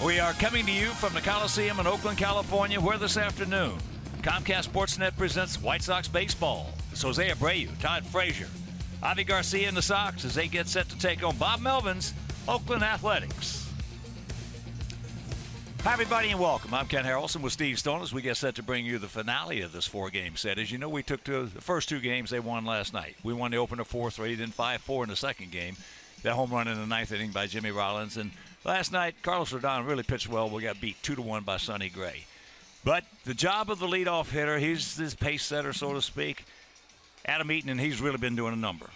We are coming to you from the Coliseum in Oakland, California, where this afternoon Comcast Sportsnet presents White Sox baseball. It's Jose Abreu, Todd Frazier, Avi Garcia and the Sox as they get set to take on Bob Melvin's Oakland Athletics. Hi, everybody, and welcome. I'm Ken Harrelson with Steve Stone as we get set to bring you the finale of this four-game set. As you know, we took to the first two games they won last night. We won the opener 4-3, then 5-4 in the second game. That home run in the ninth inning by Jimmy Rollins. And last night, Carlos Rodon really pitched well. We got beat 2-1 by Sonny Gray. But the job of the leadoff hitter, he's this pace setter, so to speak, Adam Eaton, and he's really been doing a number.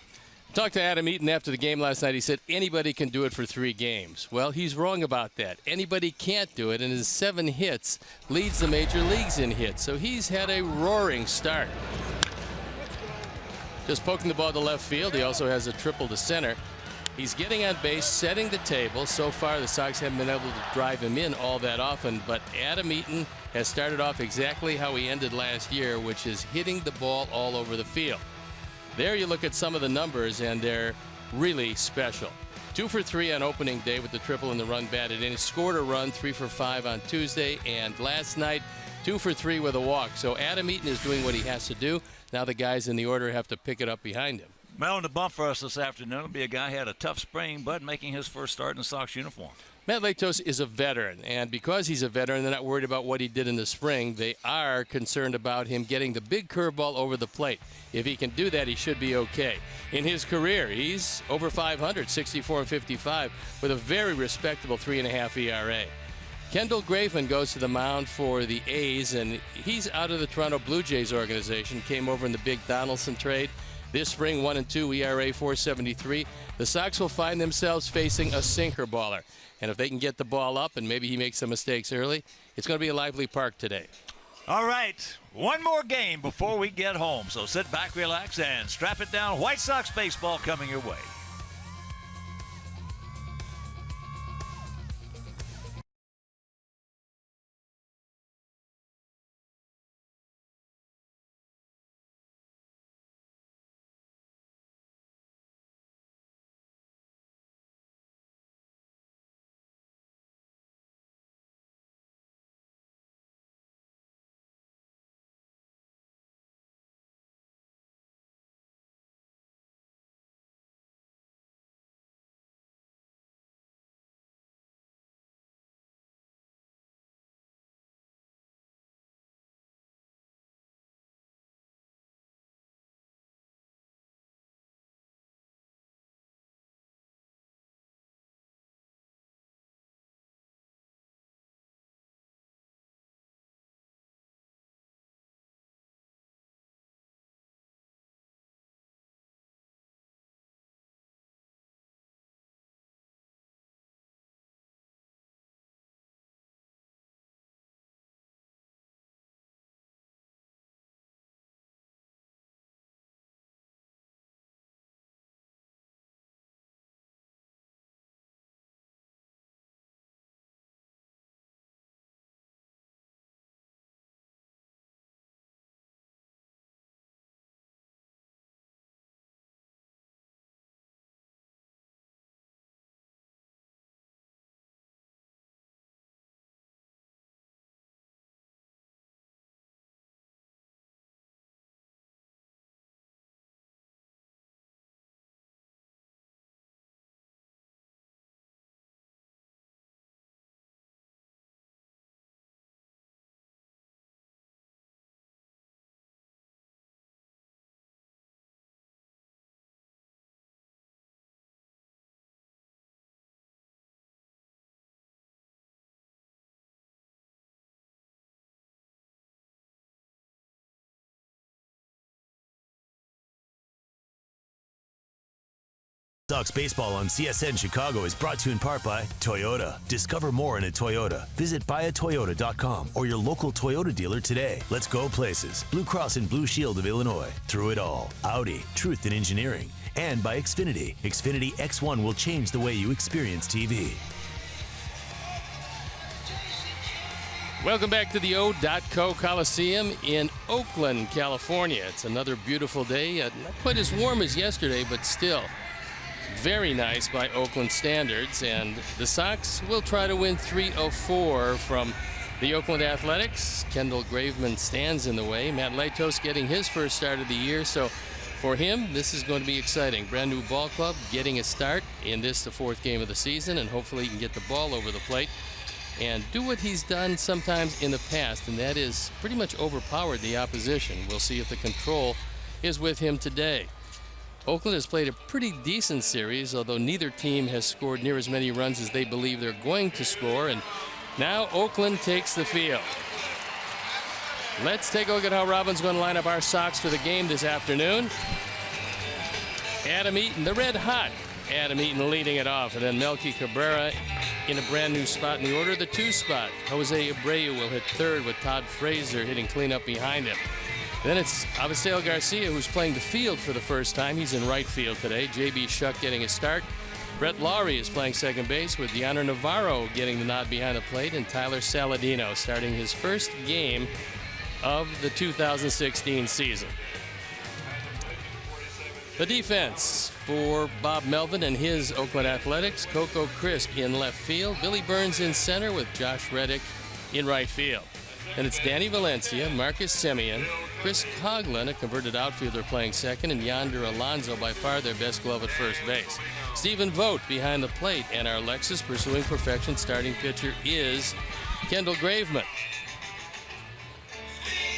Talked to Adam Eaton after the game last night. He said anybody can do it for 3 games. Well, he's wrong about that. Anybody can't do it, and his 7 hits leads the major leagues in hits. So he's had a roaring start. Just poking the ball to left field. He also has a triple to center. He's getting on base, setting the table. So far, the Sox haven't been able to drive him in all that often, but Adam Eaton has started off exactly how he ended last year, which is hitting the ball all over the field. There you look at some of the numbers, and they're really special. 2 for 3 on opening day with the triple and the run batted in. He scored a run, 3 for 5 on Tuesday, and last night, 2 for 3 with a walk. So Adam Eaton is doing what he has to do. Now the guys in the order have to pick it up behind him. Well, in the bump for us this afternoon will be a guy who had a tough spring, but making his first start in the Sox uniform. Matt Latos is a veteran, and because he's a veteran, they're not worried about what he did in the spring. They are concerned about him getting the big curveball over the plate. If he can do that, he should be okay. In his career, he's over 500, 64 and 55, with a very respectable 3.5 ERA. Kendall Graveman goes to the mound for the A's, and he's out of the Toronto Blue Jays organization, came over in the big Donaldson trade. This spring, 1-2, ERA 4.73. The Sox will find themselves facing a sinker baller. And if they can get the ball up and maybe he makes some mistakes early, it's going to be a lively park today. All right, one more game before we get home. So sit back, relax, and strap it down. White Sox baseball coming your way. Sox baseball on CSN Chicago is brought to you in part by Toyota. Discover more in a Toyota. Visit buyatoyota.com or your local Toyota dealer today. Let's go places. Blue Cross and Blue Shield of Illinois. Through it all. Audi. Truth in engineering. And by Xfinity. Xfinity X1 will change the way you experience TV. Welcome back to the O.co Coliseum in Oakland, California. It's another beautiful day. Not quite as warm as yesterday, but still very nice by Oakland standards, and the Sox will try to win 3 of 4 from the Oakland Athletics. Kendall Graveman stands in the way. Matt Latos getting his first start of the year, so for him this is going to be exciting. Brand new ball club getting a start in this, the 4th game of the season, and hopefully he can get the ball over the plate and do what he's done sometimes in the past, and that is pretty much overpowered the opposition. We'll see if the control is with him today. Oakland has played a pretty decent series, although neither team has scored near as many runs as they believe they're going to score, and now Oakland takes the field. Let's take a look at how Robin's going to line up our Sox for the game this afternoon. Adam Eaton, the red hot Adam Eaton leading it off, and then Melky Cabrera in a brand new spot in the order, the 2 spot. Jose Abreu will hit 3rd with Todd Frazier hitting cleanup behind him. Then it's Avisail Garcia who's playing the field for the first time. He's in right field today. J.B. Shuck getting a start. Brett Lawrie is playing second base with Yonder Navarro getting the nod behind the plate, and Tyler Saladino starting his first game of the 2016 season. The defense for Bob Melvin and his Oakland Athletics: Coco Crisp in left field, Billy Burns in center with Josh Reddick in right field. And it's Danny Valencia, Marcus Semien, Chris Coughlin, a converted outfielder, playing second, and Yonder Alonso, by far their best glove at first base. Stephen Vogt behind the plate, and our Lexus pursuing perfection starting pitcher is Kendall Graveman.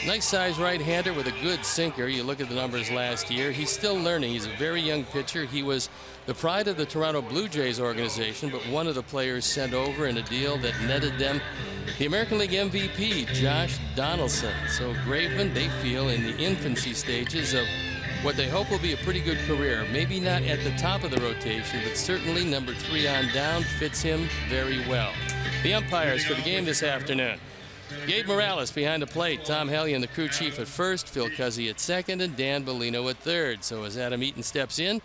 Nice size right-hander with a good sinker. You look at the numbers last year. He's still learning. He's a very young pitcher. He was the pride of the Toronto Blue Jays organization, but one of the players sent over in a deal that netted them the American League MVP, Josh Donaldson. So Graveman, they feel, in the infancy stages of what they hope will be a pretty good career. Maybe not at the top of the rotation, but certainly number 3 on down fits him very well. The umpires for the game this afternoon: Gabe Morales behind the plate, Tom Hellion, the crew chief, at first, Phil Cuzzy at second, and Dan Bellino at third. So as Adam Eaton steps in,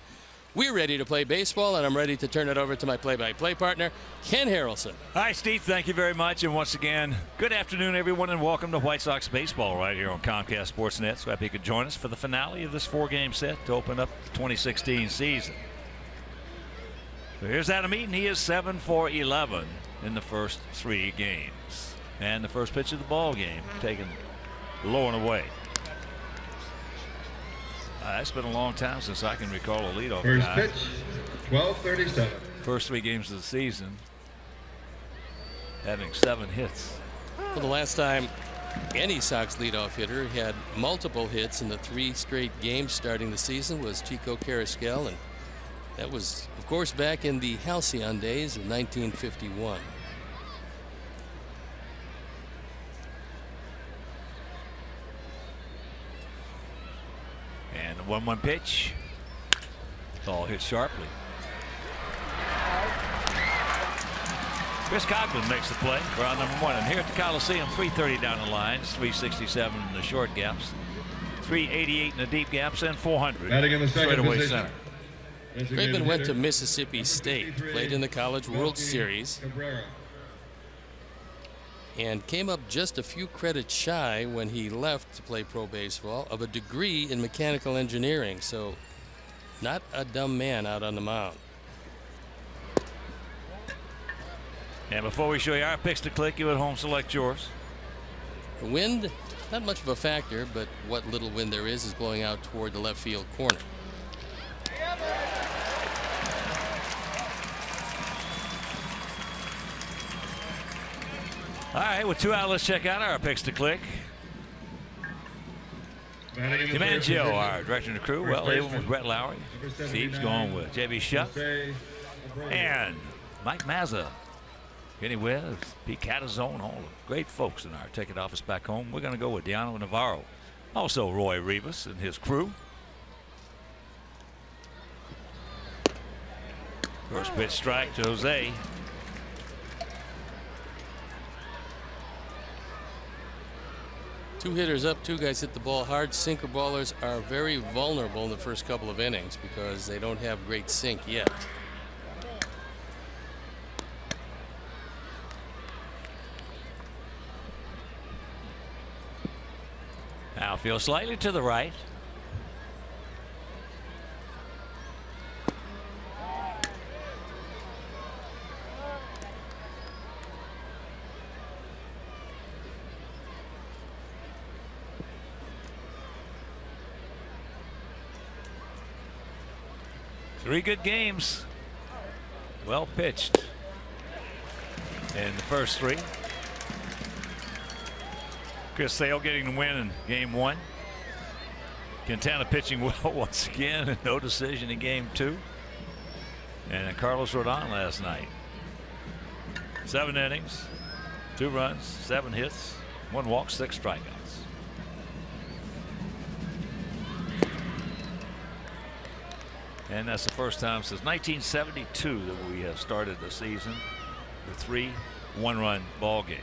we're ready to play baseball, and I'm ready to turn it over to my play-by-play partner, Ken Harrelson. Hi, Steve. Thank you very much. And once again, good afternoon, everyone, and welcome to White Sox baseball right here on Comcast Sportsnet. So happy you could join us for the finale of this 4-game set to open up the 2016 season. So here's Adam Eaton. He is 7 for 11 in the first 3 games. And the first pitch of the ball game taken low and away. It's been a long time since I can recall a leadoff guy. First pitch, 12:37. First 3 games of the season, having 7 hits. Well, the last time any Sox leadoff hitter had multiple hits in the 3 straight games starting the season was Chico Carrasquel, and that was, of course, back in the halcyon days of 1951. And the 1-1 pitch. Ball hit sharply. Chris Coughlin makes the play for round number 1. And here at the Coliseum, 330 down the lines, 367 in the short gaps, 388 in the deep gaps, and 400 straight away center. Graveman went to Mississippi State, played in the College World Series, and came up just a few credits shy when he left to play pro baseball of a degree in mechanical engineering. So not a dumb man out on the mound. And before we show you our picks to click, you at home select yours. The wind, not much of a factor, but what little wind there is blowing out toward the left field corner. All right, with 2 out, let's check out our picks to click. DiMangio, our director of the crew, well, even with Brett Lowry. Steve's going with J.B. Shuck. And Mike Mazza. Kenny Webb, Pete Catazone, all the great folks in our ticket office back home. We're going to go with Diano Navarro. Also Roy Rivas and his crew. First pitch strike to Jose. Two hitters up, 2 guys hit the ball hard. Sinker ballers are very vulnerable in the first couple of innings because they don't have great sink yet. Outfield slightly to the right. 3 good games. Well pitched in the first 3. Chris Sale getting the win in game 1. Quintana pitching well once again. No decision in game 2. And Carlos Rodon last night. 7 innings, 2 runs, 7 hits, 1 walk, 6 strikeouts. And that's the first time since 1972 that we have started the season with 3 one-run ball games.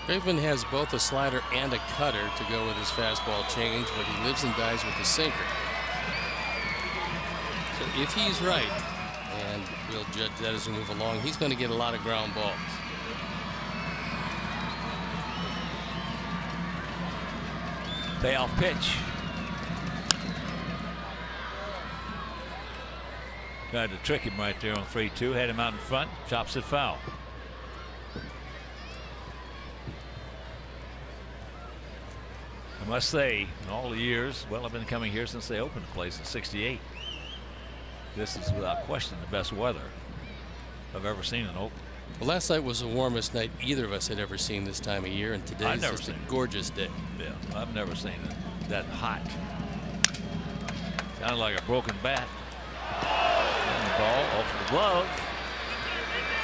Graveman has both a slider and a cutter to go with his fastball change, but he lives and dies with the sinker. So if he's right, and we'll judge that as we move along, he's going to get a lot of ground balls. Payoff pitch. Tried to trick him right there on 3-2. Had him out in front. Chops it foul. I must say, in all the years, well, I've been coming here since they opened the place in '68. This is without question the best weather I've ever seen in Oakland. Well, last night was the warmest night either of us had ever seen this time of year, and today's just a gorgeous day. Yeah, I've never seen it that hot. Sounded like a broken bat. And the ball off the glove.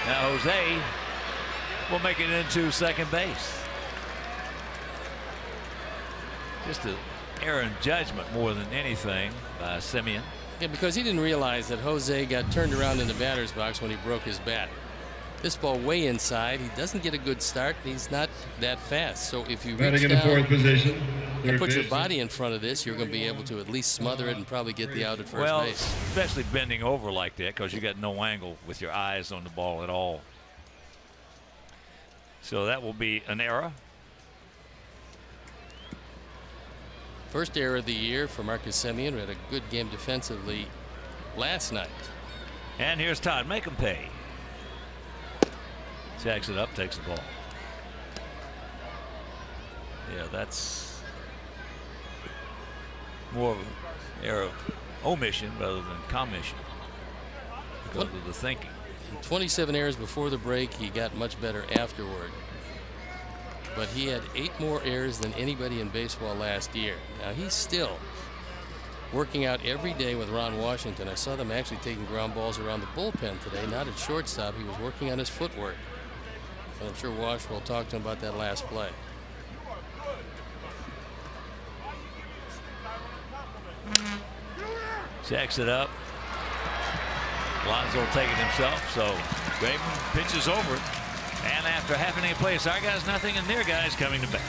Now Jose will make it into second base. Just an error in judgment more than anything by Simeon. Yeah, because he didn't realize that Jose got turned around in the batter's box when he broke his bat. This ball way inside. He doesn't get a good start. He's not that fast. So if you reach in down the 4th position, and put your body in front of this, you're going to be able to at least smother it and probably get the out at first base. Especially bending over like that, because you got no angle with your eyes on the ball at all. So that will be an error. First error of the year for Marcus Semien, who had a good game defensively last night. And here's Todd. Make him pay. Jacks it up, takes the ball. Yeah, that's more of an error of omission rather than commission because of the thinking. 27 errors before the break. He got much better afterward. But he had 8 more errors than anybody in baseball last year. Now he's still working out every day with Ron Washington. I saw them actually taking ground balls around the bullpen today, not at shortstop. He was working on his footwork. And I'm sure Wash will talk to him about that last play. Jacks it up. Alonso will take it himself. So Graveman pitches over it. And after half inning of play, our guys nothing, and their guys coming to bat.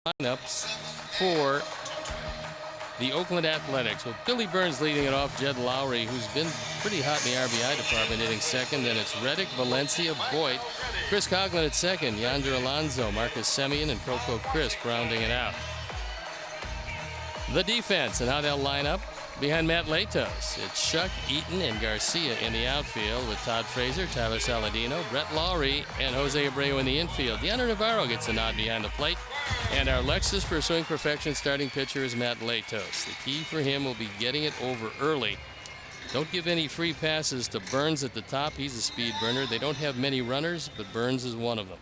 lineups for the Oakland Athletics, with Billy Burns leading it off, Jed Lowry, who's been pretty hot in the RBI department, hitting second. Then it's Reddick, Valencia, Voit, Chris Coughlin at second, Yonder Alonso, Marcus Semien, and Coco Crisp rounding it out. The defense and how they'll line up behind Matt Latos. It's Shuck, Eaton, and Garcia in the outfield, with Todd Frazier, Tyler Saladino, Brett Lawrie, and Jose Abreu in the infield. Deanna Navarro gets a nod behind the plate. And our Lexus pursuing perfection starting pitcher is Matt Latos. The key for him will be getting it over early. Don't give any free passes to Burns at the top. He's a speed burner. They don't have many runners, but Burns is one of them.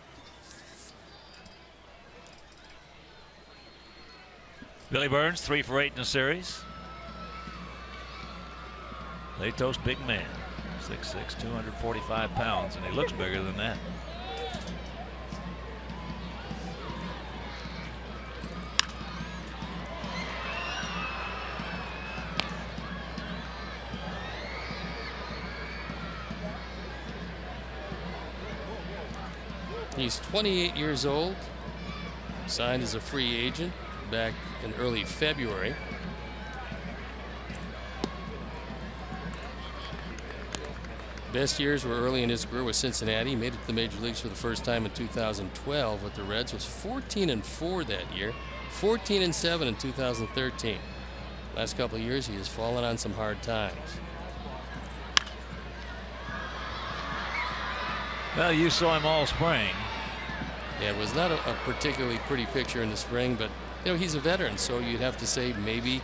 Billy Burns, 3 for 8 in the series. Latos, big man, 6'6", 245 pounds, and he looks bigger than that. He's 28 years old, signed as a free agent back in early February. Best years were early in his career with Cincinnati. He made it to the major leagues for the first time in 2012 with the Reds. Was 14-4 that year, 14-7 in 2013. Last couple of years he has fallen on some hard times. Well, you saw him all spring. Yeah, it was not a particularly pretty picture in the spring, but you know, he's a veteran, so you'd have to say maybe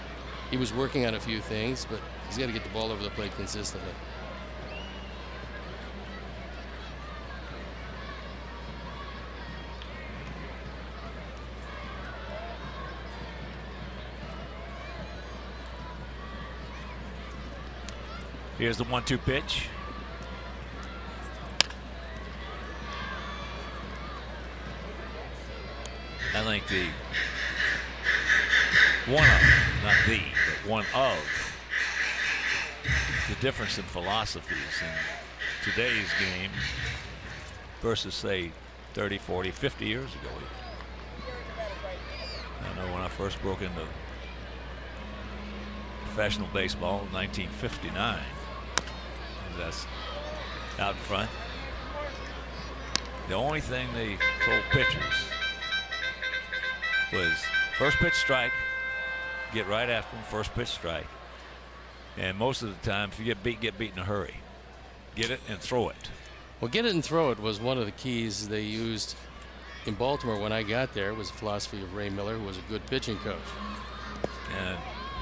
he was working on a few things, but he's got to get the ball over the plate consistently. Here's the 1-2 pitch. I think the one of, not the, but one of the difference in philosophies in today's game versus, say, 30, 40, 50 years ago. I know when I first broke into professional baseball in 1959, that's out in front. The only thing they told pitchers was first pitch strike, get right after them, first pitch strike. And most of the time, if you get beat in a hurry. Get it and throw it. Well, get it and throw it was one of the keys they used in Baltimore when I got there. It was the philosophy of Ray Miller, who was a good pitching coach. And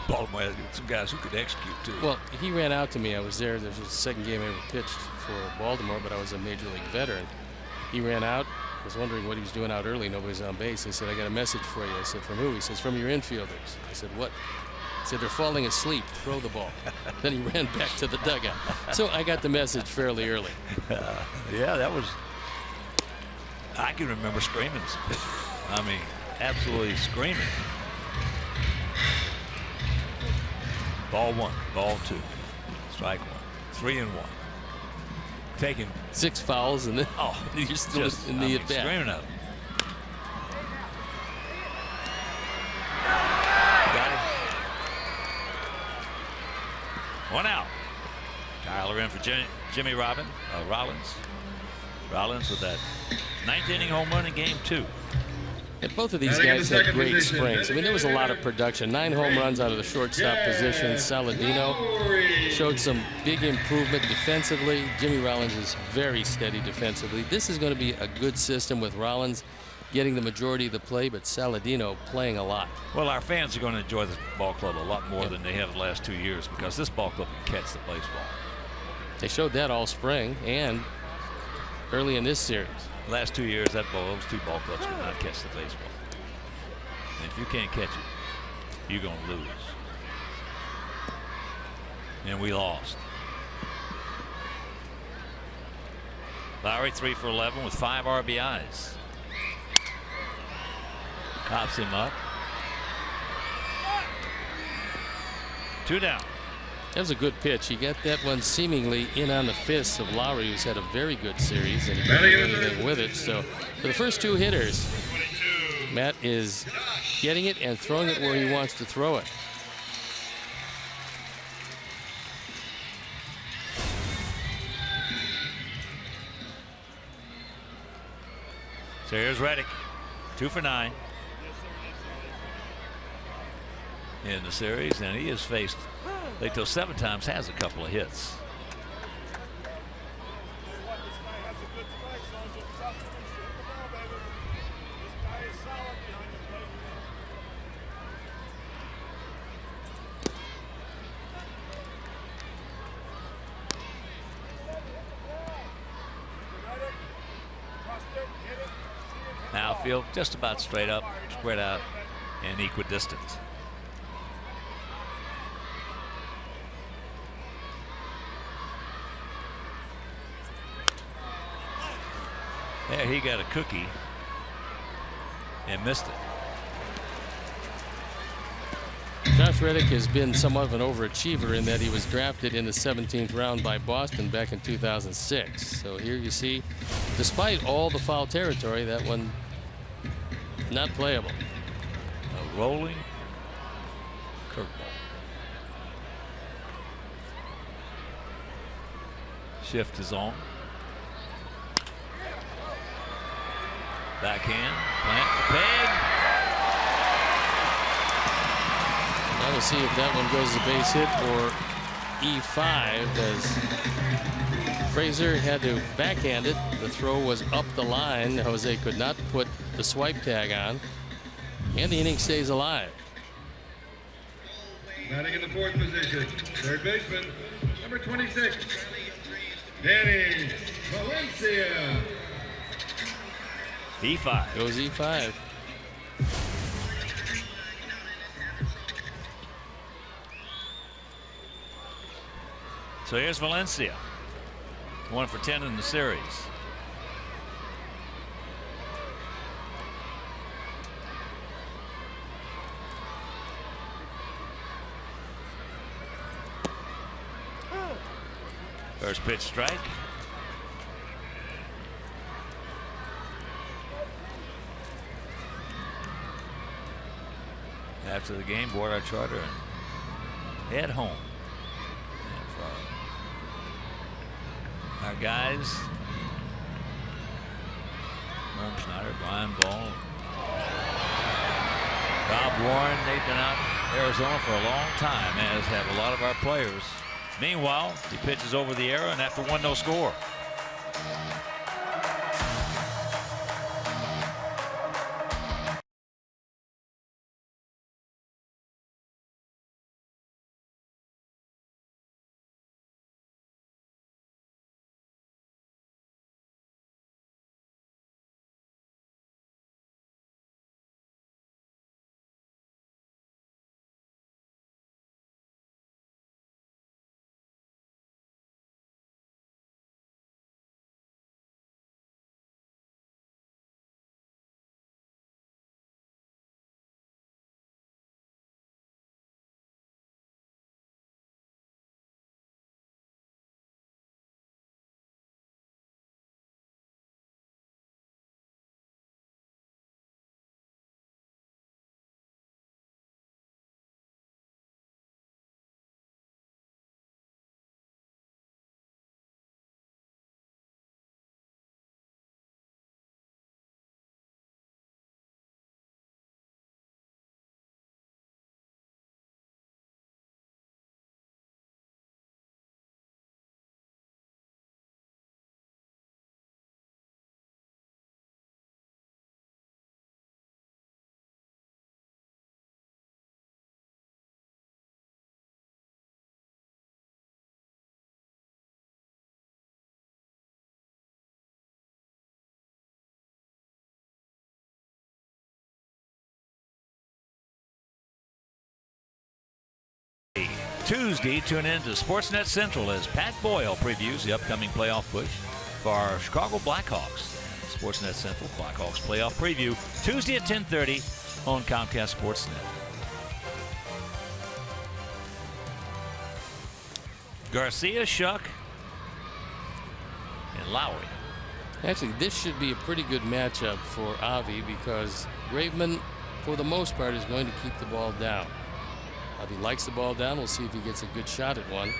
Baltimore had some guys who could execute too. Well, he ran out to me. I was there. This was the second game I ever pitched for Baltimore, but I was a major league veteran. He ran out. I was wondering what he was doing out early. Nobody's on base. He said, "I got a message for you." I said, "From who?" He says, "From your infielders." I said, "What?" He said, "They're falling asleep. Throw the ball." Then he ran back to the dugout. So I got the message fairly early. Yeah, that was. I can remember screaming as a pitcher. I mean, absolutely screaming. Ball 1, ball 2, strike 1, 3-1. Taking 6 fouls and then you're still just, in the at bat. Screaming at him. Got him. 1 out. Tyler in for Jimmy Rollins. Rollins with that 9th inning home run in game 2. And both of these guys had great springs. I mean, there was a lot of production. 9 home runs out of the shortstop position. Saladino showed some big improvement defensively. Jimmy Rollins is very steady defensively. This is going to be a good system with Rollins getting the majority of the play, but Saladino playing a lot. Well, our fans are going to enjoy this ball club a lot more than they have the last 2 years, because this ball club can catch the baseball. They showed that all spring and early in this series. Last 2 years, those 2 ball clubs could not catch the baseball. And if you can't catch it, you're going to lose. And we lost. Lowry 3 for 11 with 5 RBIs. Pops him up. 2 down. That was a good pitch. He got that one seemingly in on the fists of Lowry, who's had a very good series, and he couldn't do anything with it. So for the first 2 hitters, Matt is getting it and throwing it where he wants to throw it. So here's Reddick, 2 for 9 in the series, and he has faced Leto 7 times, has a couple of hits. Now field just about straight up, spread out, and equidistant. There he got a cookie and missed it. Josh Reddick has been somewhat of an overachiever in that he was drafted in the 17th round by Boston back in 2006. So here you see, despite all the foul territory, that one not playable. A rolling curveball. Shift is on. Backhand, plant the peg. Now we'll see if that one goes to base hit or E5, as Frazier had to backhand it. The throw was up the line. Jose could not put the swipe tag on, and the inning stays alive. Batting in the 4th position, third baseman, number 26, Danny Valencia. E5. Goes E5. So here's Valencia, 1 for 10 in the series. First pitch strike. After the game, board our charter and head home. And for our guys, Merv Schneider, Brian Ball, Bob Warren, they've been out in Arizona for a long time, as have a lot of our players. Meanwhile, he pitches over the error, and after 1, no score. Tuesday, tune in to Sportsnet Central as Pat Boyle previews the upcoming playoff push for our Chicago Blackhawks. Sportsnet Central Blackhawks playoff preview Tuesday at 10:30 on Comcast Sportsnet. Garcia, Shuck, and Lowry. Actually, this should be a pretty good matchup for Avi, because Graveman, for the most part, is going to keep the ball down. If he likes the ball down, we'll see if he gets a good shot at one.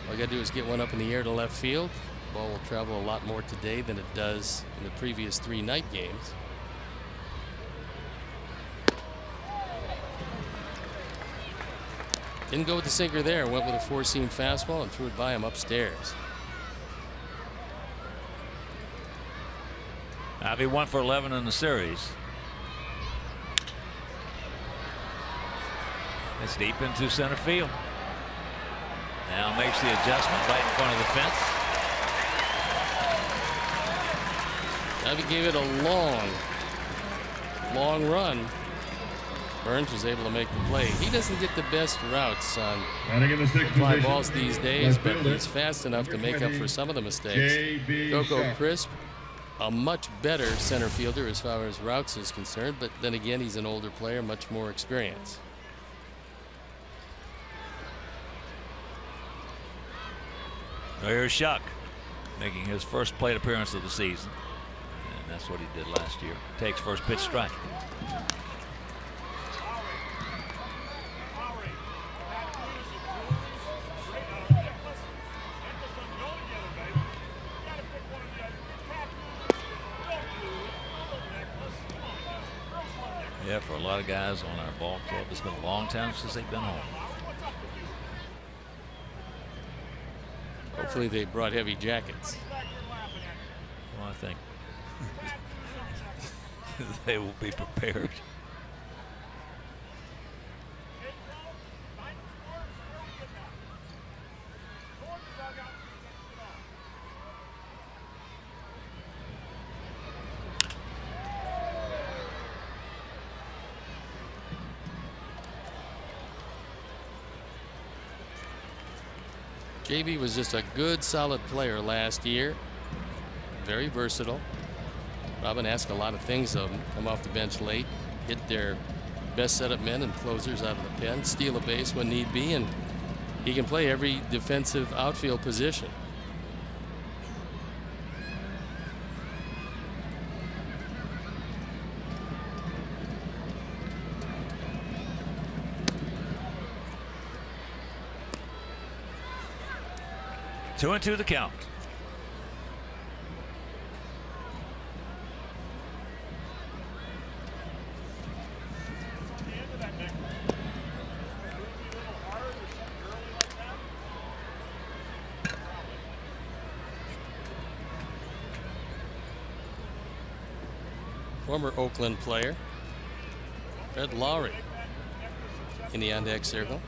All I got to do is get one up in the air to left field. The ball will travel a lot more today than it does in the previous 3 night games. Didn't go with the sinker there. Went with a 4-seam fastball and threw it by him upstairs. Now he 1 for 11 in the series. It's deep into center field. Now makes the adjustment right in front of the fence. Now he gave it a long run. Burns was able to make the play. He doesn't get the best routes on fly balls these days, but he's fast enough to make up for some of the mistakes. Coco Crisp, a much better center fielder as far as routes is concerned, but then again, he's an older player, much more experience. Here's Shuck making his first plate appearance of the season, and that's what he did last year. Takes first pitch strike. Yeah, for a lot of guys on our ball club, it's been a long time since they've been home. Hopefully they brought heavy jackets. Well, I think they will be prepared. JB was just a good, solid player last year. Very versatile. Robin asked a lot of things of him. Come off the bench late, hit their best setup men and closers out of the pen, steal a base when need be, and he can play every defensive outfield position. Two and two the count. Former Oakland player Fred Lowry in the on-deck circle.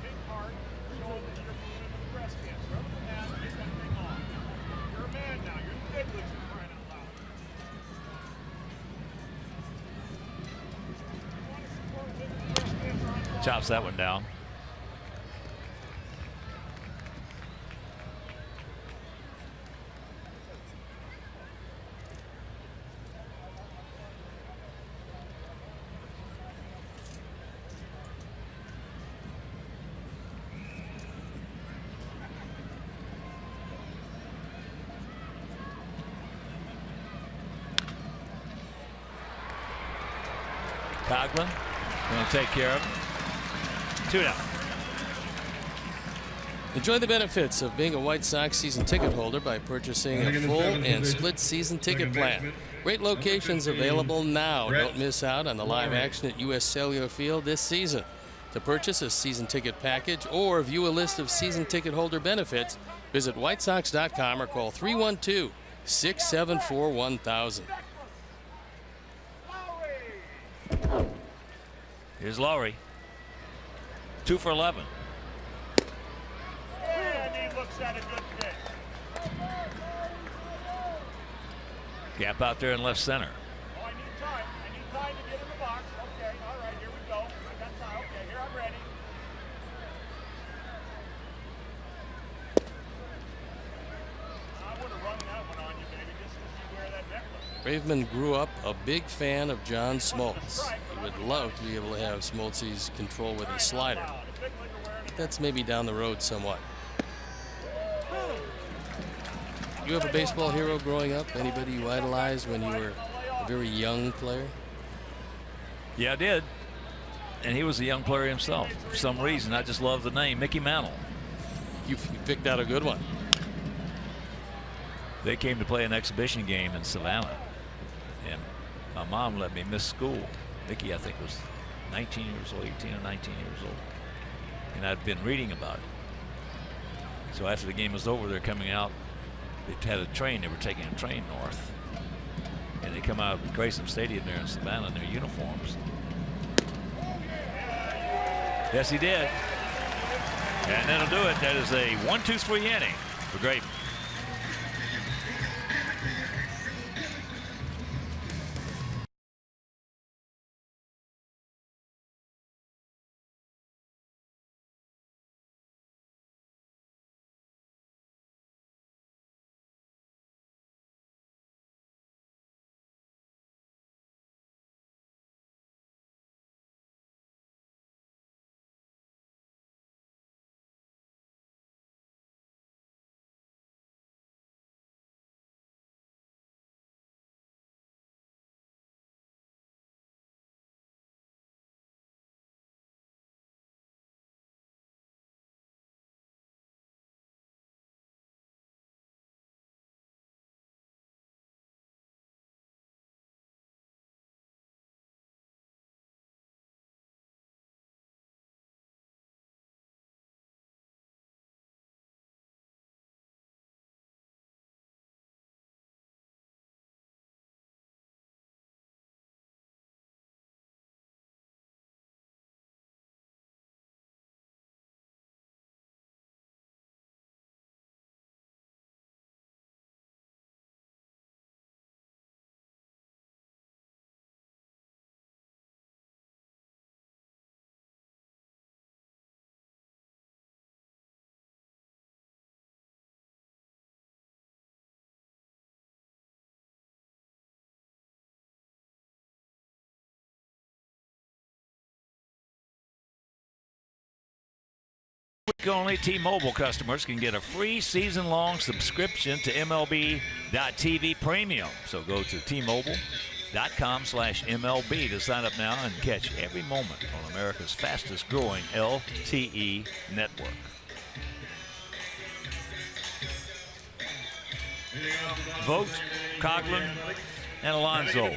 Chops that one down. Coughlin going to take care of it. 2 down. Enjoy the benefits of being a White Sox season ticket holder by purchasing a full and split season ticket plan. Great locations available now. Don't miss out on the live action at U.S. Cellular Field this season. To purchase a season ticket package or view a list of season ticket holder benefits, visit whitesox.com or call 312-674-1000. Here's Lowry. 2 for 11. And he looks at a good pitch. Gap out there in left center. Oh, I need time. I need time to get in the box. Okay, all right, here we go. I got time. Okay, here I'm ready. I would have run that one on you, baby, just because you wear that necklace. Graveman grew up a big fan of John Smoltz. He would love to be able to have Smoltz's control with his slider. That's maybe down the road somewhat. You have a baseball hero growing up? Anybody you idolized when you were a very young player? Yeah, I did. And he was a young player himself. For some reason, I just love the name, Mickey Mantle. You picked out a good one. They came to play an exhibition game in Savannah, and my mom let me miss school. Mickey, I think, was 19 years old, 18 or 19 years old, and I'd been reading about it. So after the game was over, they're coming out. They had a train. They were taking a train north, and they come out of Grayson Stadium there in Savannah in their uniforms. Yes, he did. And that'll do it. That is a 1-2-3 inning for Graydon. Only T-Mobile customers can get a free season-long subscription to MLB.TV Premium. So go to T-Mobile.com/MLB to sign up now and catch every moment on America's fastest-growing LTE network. Vogt, Coghlan, and Alonso.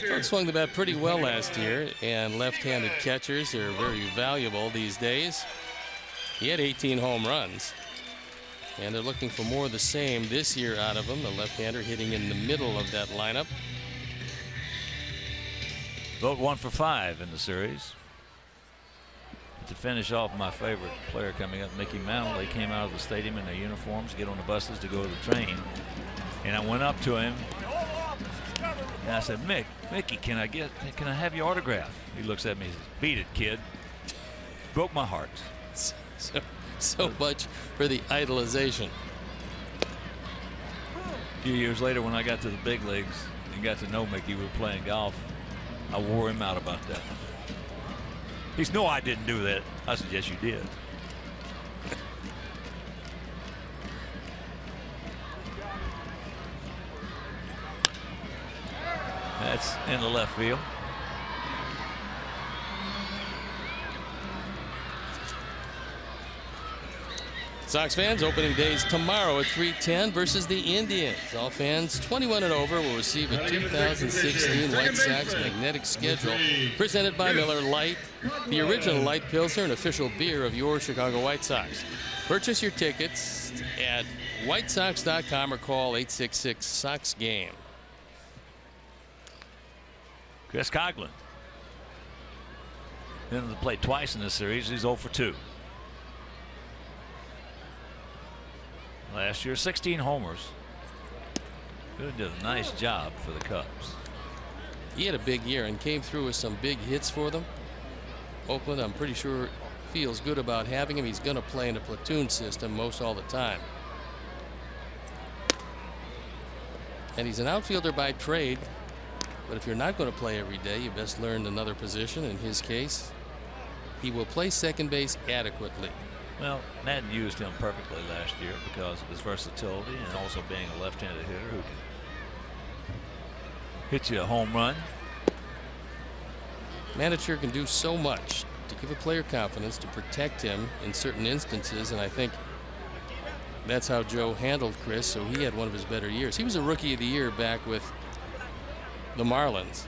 Vogt swung the bat pretty well last year, and left-handed catchers are very valuable these days. He had 18 home runs, and they're looking for more of the same this year out of him. The left-hander hitting in the middle of that lineup. Vogt 1 for 5 in the series. To finish off, my favorite player coming up, Mickey Mantle. They came out of the stadium in their uniforms, get on the buses to go to the train, and I went up to him and I said, Mickey, can I have your autograph? He looks at me and says, beat it, kid. Broke my heart. So much for the idolization. A few years later, when I got to the big leagues and got to know Mickey, we were playing golf, I wore him out about that. He said, no, I didn't do that. I said, yes, you did. That's in the left field. Sox fans, opening days tomorrow at 3:10 versus the Indians. All fans 21 and over will receive a 2016 White Sox magnetic schedule presented by Miller Lite, the original light Pilsner and official beer of your Chicago White Sox. Purchase your tickets at whitesox.com or call 866-SOX-GAME. Chris Coghlan. Been to the plate twice in this series. He's 0 for 2. Last year, 16 homers. Really did a nice job for the Cubs. He had a big year and came through with some big hits for them. Oakland, I'm pretty sure, feels good about having him. He's going to play in a platoon system most all the time. And he's an outfielder by trade. But if you're not going to play every day, you best learn another position. In his case, he will play second base adequately. Well, Madden used him perfectly last year because of his versatility and also being a left-handed hitter who can hit you a home run Manager can do so much to give a player confidence, to protect him in certain instances, and I think that's how Joe handled Chris, so he had one of his better years. He was a Rookie of the Year back with the Marlins.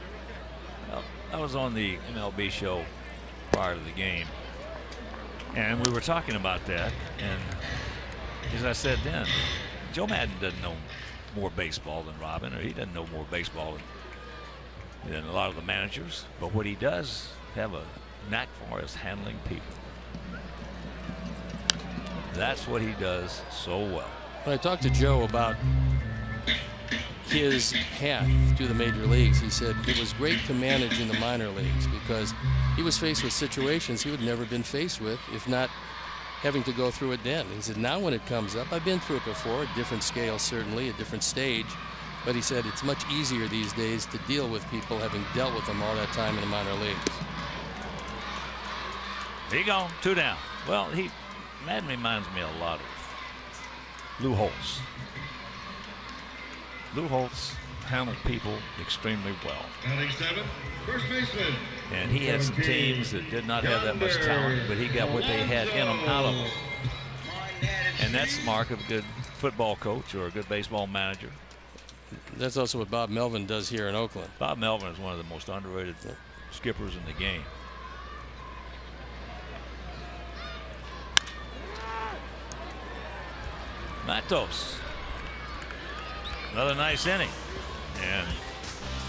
Well, I was on the MLB show prior to the game, and we were talking about that, and as I said then, Joe Madden doesn't know more baseball than Robin, or he doesn't know more baseball than a lot of the managers, but what he does have a knack for is handling people. That's what he does so well. When I talked to Joe about his path to the major leagues, he said it was great to manage in the minor leagues because he was faced with situations he would never been faced with, if not having to go through it then. He said, now when it comes up, I've been through it before, a different scale certainly, a different stage, but he said it's much easier these days to deal with people having dealt with them all that time in the minor leagues. He gone, 2 down. Well, Madden reminds me a lot of Lou Holtz. Lou Holtz handled people extremely well. Batting 7, first baseman. And he had some teams that did not have that much talent, but he got what they had in them out of them. And that's the mark of a good football coach or a good baseball manager. That's also what Bob Melvin does here in Oakland. Bob Melvin is one of the most underrated skippers in the game. Matos. Another nice inning. And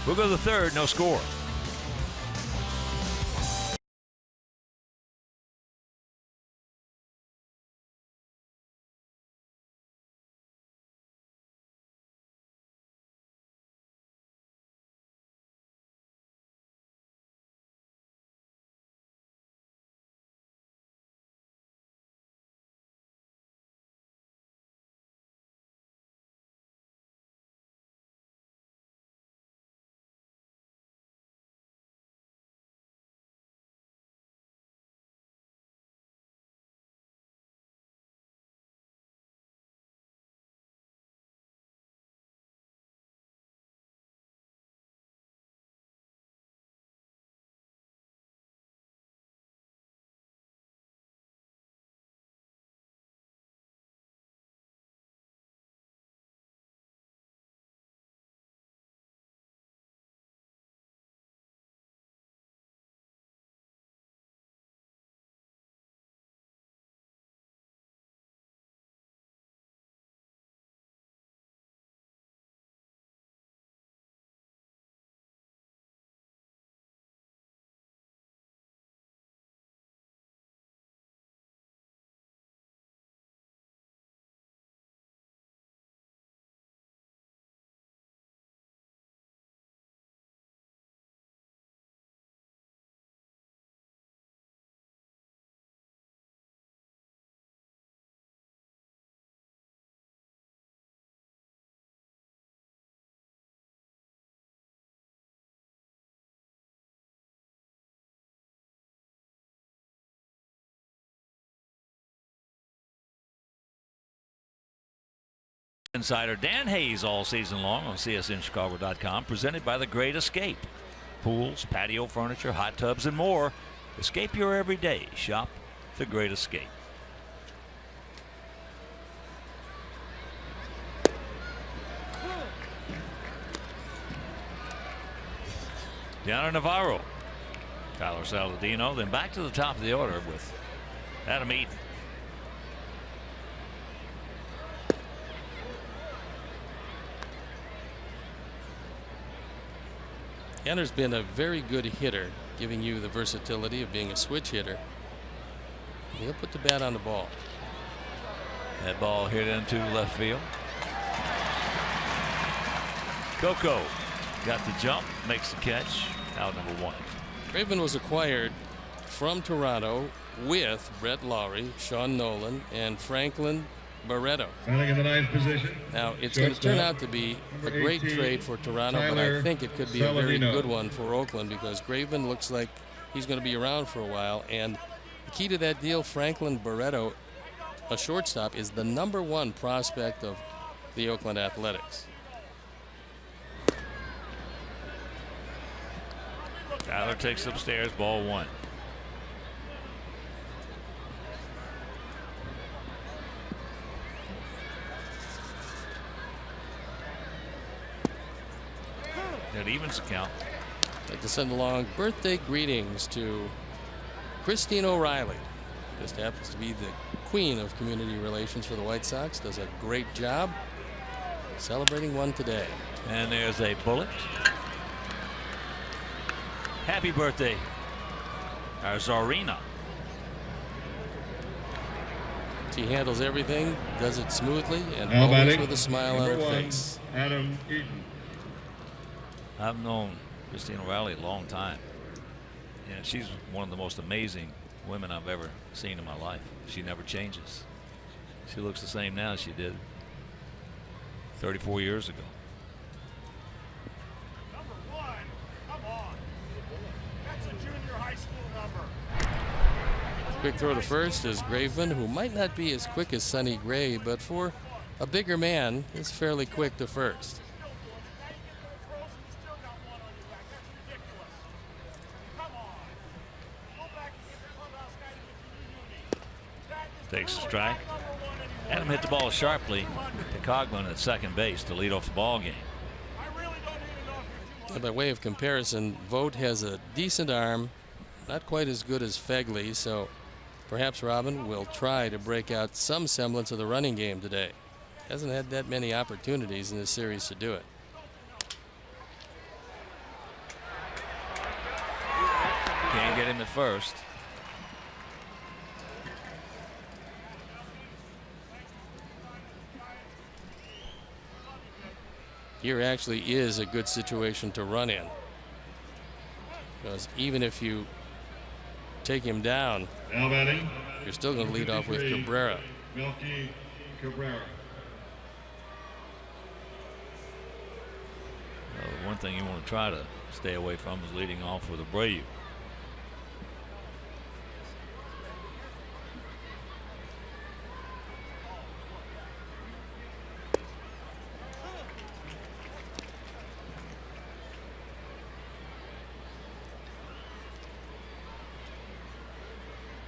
we'll go to the third, no score. Insider Dan Hayes all season long on CSNChicago.com, presented by The Great Escape. Pools, patio furniture, hot tubs, and more. Escape your everyday. Shop The Great Escape. Yonder Navarro, Tyler Saladino, then back to the top of the order with Adam Eaton. Yanner's been a very good hitter, giving you the versatility of being a switch hitter. He'll put the bat on the ball. That ball hit into left field. Coco got the jump, makes the catch. Out number 1. Graveman was acquired from Toronto with Brett Lawrie, Sean Nolan, and Franklin Barreto. Batting in the 9th position. Now, it's going to turn out to be a great trade for Toronto, but I think it could be a very good one for Oakland because Graveman looks like he's going to be around for a while. And the key to that deal, Franklin Barreto, a shortstop, is the #1 prospect of the Oakland Athletics. Tyler takes upstairs, ball 1. That evens the count. I'd like to send along birthday greetings to Christine O'Reilly. Just happens to be the queen of community relations for the White Sox. Does a great job. Celebrating one today. And there's a bullet. Happy birthday, our Zarina. She handles everything, does it smoothly, and Now always batting, with a smile on her number 1, face. Adam Eaton. I've known Christine O'Reilly a long time. And she's one of the most amazing women I've ever seen in my life. She never changes. She looks the same now as she did 34 years ago. Number 1, come on. That's a junior high school number. Quick throw to first is Graveman, who might not be as quick as Sonny Gray, but for a bigger man is fairly quick to first. Takes a strike. Adam hit the ball sharply to Coghlan at second base to lead off the ball game. By way of comparison, Vogt has a decent arm, not quite as good as Fegley, so perhaps Robin will try to break out some semblance of the running game today. Hasn't had that many opportunities in this series to do it. Can't get him at first. Here actually is a good situation to run in, because even if you take him down, Now batting, you're still going to lead off with 53, Cabrera. Melky Cabrera. Well, the one thing you want to try to stay away from is leading off with Abreu.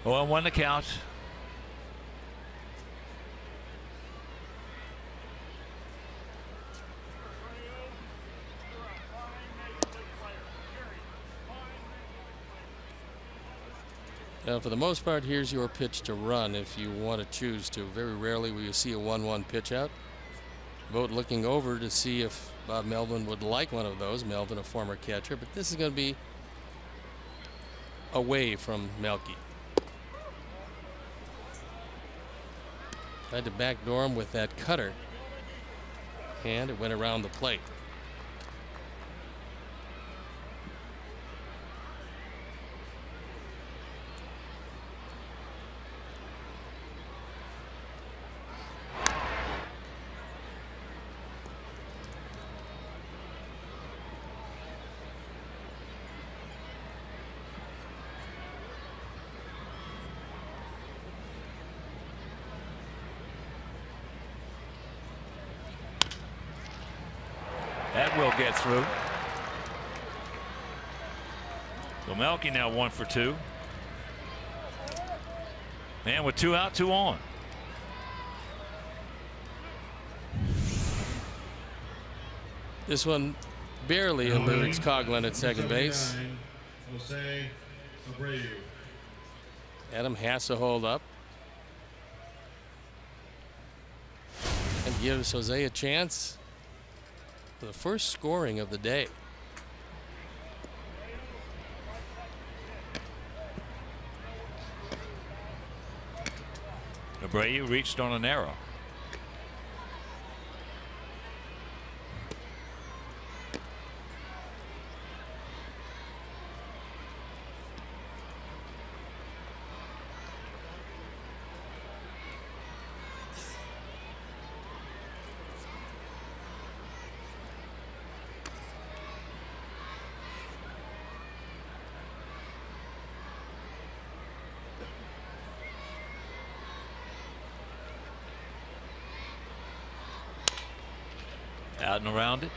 Well, 1 to count. Now, for the most part, here's your pitch to run if you want to choose to. Very rarely will you see a 1-1 pitch out. Vogt looking over to see if Bob Melvin would like one of those. Melvin, a former catcher, but this is going to be away from Melky. Tried to backdoor him with that cutter, and it went around the plate. That will get through. So Melky now 1 for 2. Man, with 2 out, 2 on. This one barely eludes Coghlan at second base. Jose Abreu. Adam has to hold up and gives Jose a chance for the first scoring of the day. Abreu reached on an arrow. Out and around it.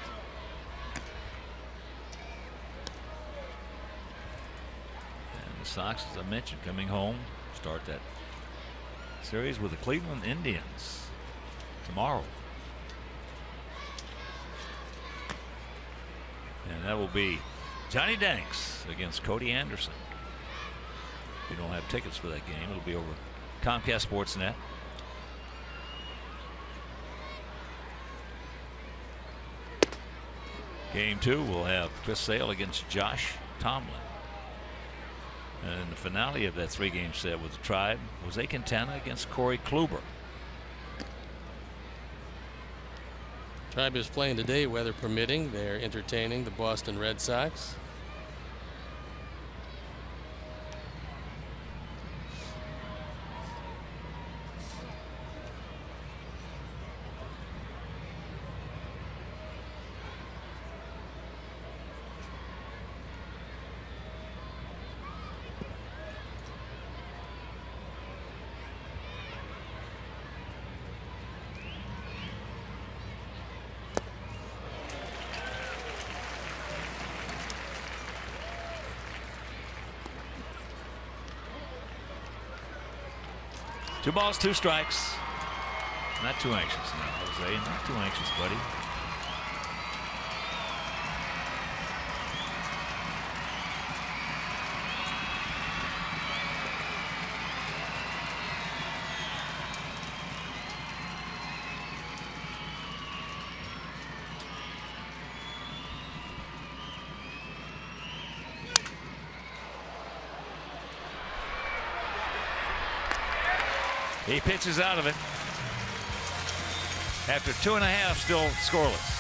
Sox, as I mentioned, coming home, start that series with the Cleveland Indians tomorrow. And that will be Johnny Danks against Cody Anderson. If you don't have tickets for that game, it'll be over Comcast Sportsnet. Game 2 will have Chris Sale against Josh Tomlin. And the finale of that 3-game set with the Tribe was A. Quintana against Corey Kluber. Tribe is playing today, weather permitting. They're entertaining the Boston Red Sox. Two balls, two strikes. Not too anxious now, Jose. Not too anxious, buddy. He pitches out of it. After 2.5, still scoreless.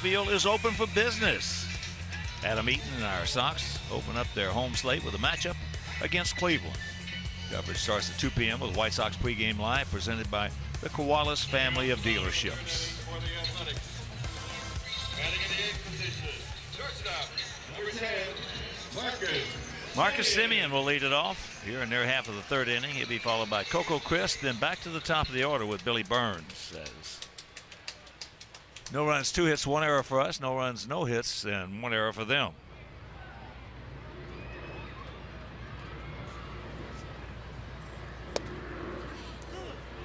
Field is open for business. Adam Eaton and our Sox open up their home slate with a matchup against Cleveland. Coverage starts at 2 p.m. with White Sox pregame live, presented by the Koalas family of dealerships. For the Athletics. Batting in the 8th position, shortstop, number 10, Marcus Semien will lead it off here in their half of the 3rd inning. He'll be followed by Coco Crisp, then back to the top of the order with Billy Burns. No runs, 2 hits, 1 error for us. No runs, no hits, and 1 error for them.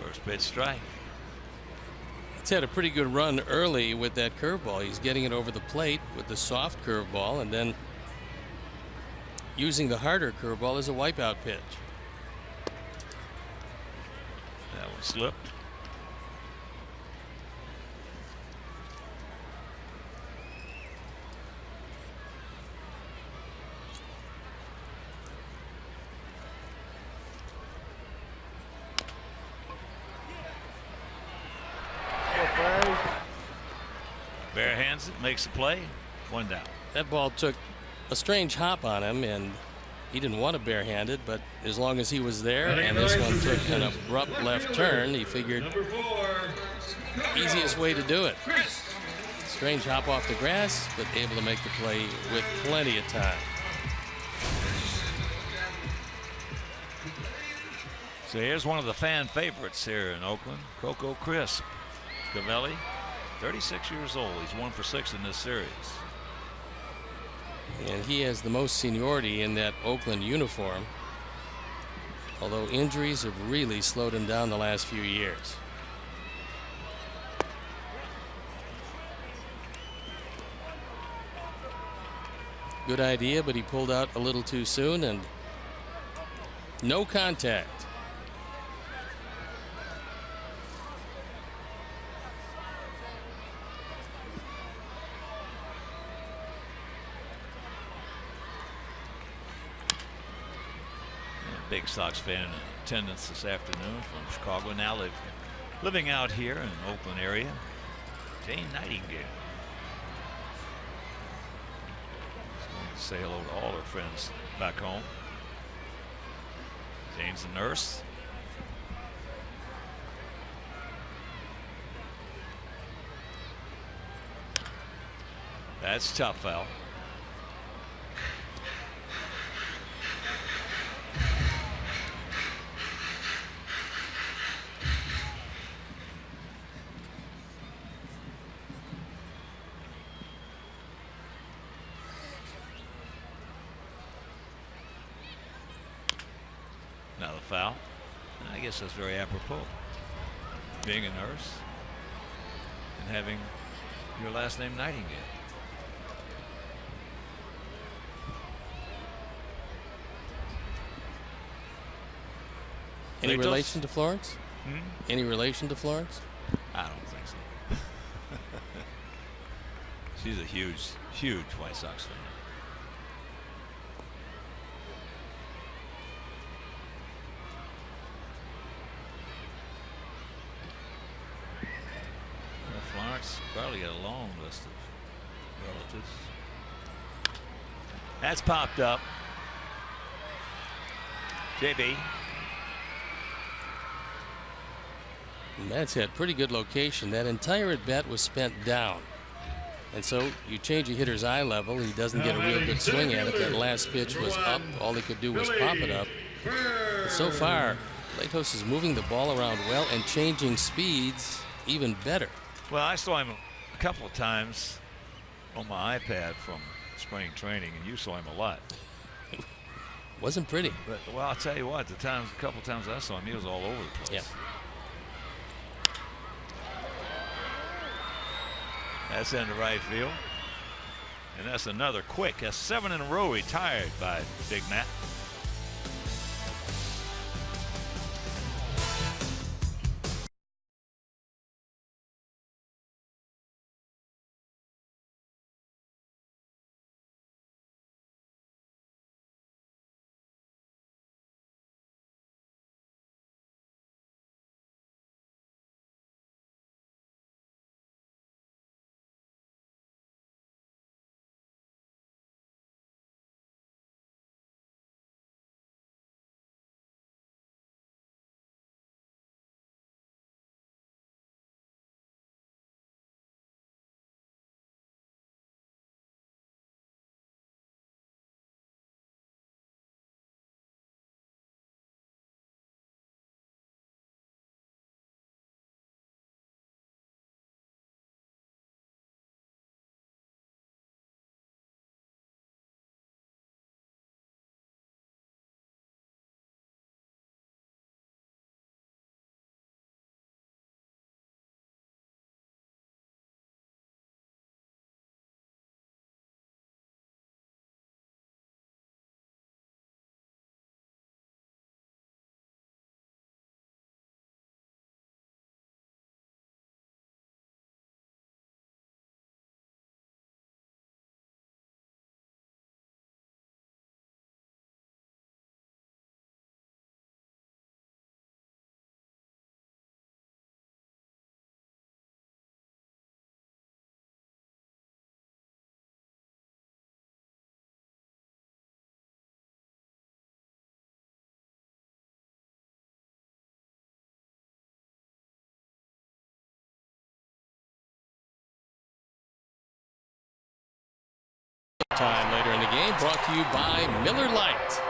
First pitch strike. He's had a pretty good run early with that curveball. He's getting it over the plate with the soft curveball and then using the harder curveball as a wipeout pitch. That one slipped. Bare hands it, makes the play, 1 down. That ball took a strange hop on him, and He didn't want it barehanded, but as long as he was there, and this one took an abrupt left turn, he figured easiest way to do it. Strange hop off the grass, but able to make the play with plenty of time. So here's one of the fan favorites here in Oakland, Coco Crisp. Cavelli, 36 years old. He's 1 for 6 in this series. And he has the most seniority in that Oakland uniform, although injuries have really slowed him down the last few years. Good idea, but he pulled out a little too soon, and no contact. Big Sox fan in attendance this afternoon from Chicago. Now living out here in the Oakland area. Jane Nightingale. Say hello to all her friends back home. Jane's a nurse. That's tough foul. Now the foul. I guess that's very apropos. Being a nurse and having your last name Nightingale. Any relation to Florence? Any relation to Florence? I don't think so. She's a huge, huge White Sox fan. Florence probably got a long list of relatives. That's popped up. JB. And that's had pretty good location. That entire at bat was spent down. And so you change a hitter's eye level. He doesn't get a real good swing at it. That last pitch was up. All he could do was pop it up. But so far, Latos is moving the ball around well and changing speeds even better. Well, I saw him a couple of times on my iPad from spring training, and you saw him a lot. Wasn't pretty. But, well, I'll tell you what, a couple of times I saw him, he was all over the place. Yeah. That's into right field. And that's another quick. That's 7 in a row retired by Big Matt. Time later in the game, brought to you by Miller Lite.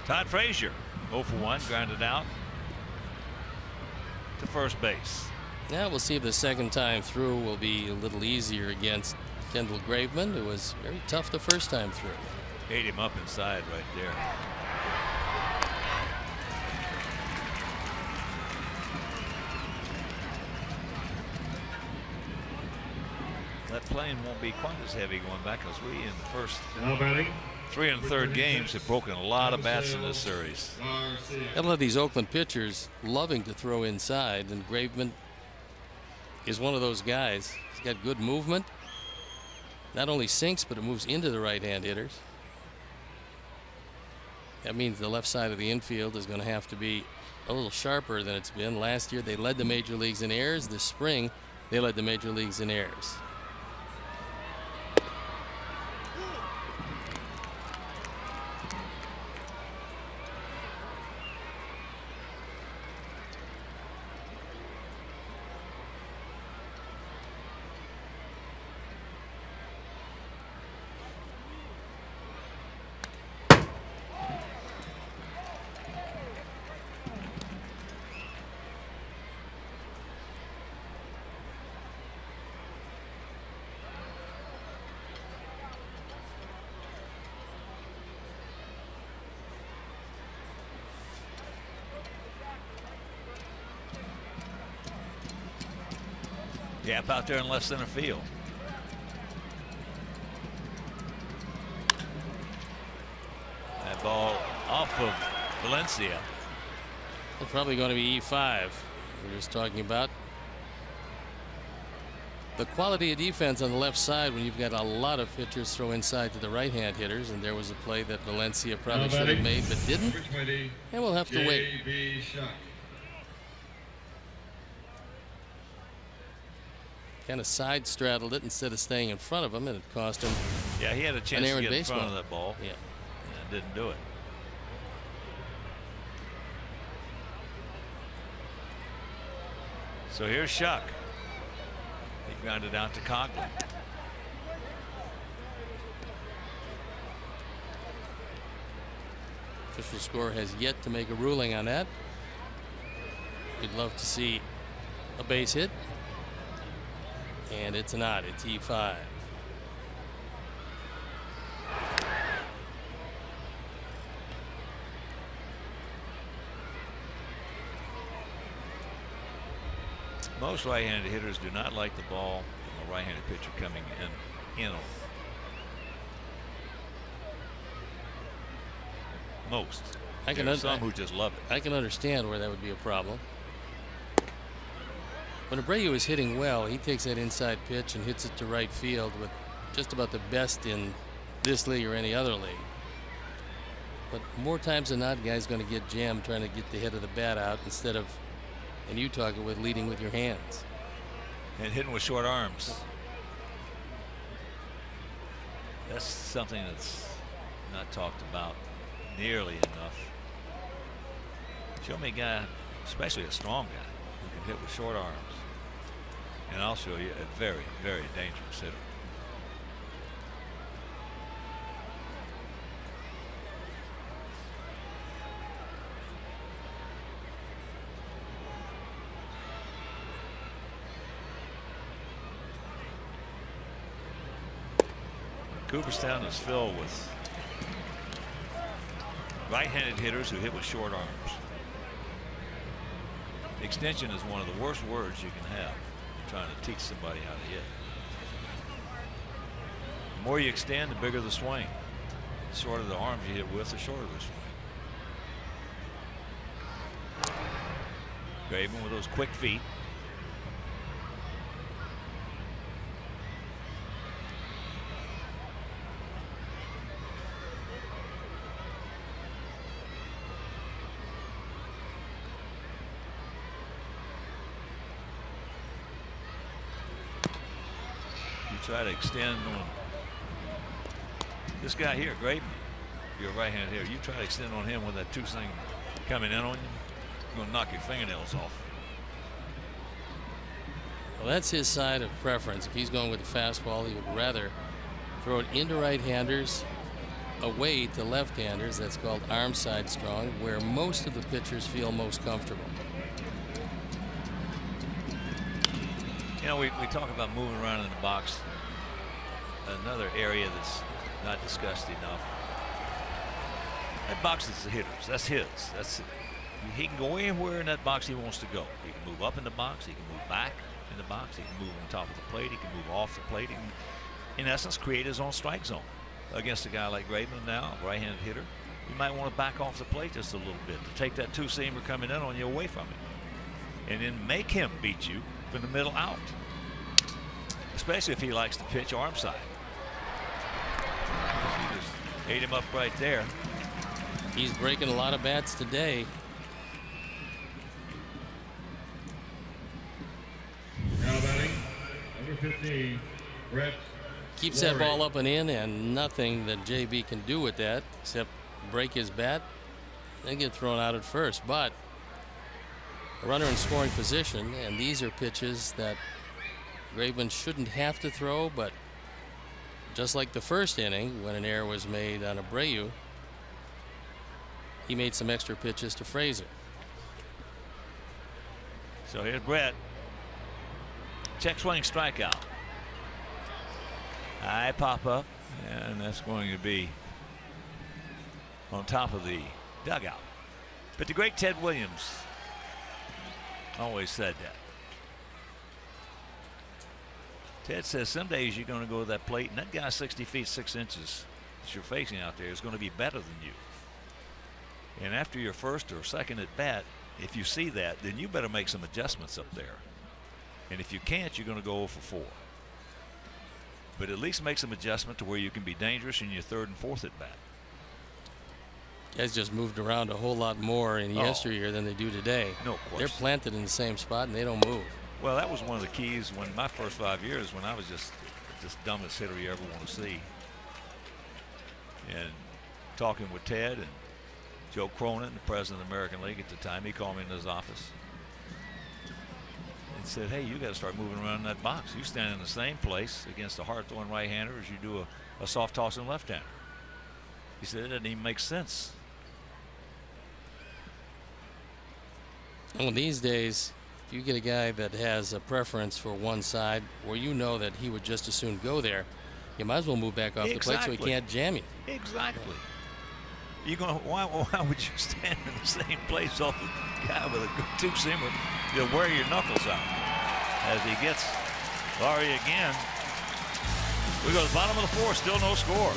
Todd Frazier, 0 for 1, grounded out to first base. Now we'll see if the second time through will be a little easier against Kendall Graveman, who was very tough the first time through. Ate him up inside right there. That plane won't be quite as heavy going back as we in the first 3 and third games have broken a lot of bats in this series. A lot of these Oakland pitchers loving to throw inside, and Graveman is one of those guys. He's got good movement. Not only sinks, but it moves into the right-hand hitters. That means the left side of the infield is going to have to be a little sharper than it's been. Last year they led the major leagues in errors. This spring they led the major leagues in errors. Gap out there in left center field. That ball off of Valencia. It's probably going to be E5. We're just talking about the quality of defense on the left side when you've got a lot of pitchers throw inside to the right-hand hitters, and there was a play that Valencia probably should have made but didn't, and we'll have to wait. Kind of side straddled it instead of staying in front of him, and it cost him. Yeah, he had a chance to get in front of baseball. that ball. Yeah, and didn't do it. So here's Shuck. He grounded out to Coughlin. Official score has yet to make a ruling on that. We'd love to see a base hit. And it's not. It's E5. Most right-handed hitters do not like the ball from a right-handed pitcher coming in. Most. There are some who just love it. I can understand where that would be a problem. When Abreu is hitting well, he takes that inside pitch and hits it to right field with just about the best in this league or any other league. But more times than not, a guy's going to get jammed trying to get the head of the bat out instead of, and you talk it with, leading with your hands. And hitting with short arms. That's something that's not talked about nearly enough. Show me a guy, especially a strong guy, who can hit with short arms. And I'll show you a very, very dangerous hitter. Cooperstown is filled with right-handed hitters who hit with short arms. Extension is one of the worst words you can have. Trying to teach somebody how to hit. The more you extend, the bigger the swing. The shorter the arms you hit with, the shorter the swing. Graveman with those quick feet. Try to extend on this guy here, Graveman. If you're a right-handed hitter, you try to extend on him with that two thing coming in on you, you're going to knock your fingernails off. Well, that's his side of preference. If he's going with the fastball, he would rather throw it into right-handers, away to left-handers. That's called arm side strong, where most of the pitchers feel most comfortable. You know, we talk about moving around in the box. Another area that's not discussed enough. That box is the hitters. That's his. He can go anywhere in that box he wants to go. He can move up in the box. He can move back in the box. He can move on top of the plate. He can move off the plate. He can, in essence, create his own strike zone. Against a guy like Graveman now, right-handed hitter, you might want to back off the plate just a little bit to take that two-seamer coming in on you away from him, and then make him beat you from the middle out, especially if he likes to pitch arm side. You just ate him up right there. He's breaking a lot of bats today. Now batting, number 15, Brett. Keeps that ball up and in, and nothing that JB can do with that except break his bat and get thrown out at first. But a runner in scoring position, and these are pitches that Graveman shouldn't have to throw, but just like the first inning when an error was made on Abreu, he made some extra pitches to Frazier. So here's Brett. Check swing strikeout. High pop up, and that's going to be on top of the dugout. But the great Ted Williams always said that. Ted says some days you're going to go to that plate, and that guy 60 feet 6 inches that you're facing out there is going to be better than you. And after your first or second at bat, if you see that, then you better make some adjustments up there. And if you can't, you're going to go 0 for 4. But at least make some adjustment to where you can be dangerous in your third and fourth at bat. Guys just moved around a whole lot more in yesteryear than they do today. No question. They're planted in the same spot and they don't move. Well, that was one of the keys when my first 5 years, when I was just dumbest hitter you ever want to see. And talking with Ted and Joe Cronin, the president of the American League at the time, he called me in his office and said, hey, you got to start moving around in that box. You stand in the same place against a hard throwing right-hander as you do a soft tossing left-hander. He said it doesn't even make sense. Well, these days, if you get a guy that has a preference for one side, where you know that he would just as soon go there, you might as well move back off the plate so he can't jam you. Exactly. You going? Why would you stand in the same place? All the guy with a good two-seamer, you'll wear your knuckles out as he gets Laurie again. We go to the bottom of the fourth, still no score.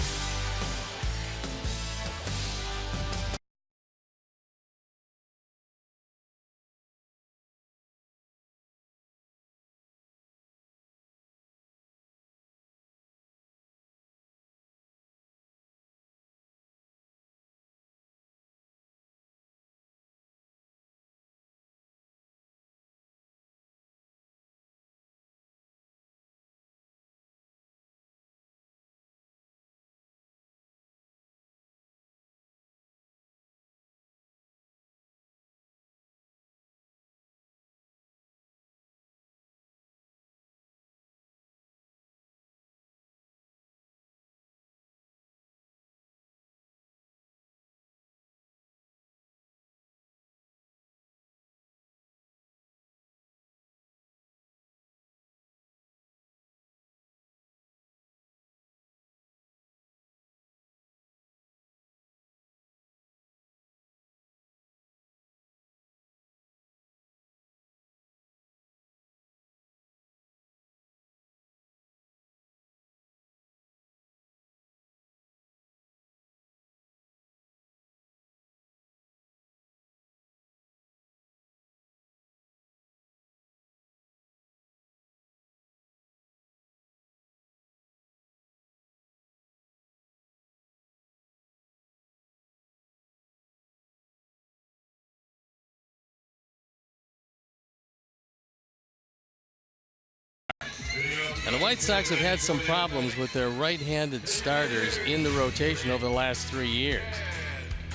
And the White Sox have had some problems with their right-handed starters in the rotation over the last 3 years.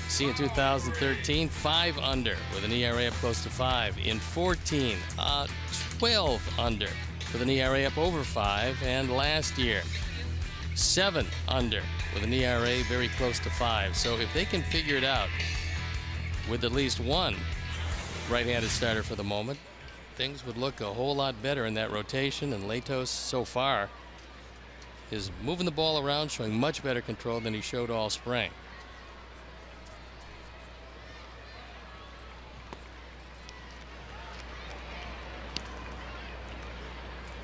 See, in 2013, 5 under with an ERA of close to 5. In 14, 12 under with an ERA up over 5, and last year 7 under with an ERA very close to 5. So if they can figure it out with at least one right-handed starter for the moment, things would look a whole lot better in that rotation. And Latos so far is moving the ball around, showing much better control than he showed all spring.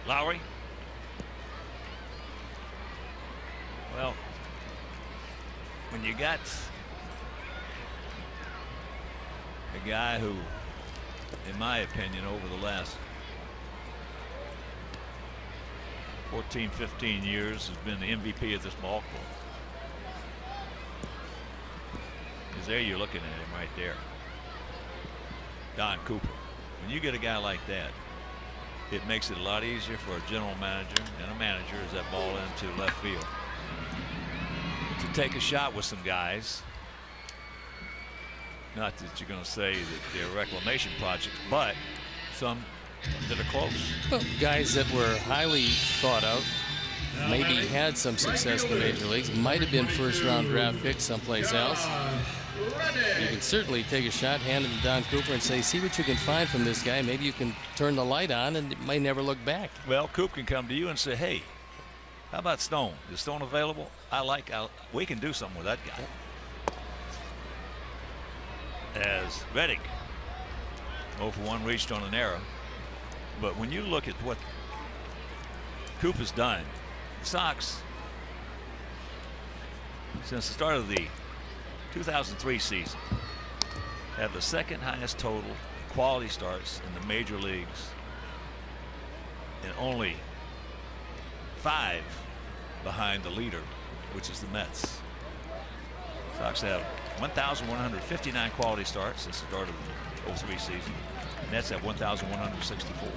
Lowry. Well, when you got a guy who, in my opinion, over the last 14, 15 years has been the MVP of this ball club, is there you're looking at him right there. Don Cooper. When you get a guy like that, it makes it a lot easier for a general manager and a manager as that ball into left field to take a shot with some guys. Not that you're going to say that they're reclamation projects, but some that are close. Well, guys that were highly thought of, maybe had some success in the major leagues, might have been first-round draft picks someplace else. You can certainly take a shot, hand it to Don Cooper, and say, see what you can find from this guy. Maybe you can turn the light on, and it might never look back. Well, Coop can come to you and say, hey, how about Stone? Is Stone available? We can do something with that guy. As Reddick 0 for 1 reached on an error. But when you look at what Coop has done, the Sox, since the start of the 2003 season, have the second highest total quality starts in the major leagues, and only 5 behind the leader, which is the Mets. Sox have 1,159 quality starts since the start of the 03 season. Mets have 1,164.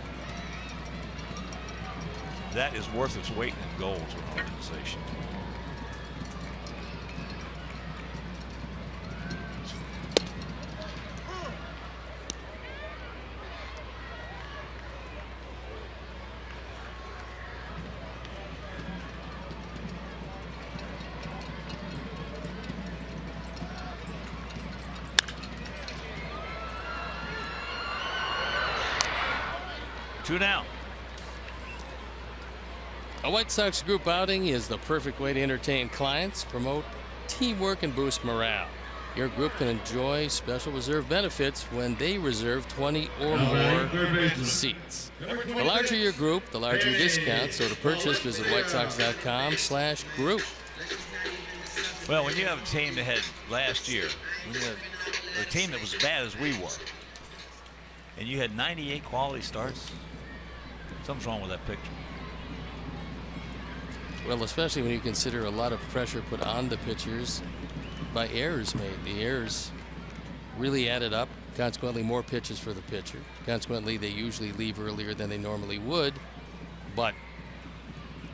That is worth its weight in gold to an organization. Two down. A White Sox group outing is the perfect way to entertain clients, promote teamwork, and boost morale. Your group can enjoy special reserve benefits when they reserve 20 or more seats. The larger your group, the larger your discount. So to purchase, visit whitesox.com/group. Well, when you have a team that had last year, when you had a team that was as bad as we were, and you had 98 quality starts, something's wrong with that picture. Well, especially when you consider a lot of pressure put on the pitchers by errors made. The errors really added up. Consequently, more pitches for the pitcher. Consequently, they usually leave earlier than they normally would. But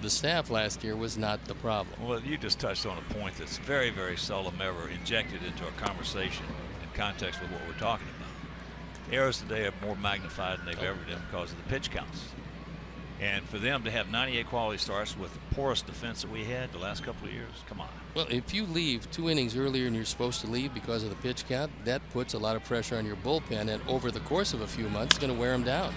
the staff last year was not the problem. Well, you just touched on a point that's very, very seldom ever injected into a conversation in context with what we're talking about. Errors today are more magnified than they've ever been because of the pitch counts. And for them to have 98 quality starts with the poorest defense that we had the last couple of years, come on. Well, if you leave 2 innings earlier than you're supposed to leave because of the pitch count, that puts a lot of pressure on your bullpen, and over the course of a few months, it's going to wear them down.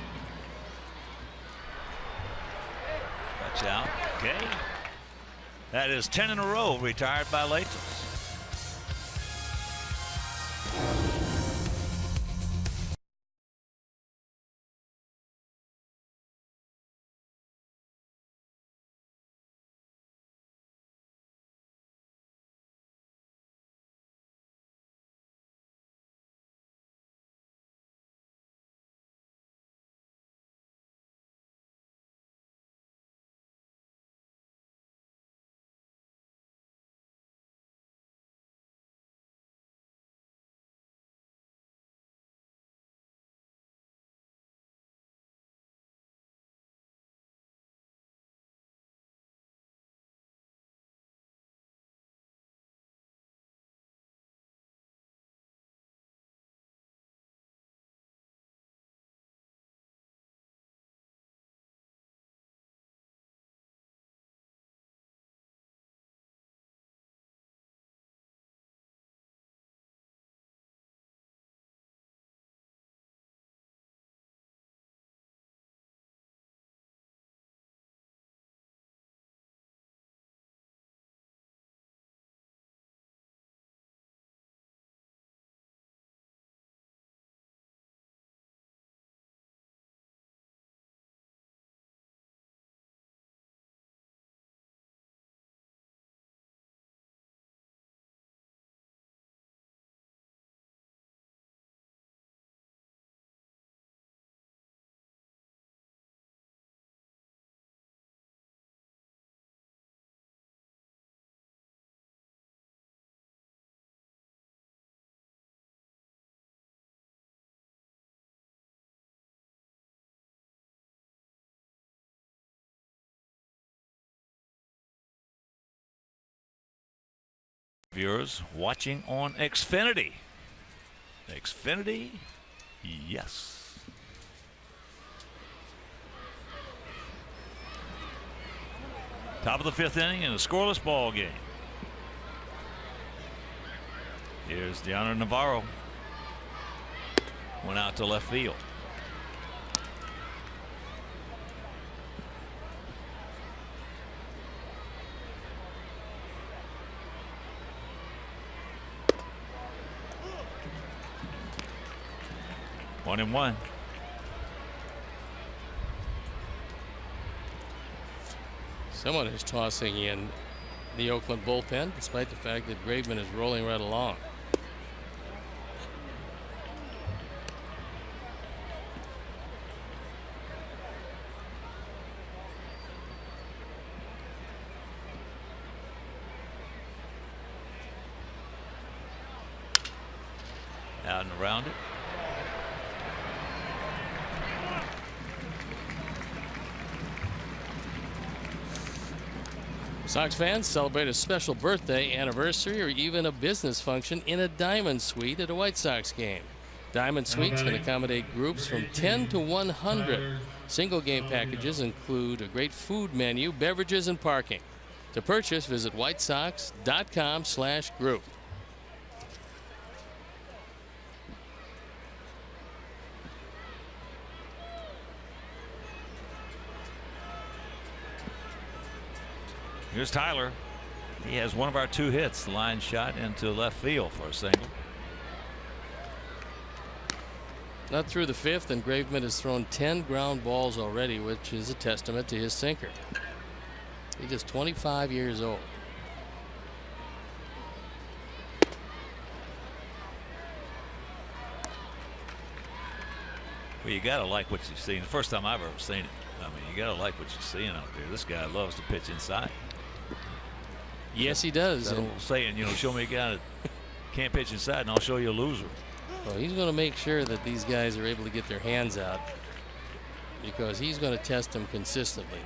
Watch out. Okay. That is 10 in a row retired by Latos. viewers watching on Xfinity. Xfinity, yes. Top of the 5th inning in a scoreless ball game. Here's Deanna Navarro. Went out to left field. One and one. Someone is tossing in the Oakland bullpen, despite the fact that Graveman is rolling right along. Out and around it. Sox fans celebrate a special birthday, anniversary, or even a business function in a Diamond Suite at a White Sox game. Diamond Suites can accommodate groups from 10 to 100. Single game packages include a great food menu, beverages, and parking. To purchase, visit whitesox.com/group. Here's Tyler. He has one of our 2 hits. The line shot into left field for a single. Not through the 5th, and Graveman has thrown 10 ground balls already, which is a testament to his sinker. He's just 25 years old. Well, you got to like what you've seen. The first time I've ever seen it. I mean, you got to like what you're seeing out there. This guy loves to pitch inside. Yes, he does. That old saying, you know, show me a guy that can't pitch inside and I'll show you a loser. Well, he's going to make sure that these guys are able to get their hands out, because he's going to test them consistently.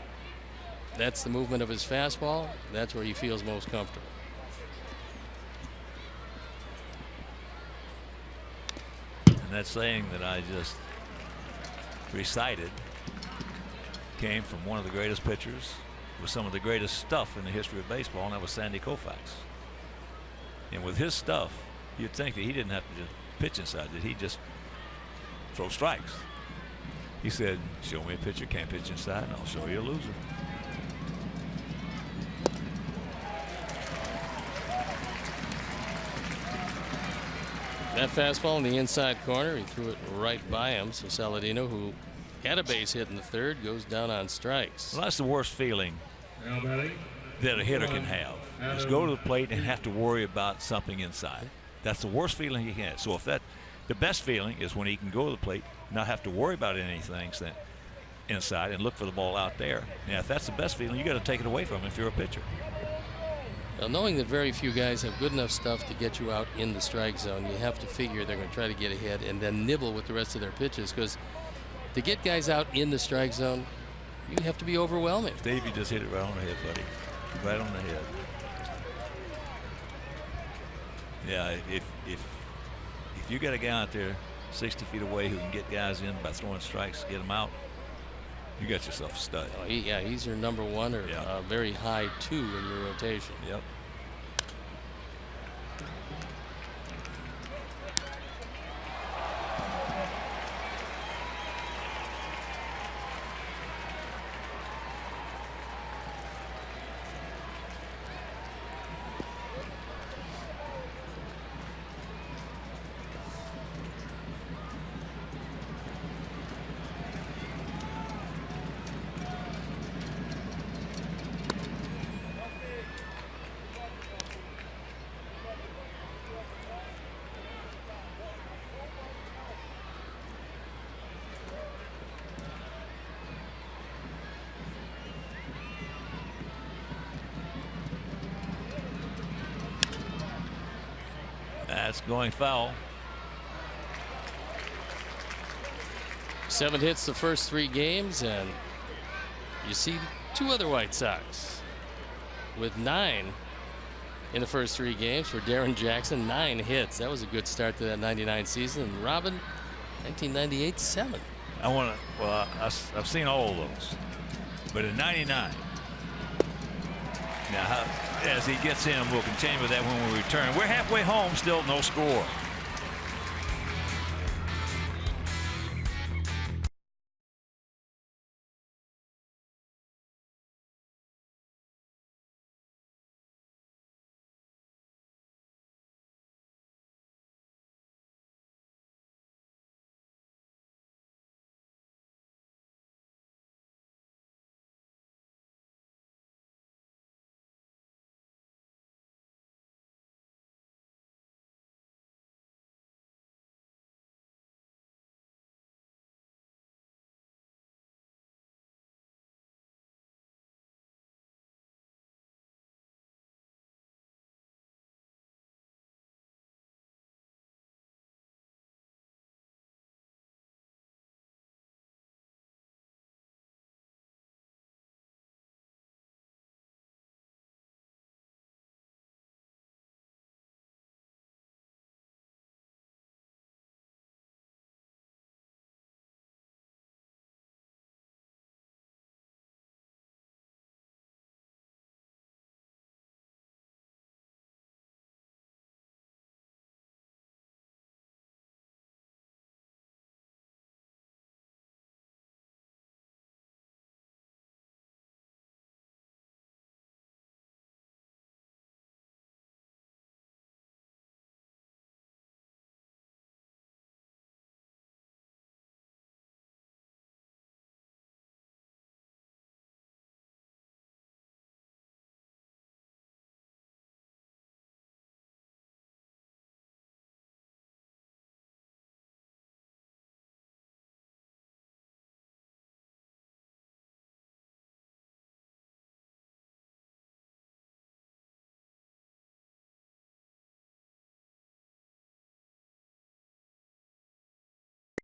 That's the movement of his fastball. That's where he feels most comfortable. And that saying that I just recited came from one of the greatest pitchers with some of the greatest stuff in the history of baseball, and that was Sandy Koufax. And with his stuff, you'd think that he didn't have to just pitch inside, that he'd just throw strikes. He said, show me a pitcher can't pitch inside and I'll show you a loser. That fastball in the inside corner, he threw it right by him, so Saladino, who had a base hit in the 3rd, goes down on strikes. Well, that's the worst feeling that a hitter can have, is go to the plate and have to worry about something inside. That's the worst feeling he can have. So if that, the best feeling is when he can go to the plate, not have to worry about anything inside and look for the ball out there. Now, if that's the best feeling, you got to take it away from him if you're a pitcher. Well, knowing that very few guys have good enough stuff to get you out in the strike zone, you have to figure they're going to try to get ahead and then nibble with the rest of their pitches, because to get guys out in the strike zone, you have to be overwhelming. Steve, you just hit it right on the head, buddy. Right on the head. Yeah, if you got a guy out there 60 feet away who can get guys in by throwing strikes, get them out, you got yourself a stud. Oh, yeah, he's your number 1 or very high 2 in your rotation. Yep. That's going foul. 7 hits the first 3 games, and you see 2 other White Sox with 9 in the first 3 games for Darren Jackson. 9 hits. That was a good start to that '99 season. And Robin, 1998, 7. Well, I've seen all of those, but in '99. Now, as he gets in, we'll continue with that when we return. We're halfway home, still no score.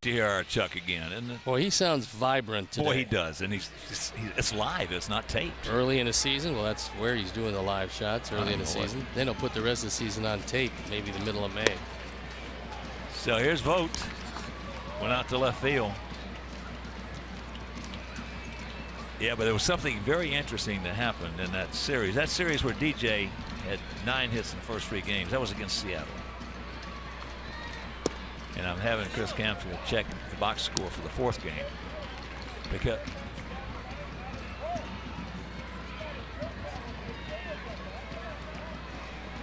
To hear our Chuck again, isn't it? Boy, he sounds vibrant today. Boy, he does, and it's live. It's not taped. Early in the season, well, that's where he's doing the live shots early in the season. Then he'll put the rest of the season on tape, maybe the middle of May. So here's Vogt. Went out to left field. Yeah, but there was something very interesting that happened in that series. That series where DJ had 9 hits in the first 3 games. That was against Seattle. And I'm having Chris Canfield check the box score for the 4th game. Because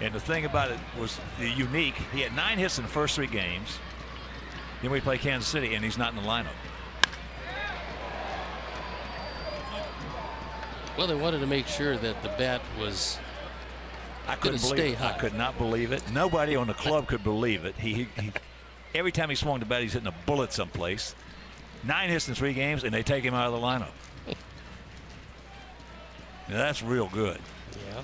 and the thing about it was unique. He had 9 hits in the first 3 games. Then we play Kansas City, and he's not in the lineup. Well, they wanted to make sure that the bat was going to stay high. I could not believe it. Nobody on the club could believe it. He every time he swung the bat, he's hitting a bullet someplace. 9 hits in 3 games, and they take him out of the lineup. Now, that's real good. Yeah.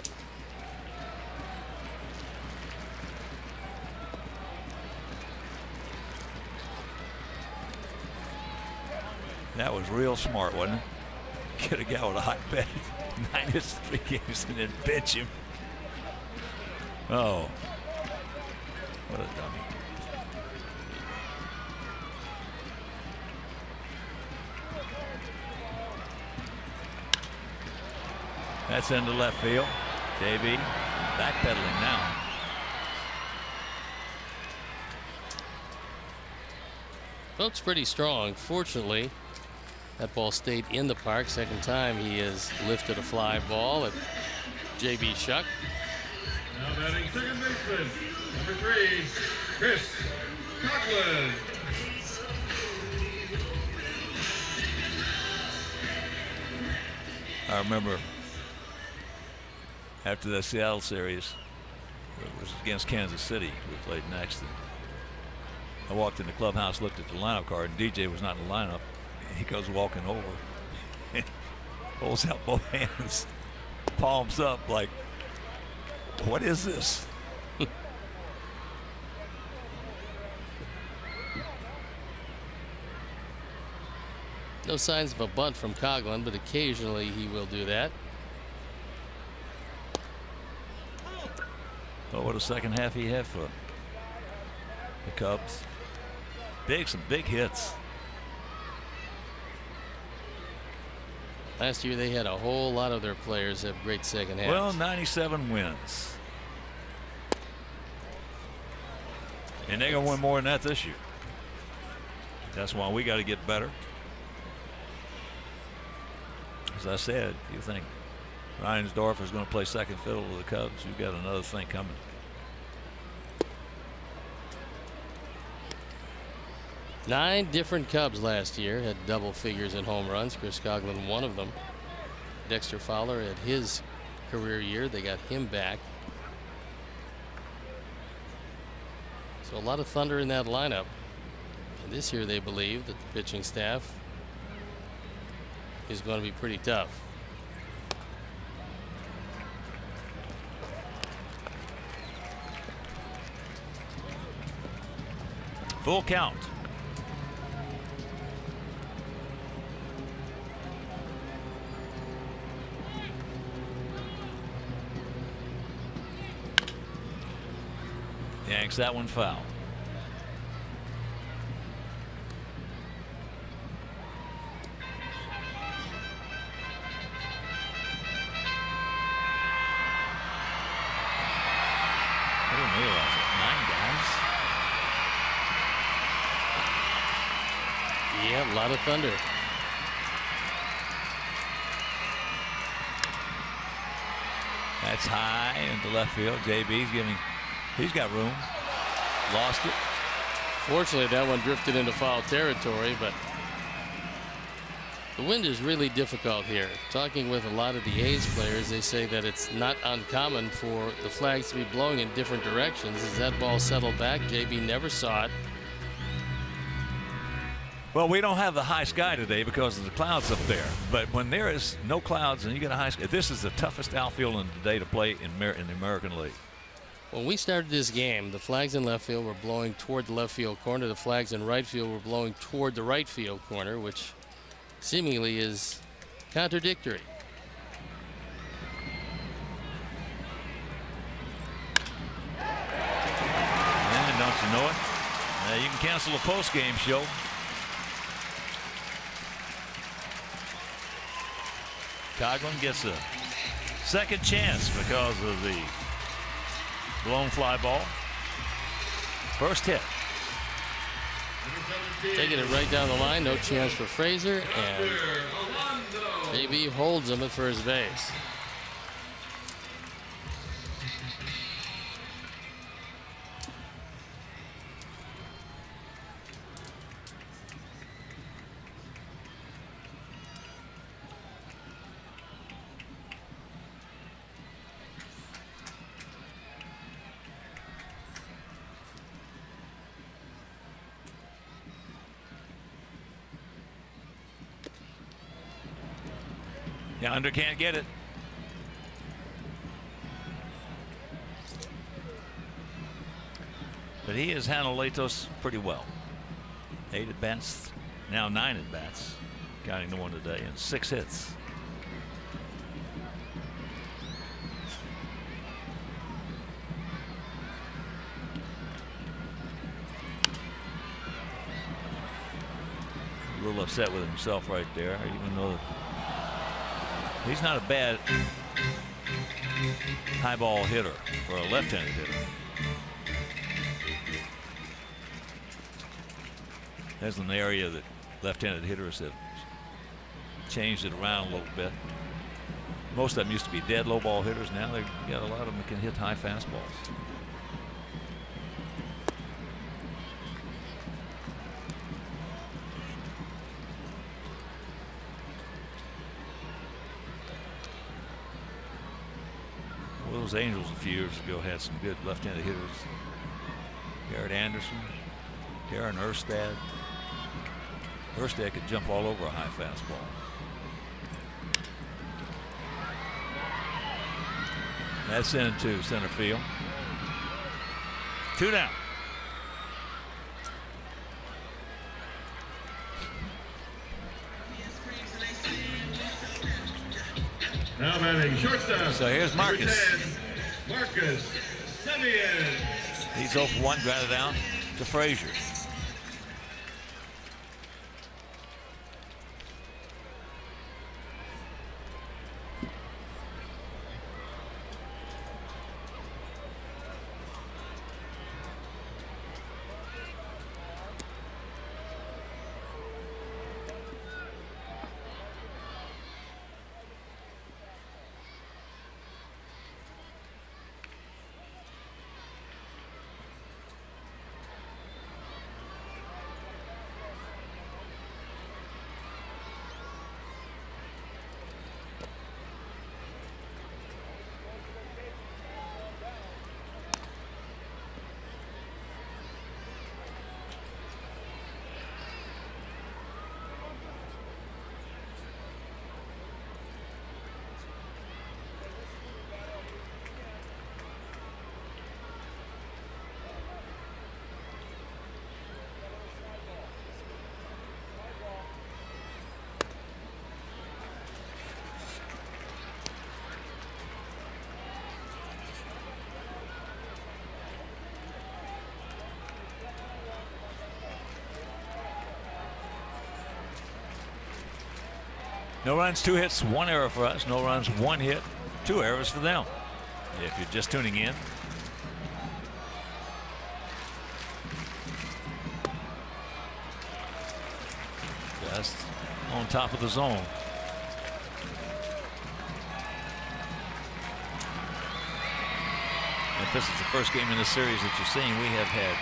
That was real smart, wasn't it? Get a guy with a hot bat, 9 hits in 3 games, and then bench him. Oh, what a dummy. That's into left field. JB backpedaling now. Vogt's pretty strong. Fortunately, that ball stayed in the park. Second time he has lifted a fly ball at JB Shuck. Now batting second baseman, number 3, Chris Coughlin. I remember after the Seattle series, it was against Kansas City. We played next. And I walked in the clubhouse, looked at the lineup card, and DJ was not in the lineup. He goes walking over, and holds out both hands, palms up, like, what is this? No signs of a bunt from Coughlin, but occasionally he will do that. Oh, what a second half he had for the Cubs. Some big hits. Last year they had a whole lot of their players have great second halves. Well, 97 wins. And they're going to win more than that this year. That's why we got to get better. As I said, if you think Reinsdorf is going to play second fiddle to the Cubs, you've got another thing coming. Nine different Cubs last year had double figures in home runs. Chris Coughlin, one of them. Dexter Fowler had his career year. They got him back. So a lot of thunder in that lineup. And this year they believe that the pitching staff is going to be pretty tough. Full count. Yanks that one foul. I didn't realize it. 9 guys. Yeah, a lot of thunder. That's high into left field. JB's giving. He's got room. Lost it. Fortunately, that one drifted into foul territory, but the wind is really difficult here. Talking with a lot of the A's players, they say that it's not uncommon for the flags to be blowing in different directions. As that ball settled back, JB never saw it. Well, we don't have the high sky today because of the clouds up there. But when there is no clouds and you get a high sky, this is the toughest outfield in the day to play in the American League. When we started this game, the flags in left field were blowing toward the left field corner. The flags in right field were blowing toward the right field corner, which seemingly is contradictory. And don't you know it? You can cancel a post-game show. Coughlin gets a second chance because of the blown fly ball. First hit. Taking it right down the line. No chance for Frazier. And JB holds him at first base. Yonder can't get it. But he has handled Latos pretty well. 8 at bats, now 9 at bats, counting the one today, and 6 hits. A little upset with himself right there, even though he's not a bad high ball hitter for a left-handed hitter. That's an area that left-handed hitters have changed it around a little bit. Most of them used to be dead low ball hitters. Now they've got a lot of them that can hit high fastballs. Those Angels a few years ago had some good left-handed hitters. Garrett Anderson, Darren Erstad. Erstad could jump all over a high fastball. That's into center field. 2 down. Now batting shortstop. So here's Marcus. Marcus Semien. He's 0 for 1, grounded down to Frazier. No runs, 2 hits, 1 error for us. No runs, 1 hit, 2 errors for them. If you're just tuning in. Just on top of the zone. If this is the first game in this series that you're seeing, we have had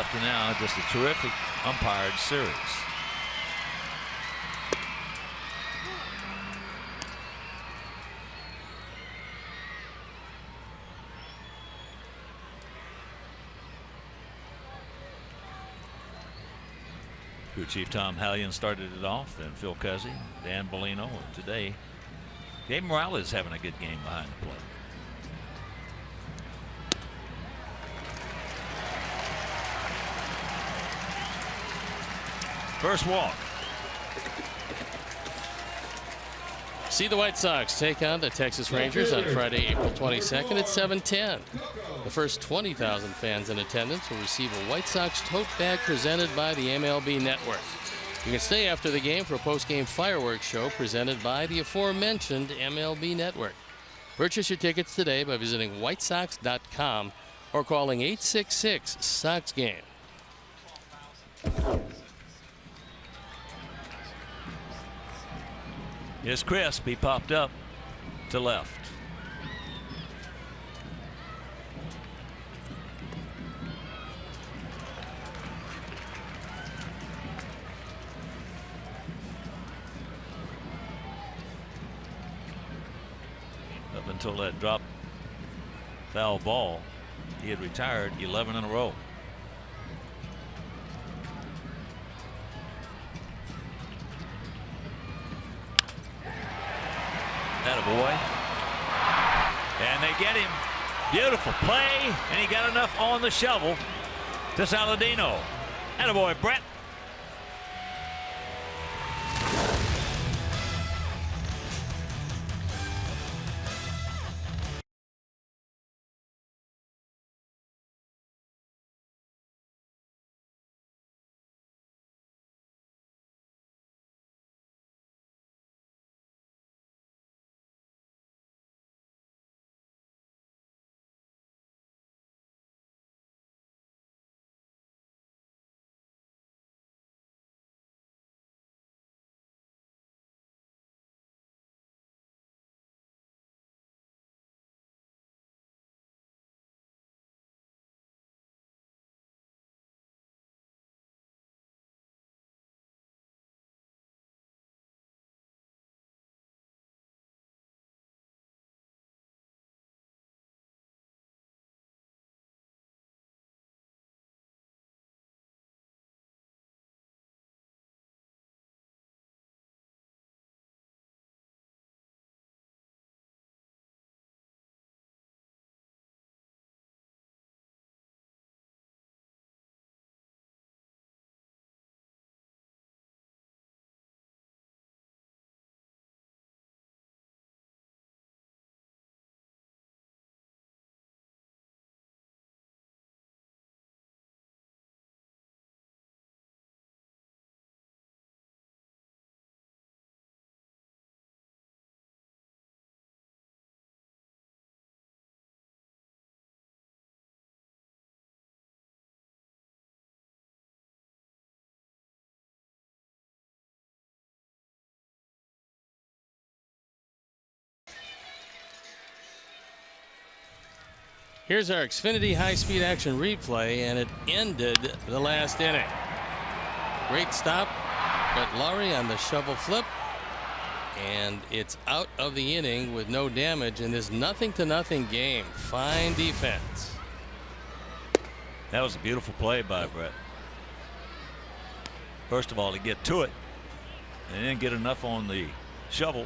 up to now just a terrific umpired series. Crew Chief Tom Hallion started it off, then Phil Cuzzy, Dan Bellino, and today Gabe Morales having a good game behind the plate. First walk. See the White Sox take on the Texas Rangers on Friday, April 22nd at 7:10. The first 20,000 fans in attendance will receive a White Sox tote bag presented by the MLB Network. You can stay after the game for a post-game fireworks show presented by the aforementioned MLB Network. Purchase your tickets today by visiting whitesox.com or calling 866-SOX-GAME. Here's Crisp. He popped up to left. Up until that drop foul ball, he had retired 11 in a row. Attaboy. And they get him. Beautiful play, and he got enough on the shovel to Saladino. Attaboy, Brett. Here's our Xfinity high-speed action replay, and it ended the last inning. Great stop, Brett Lowry on the shovel flip, and it's out of the inning with no damage in this 0-0 game. Fine defense. That was a beautiful play by Brett. First of all, to get to it and then get enough on the shovel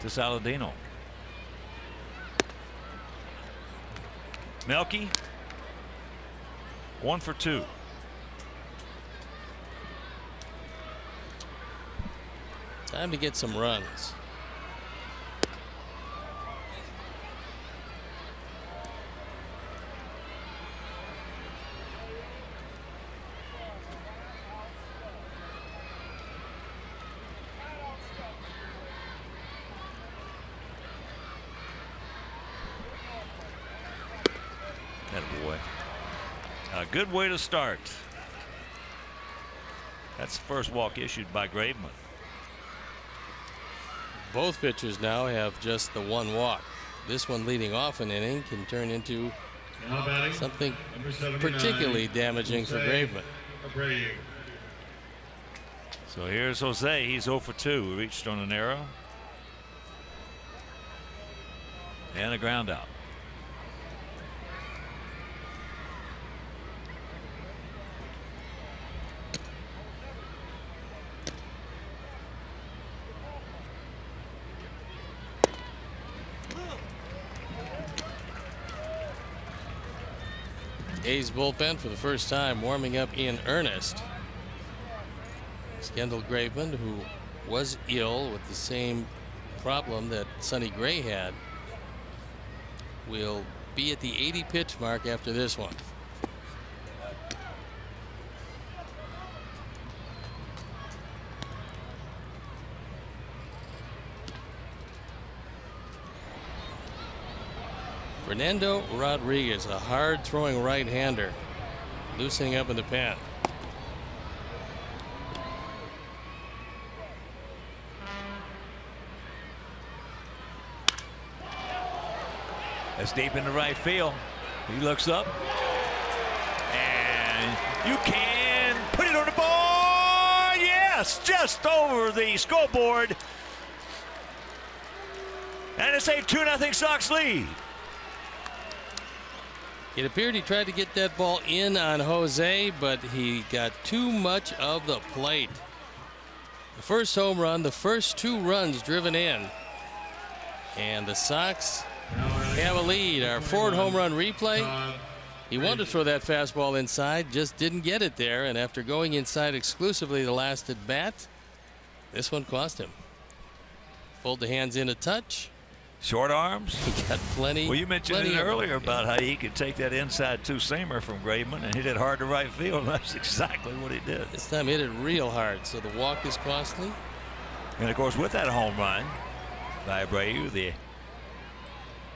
to Saladino. Melky, 1 for 2. Time to get some runs. Attaboy. A good way to start. That's the first walk issued by Graveman. Both pitchers now have just the one walk. This one leading off an inning can turn into something particularly damaging for Graveman. So here's Jose. He's 0 for 2. Reached on an arrow and a ground out. A's bullpen for the first time warming up in earnest. Kendall Graveman, who was ill with the same problem that Sonny Gray had, will be at the 80 pitch mark after this one. Fernando Rodriguez, a hard throwing right-hander, loosening up in the pen. That's deep in the right field. He looks up and you can put it on the board. Yes, just over the scoreboard, and it's a 2-0 Sox lead. It appeared he tried to get that ball in on Jose, but he got too much of the plate. The first home run, the first 2 runs driven in, and the Sox have a lead. Our Ford home run replay. He wanted to throw that fastball inside, just didn't get it there, and after going inside exclusively the last at bat, this one cost him. Pulled the hands in a touch. Short arms. He got plenty. Well, you mentioned it earlier about how he could take that inside two-seamer from Graveman and hit it hard to right field. And that's exactly what he did. This time hit it real hard, so the walk is costly. And of course, with that home run by Abreu, the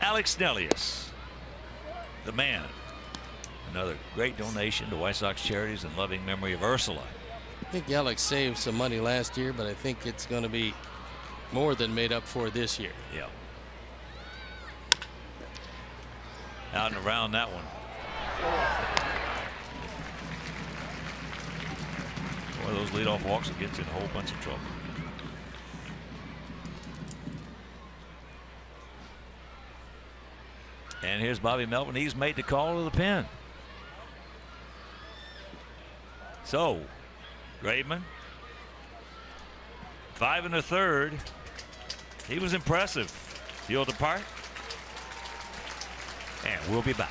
Alex Nellius, the man. Another great donation to White Sox charities in loving memory of Ursula. I think Alex saved some money last year, but I think it's going to be more than made up for this year. Yeah. Out and around that one. Boy, those leadoff walks will get you in a whole bunch of trouble. And here's Bobby Melvin. He's made the call to the pen. So, Graveman, 5 1/3. He was impressive. Field apart. And we'll be back.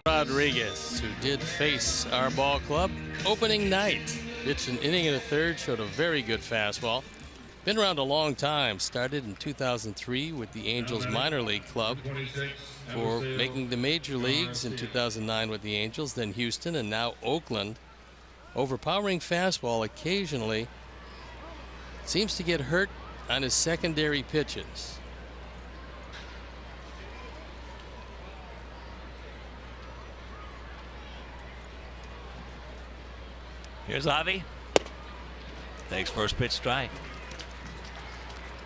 Rodriguez, who did face our ball club opening night. Pitched an inning and a third, showed a very good fastball. Been around a long time. Started in 2003 with the Angels minor league club for making the major leagues in 2009 with the Angels, then Houston, and now Oakland. Overpowering fastball occasionally. Seems to get hurt on his secondary pitches. Here's Avi. Takes first pitch strike.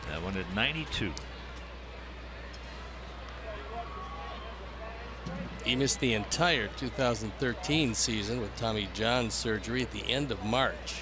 That one at 92. He missed the entire 2013 season with Tommy John surgery at the end of March.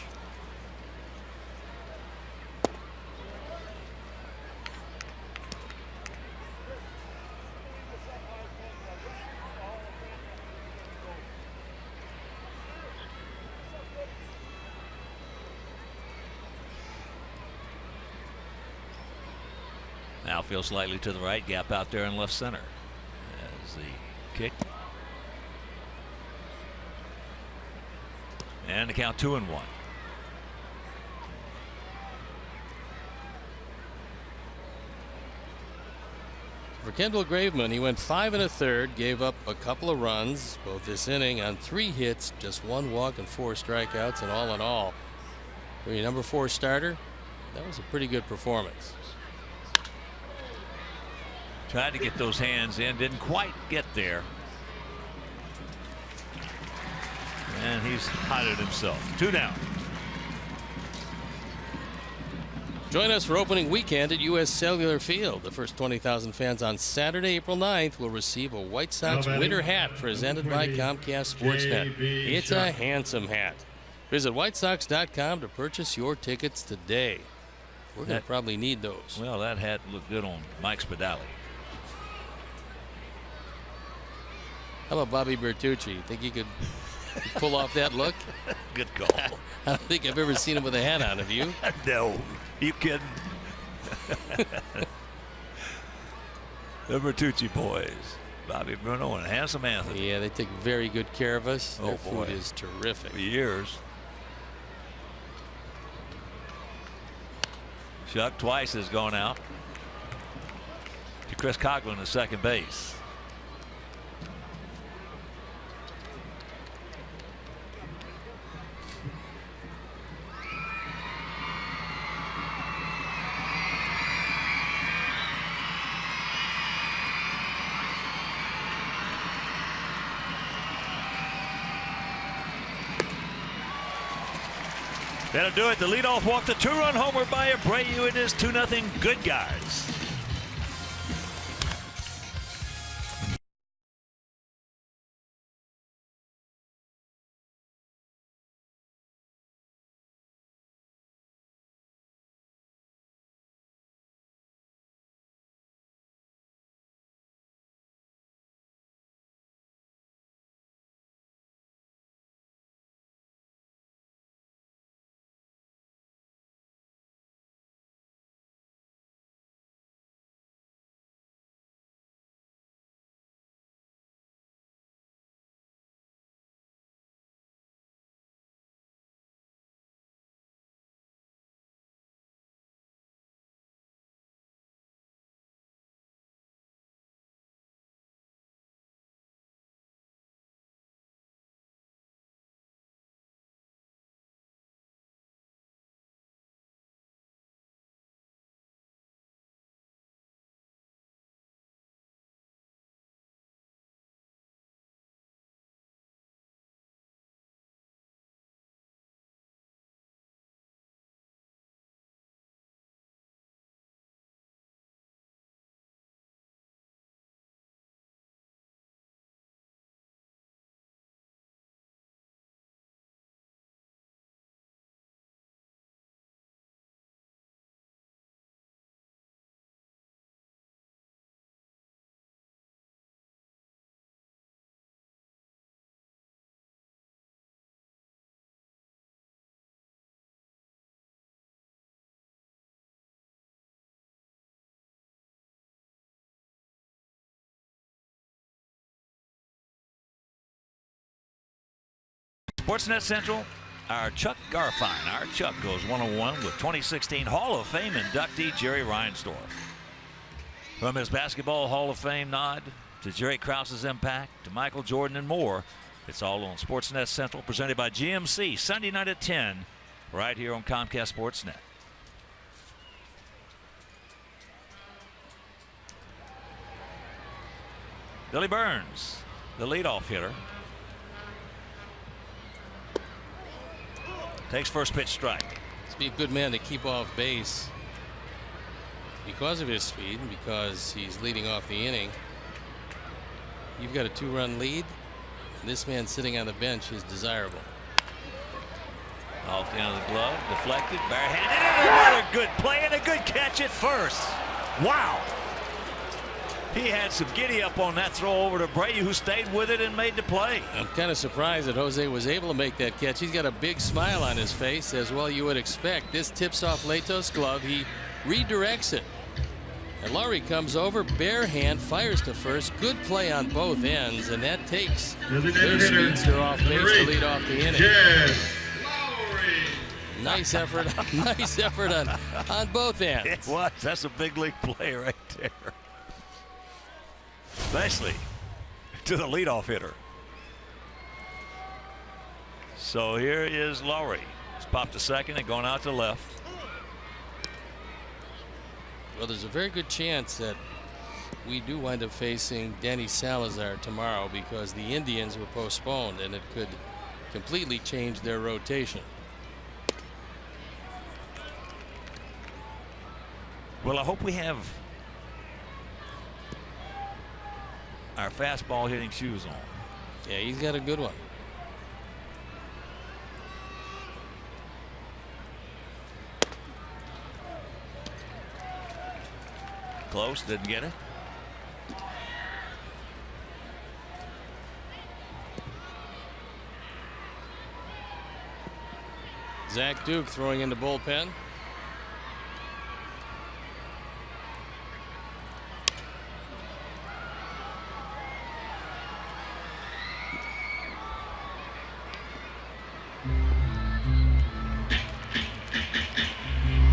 Now feels slightly to the right, gap out there in left center. As the kick. And the count 2-1. For Kendall Graveman, he went 5 1/3, gave up a couple of runs both this inning on 3 hits, just 1 walk and 4 strikeouts, and all in all, for your number 4 starter, that was a pretty good performance. Tried to get those hands in, didn't quite get there. And he's hided himself. 2 down. Join us for opening weekend at U.S. Cellular Field. The first 20,000 fans on Saturday, April 9th will receive a White Sox winter hat presented by Comcast Sportsnet. It's a handsome hat. Visit whitesox.com to purchase your tickets today. We're going to probably need those. Well, that hat looked good on Mike Spadali. How about Bobby Bertucci? You think he could pull off that look? Good call. I don't think I've ever seen him with a hat on. Have you? No. You kidding? The Bertucci boys. Bobby Bruno and Handsome Anthony. Yeah, they take very good care of us. Oh, Their boy. food is terrific. For years. Shuck twice has gone out to Chris Coughlin at second base. That'll do it. The leadoff walk, the 2-run homer by Abreu. It is 2-0 Good Guys. Sportsnet Central, our Chuck Garfine. Our Chuck goes one-on-one with 2016 Hall of Fame inductee Jerry Reinsdorf. From his basketball Hall of Fame nod to Jerry Krause's impact to Michael Jordan and more, it's all on Sportsnet Central, presented by GMC, Sunday night at 10, right here on Comcast Sportsnet. Billy Burns, the leadoff hitter. Takes first pitch strike. Must be a good man to keep off base because of his speed and because he's leading off the inning. You've got a 2-run lead. This man sitting on the bench is desirable. Off the end of the glove, deflected, barehanded, and another good play and a good catch at first. Wow. He had some giddy up on that throw over to Brady, who stayed with it and made the play. I'm kind of surprised that Jose was able to make that catch. He's got a big smile on his face, as well you would expect. This tips off Leto's glove. He redirects it. And Lowry comes over, bare hand, fires to first. Good play on both ends, and that takes their speedster off base to lead off the inning. Nice effort, nice effort on both ends. It was. That's a big league play right there. Especially to the leadoff hitter. So here is Lowry. He's popped to second and going out to left. Well, there's a very good chance that we do wind up facing Danny Salazar tomorrow because the Indians were postponed and it could completely change their rotation. Well, I hope we have our fastball hitting shoes on. Yeah, he's got a good one. Close, didn't get it. Zach Duke throwing in the bullpen.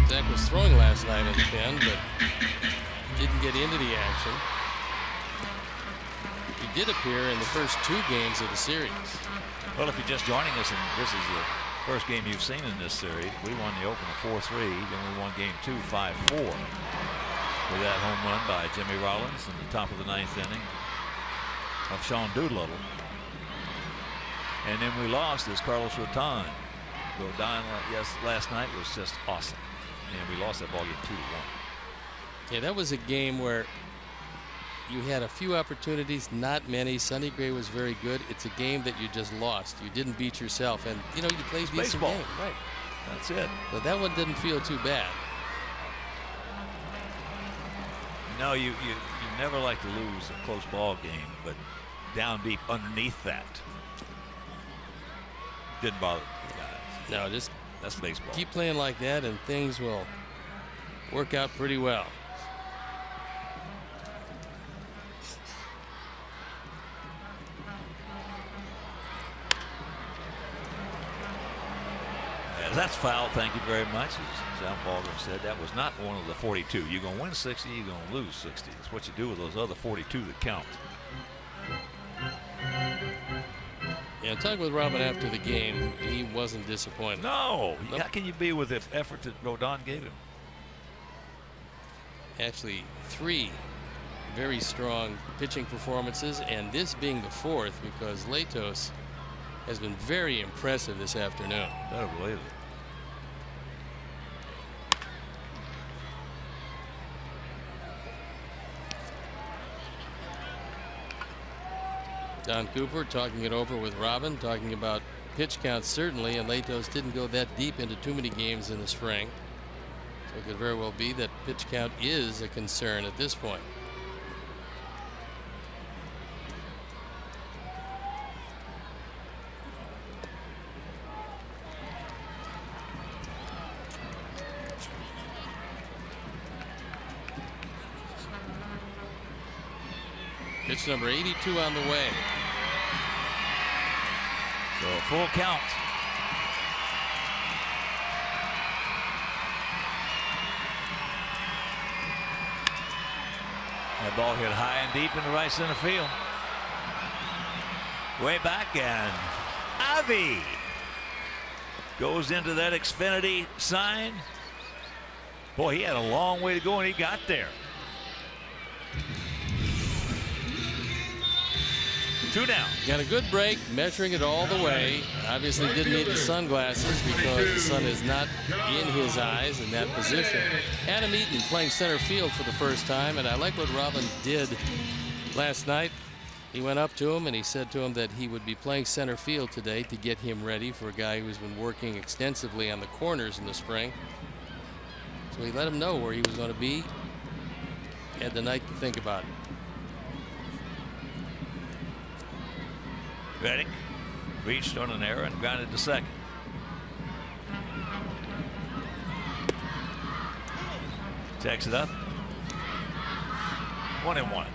Zach was throwing last night in the pen, but didn't get into the action. He did appear in the first 2 games of the series. Well, if you're just joining us and this is the first game you've seen in this series, we won the opener 4-3, then we won game 2 5-4 with that home run by Jimmy Rollins in the top of the 9th inning of Sean Doolittle. And then we lost as Carlos Rodon. Last night was just awesome. And we lost that ball game 2-1. Yeah, that was a game where you had a few opportunities, not many. Sonny Gray was very good. It's a game that you just lost. You didn't beat yourself, and you know you played decent baseball. game, right? That's it. But that one didn't feel too bad. No, you never like to lose a close ball game, but down deep underneath that didn't bother the guys. No, just that's baseball. keep playing like that, and things will work out pretty well. That's foul. Thank you very much. As Al Baldwin said, that was not one of the 42. You're going to win 60, you're going to lose 60. It's what you do with those other 42 that count. Yeah, talking with Robin after the game, he wasn't disappointed. No. Nope. How can you be with the effort that Rodon gave him? Actually, 3 very strong pitching performances, and this being the 4th because Letos has been very impressive this afternoon. I don't believe it. Don Cooper talking it over with Robin, talking about pitch counts certainly, and Letos didn't go that deep into too many games in the spring. So it could very well be that pitch count is a concern at this point. Pitch number 82 on the way. So a full count. That ball hit high and deep in the right center field. Way back, and Avi goes into that Xfinity sign. Boy, he had a long way to go, and he got there. 2 down. Got a good break, measuring it all the way. Obviously didn't need the sunglasses because the sun is not in his eyes in that position. Adam Eaton playing center field for the first time, and I like what Robin did last night. He went up to him and he said to him that he would be playing center field today to get him ready for a guy who's been working extensively on the corners in the spring. So he let him know where he was going to be. Had the night to think about it. Reddick reached on an error and grounded to second. Takes it up. 1-1.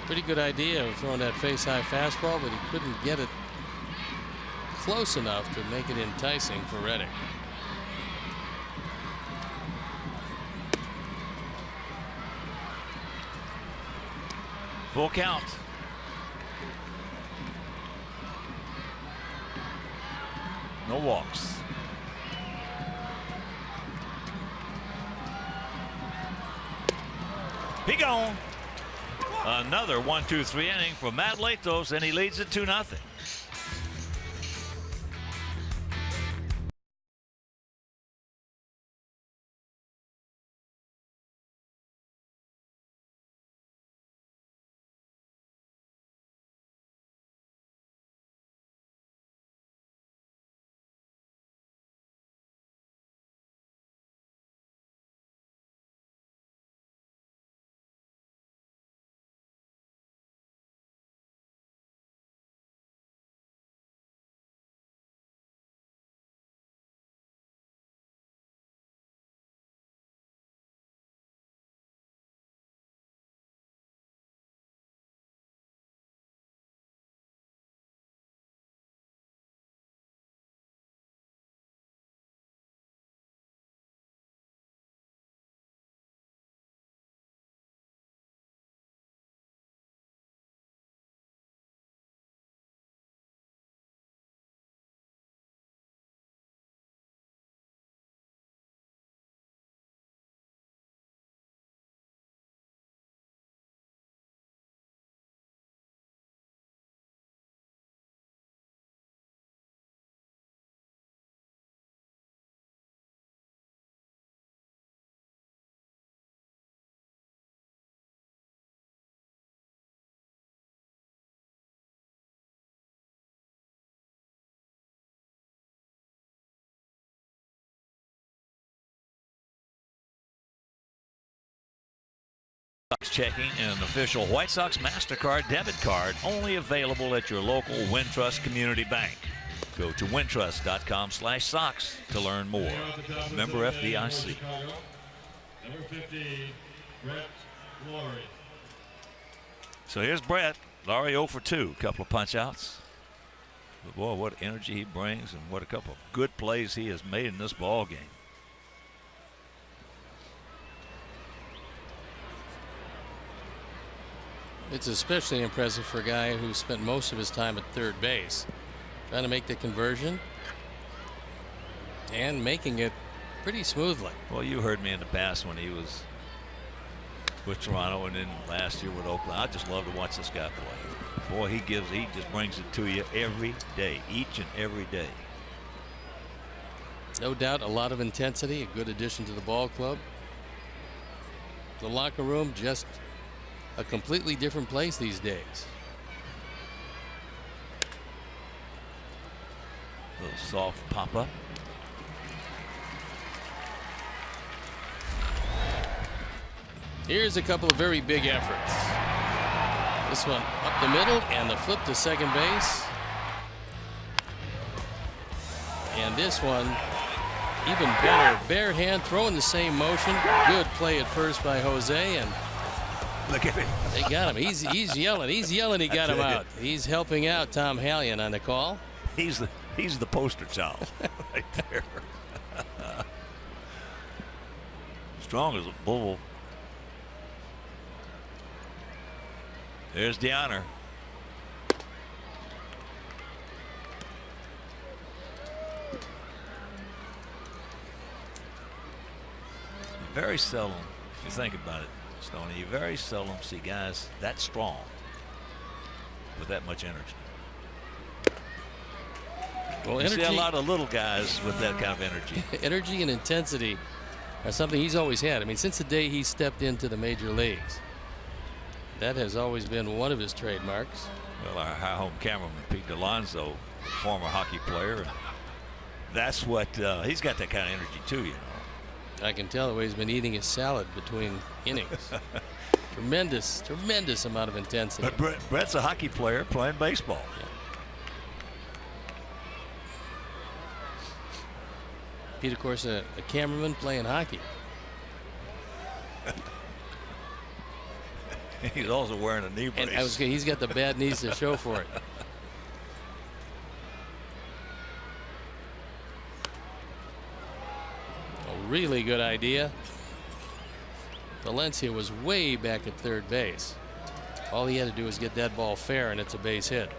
Pretty good idea of throwing that face-high fastball, but he couldn't get it close enough to make it enticing for Reddick. Full count. No walks. He gone. Another 1-2-3 inning for Matt Latos, and he leads it 2-0. Checking an official White Sox MasterCard debit card only available at your local Wintrust Community Bank. Go to wintrust.com/Sox to learn more. Member FDIC. Number 50, Brett Laurie. So here's Brett. Laurie 0 for 2. Couple of punch outs. But boy, what energy he brings and what a couple of good plays he has made in this ball game. It's especially impressive for a guy who spent most of his time at third base, trying to make the conversion and making it pretty smoothly. Well, you heard me in the past when he was with Toronto and then last year with Oakland. I just love to watch this guy play. Boy, he just brings it to you every day, each and every day. No doubt a lot of intensity, a good addition to the ball club. The locker room just a completely different place these days. A little soft pop up. Here's a couple of very big efforts. This one up the middle and the flip to second base. And this one even better. Bare hand throwing the same motion. Good play at first by Jose, and look at him. They got him. He's yelling. He's yelling. He got him out. He's helping out Tom Hallion on the call. He's the poster child right there. Strong as a bull. There's the honor. Very seldom, if you think about it, Stoney, you very seldom see guys that strong with that much energy. Well, you see a lot of little guys with that kind of energy. Energy and intensity are something he's always had. I mean, since the day he stepped into the major leagues, that has always been one of his trademarks. Well, our home cameraman, Pete D'Alonzo, former hockey player, that's what he's got, that kind of energy too, you know. I can tell the way he's been eating his salad between innings. Tremendous amount of intensity. But Brett's a hockey player playing baseball. Yeah. Pete, of course, a cameraman playing hockey. He's also wearing a knee brace. And he's got the bad knees to show for it. A really good idea. Valencia was way back at third base. All he had to do was get that ball fair, and it's a base hit.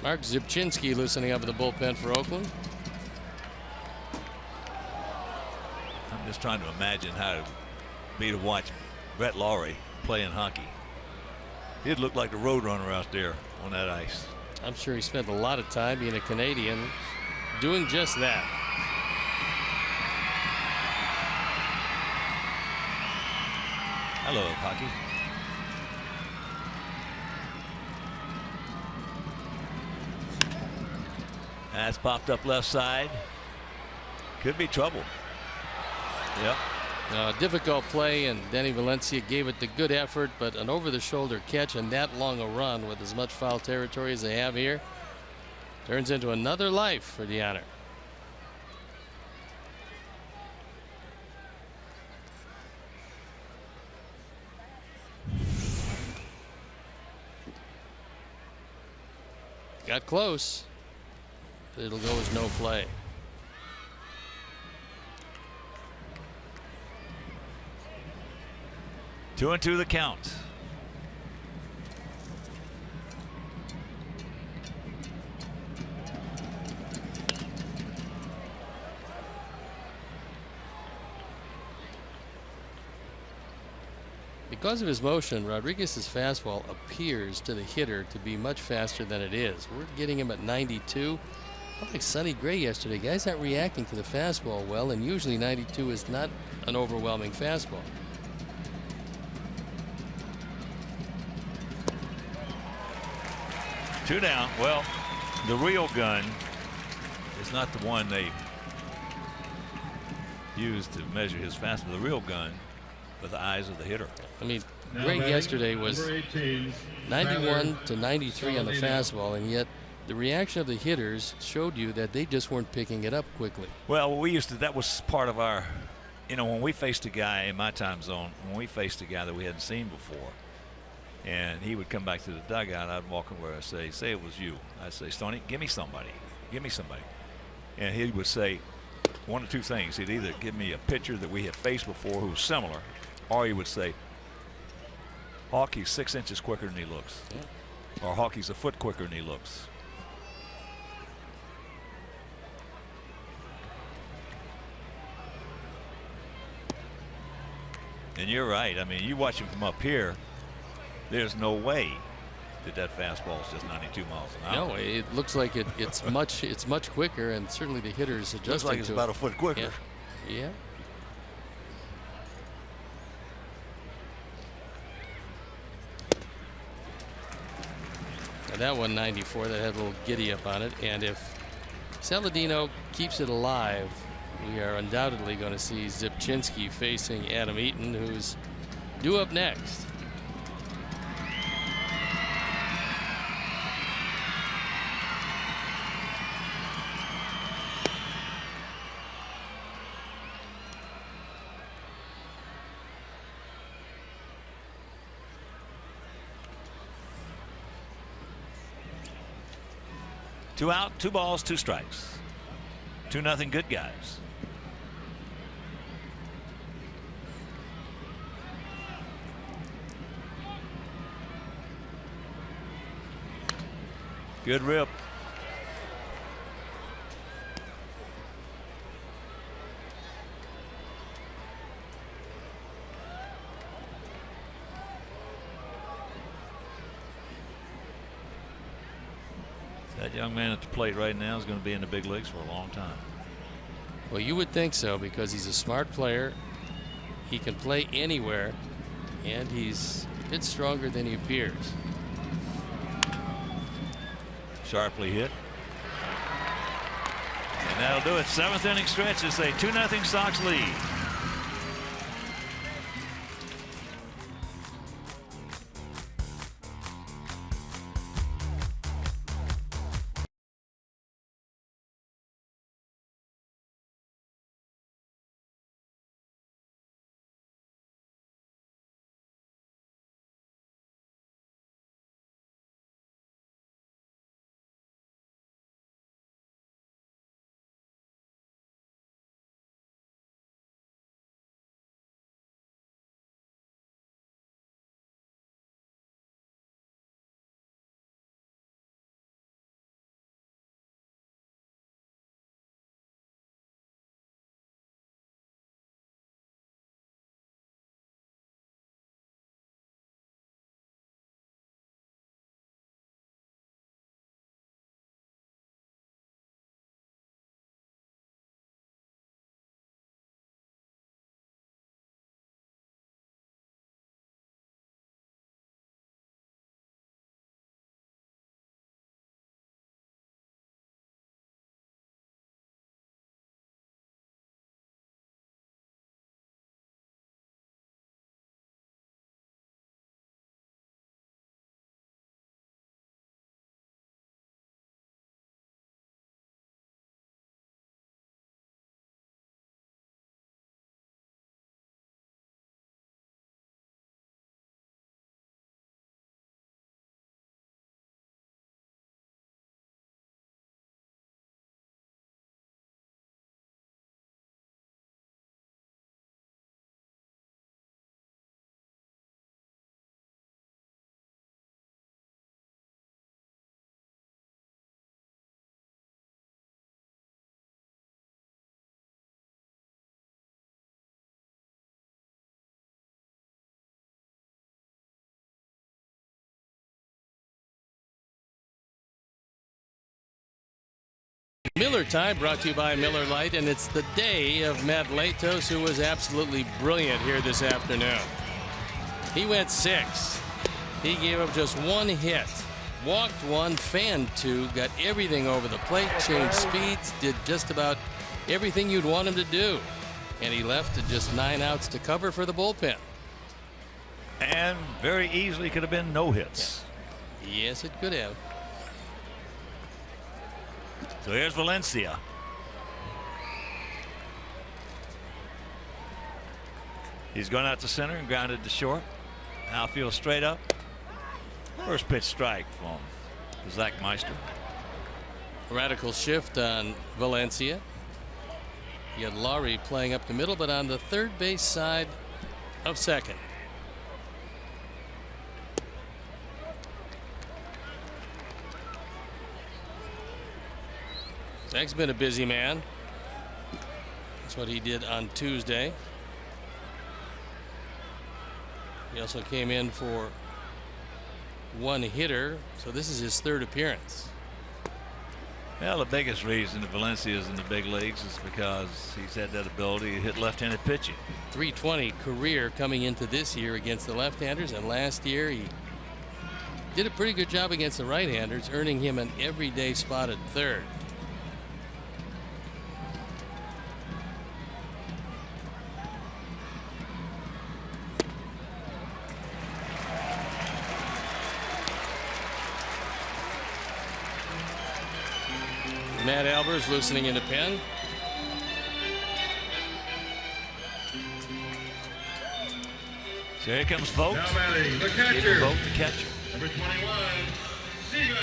Mark Zipchinski loosening up in the bullpen for Oakland. I'm just trying to imagine how it would be to watch Brett Lawrie playing hockey. He'd look like the roadrunner out there on that ice. I'm sure he spent a lot of time being a Canadian doing just that. I love hockey. That's popped up left side. Could be trouble. Yep. Difficult play, and Danny Valencia gave it the good effort, but an over-the-shoulder catch and that long a run with as much foul territory as they have here turns into another life for the honor. Got close. It'll go as no play. Two and two the count. Because of his motion, Rodriguez's fastball appears to the hitter to be much faster than it is. We're getting him at 92. Like Sonny Gray yesterday, guys not reacting to the fastball well, and usually 92 is not an overwhelming fastball. Two down. Well, the real gun is not the one they used to measure his fastball. The real gun with the eyes of the hitter. I mean, Gray yesterday was 91 to 93 on the fastball, and yet the reaction of the hitters showed you that they just weren't picking it up quickly. Well, we used to, that was part of our, you know, when we faced a guy in my time zone, when we faced a guy that we hadn't seen before, and he would come back to the dugout, I'd walk over and say it was you. I'd say, Stoney, give me somebody. And he would say one of two things. He'd either give me a pitcher that we had faced before who was similar, or he would say, Hawk, he's 6 inches quicker than he looks. Yeah. Or Hawk, he's a foot quicker than he looks. And you're right. I mean, you watch him from up here, there's no way that fastball is just 92 miles an hour. No, it looks like it's much quicker, and certainly the hitters adjusting. Looks like it's about a foot quicker. Yeah. And that 194, that had a little giddy up on it, and if Saladino keeps it alive, we are undoubtedly going to see Zipchinski facing Adam Eaton, who's due up next. Two out, 2 balls, 2 strikes. 2-0 good guys. Good rip. That young man at the plate right now is going to be in the big leagues for a long time. Well, you would think so, because he's a smart player. He can play anywhere, and he's a bit stronger than he appears. Sharply hit. And that'll do it. 7th inning stretch as a 2-0 Sox lead. Miller Time brought to you by Miller Lite, and it's the day of Matt Latos, who was absolutely brilliant here this afternoon. He went 6. He gave up just 1 hit, walked 1, fanned 2, got everything over the plate, changed speeds, did just about everything you'd want him to do. And he left to just 9 outs to cover for the bullpen. And very easily could have been no hits. Yes, it could have. So here's Valencia. He's gone out to center and grounded to short. Outfield straight up. First pitch strike from Zach Meister. Radical shift on Valencia. You had Laurie playing up the middle, but on the third base side of second. Zach's been a busy man. That's what he did on Tuesday. He also came in for one hitter, so this is his third appearance. Well, the biggest reason that Valencia is in the big leagues is because he's had that ability to hit left-handed pitching. 320 career coming into this year against the left-handers, and last year he did a pretty good job against the right-handers, earning him an everyday spot at third. Matt Albers loosening in the pen. So here comes Vogt. Now batting, the catcher. Vogt, the catcher. Number 21, Steven.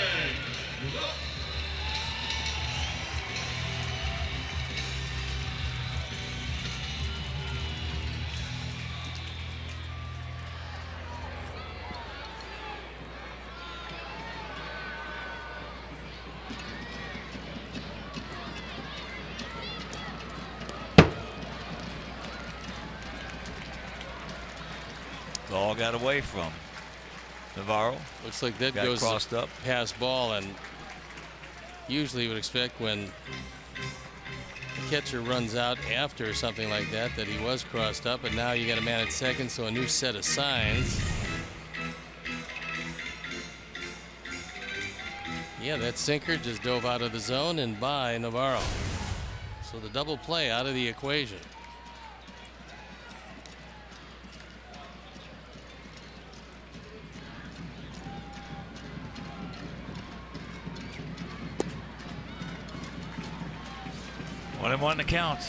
All got away from Navarro. Looks like that Got goes crossed up. past ball, and usually you would expect when the catcher runs out after something like that that he was crossed up, but now you got a man at second, so a new set of signs. Yeah, that sinker just dove out of the zone and by Navarro. So the double play out of the equation. One and one to count.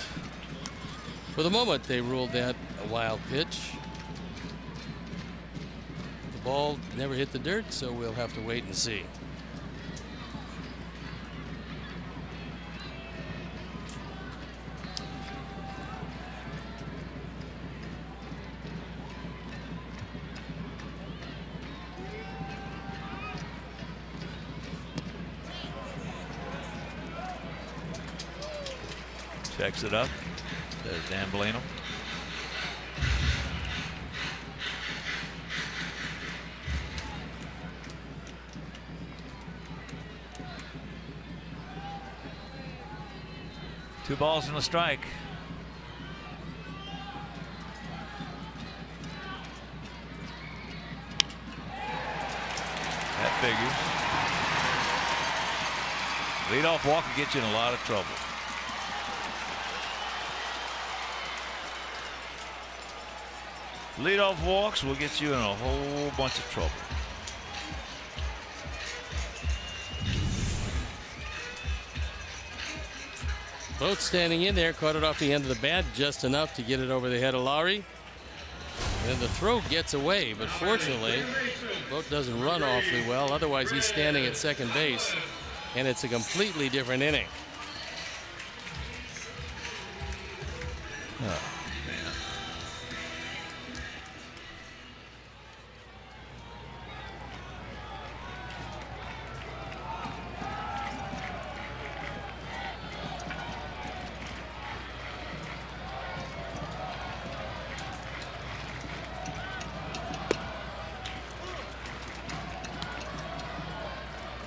For the moment, they ruled that a wild pitch. The ball never hit the dirt, so we'll have to wait and see. Checks it up. There's Dan Bellino. Two balls and a strike. That figures. Leadoff walk will get you in a lot of trouble. Leadoff walks will get you in a whole bunch of trouble. Both standing in there, caught it off the end of the bat just enough to get it over the head of Lowry. And the throw gets away, but fortunately, Boat doesn't run awfully well. Otherwise, he's standing at second base, and it's a completely different inning. Oh, man.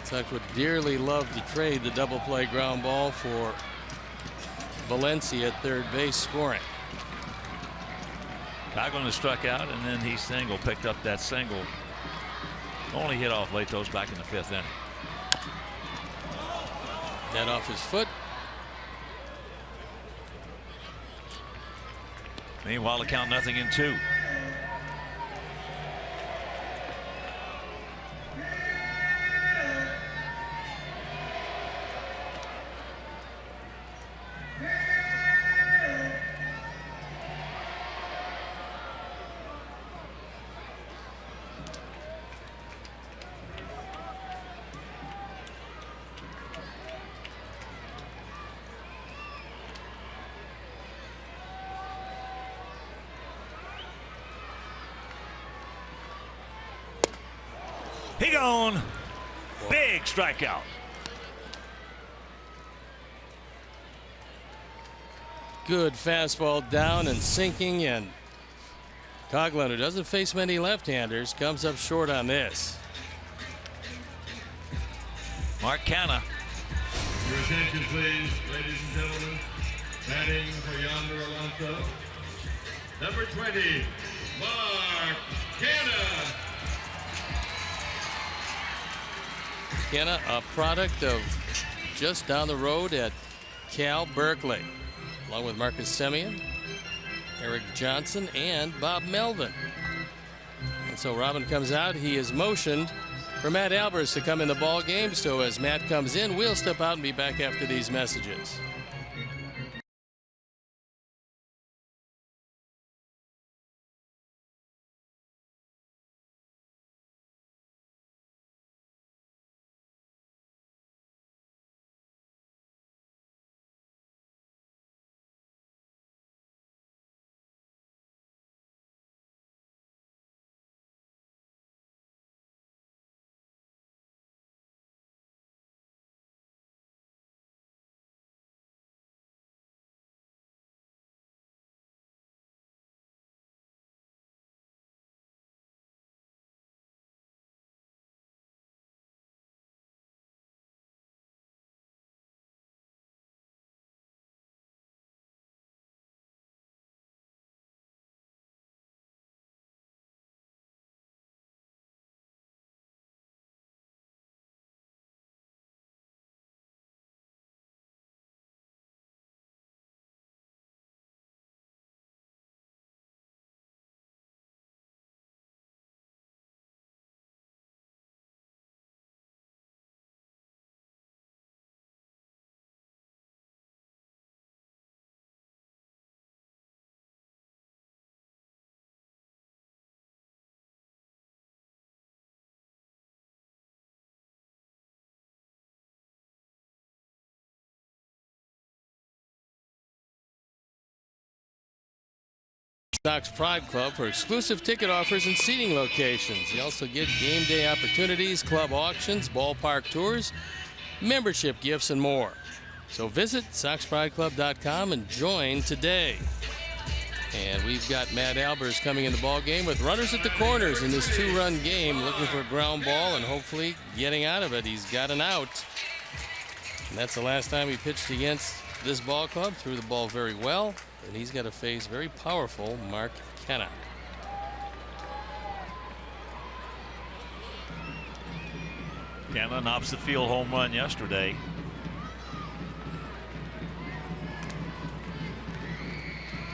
Tuck would dearly love to trade the double play ground ball for Valencia at third base scoring. Coghlan struck out, and then he picked up that single. Only hit off Latos back in the fifth inning. That off his foot. Meanwhile, the count 0-2. He gone. Big strikeout. Good fastball down and sinking, and Coughlin, who doesn't face many left-handers, comes up short on this. Mark Canha. Your attention, please, ladies and gentlemen. Batting for Yonder Alonso, number 20, Mark Canha. Canha, a product of just down the road at Cal Berkeley, along with Marcus Semien, Eric Johnson, and Bob Melvin. And so Robin comes out. He is motioned for Matt Albers to come in the ball game. So as Matt comes in, we'll step out and be back after these messages. Sox Pride Club for exclusive ticket offers and seating locations. You also get game day opportunities, club auctions, ballpark tours, membership gifts, and more. So visit SoxPrideClub.com and join today. And we've got Matt Albers coming in the ball game with runners at the corners in this 2-run game, looking for a ground ball and hopefully getting out of it. He's got an out. And that's the last time he pitched against this ball club. Threw the ball very well. And he's got to face very powerful Mark Canha. Canha, an opposite field home run yesterday.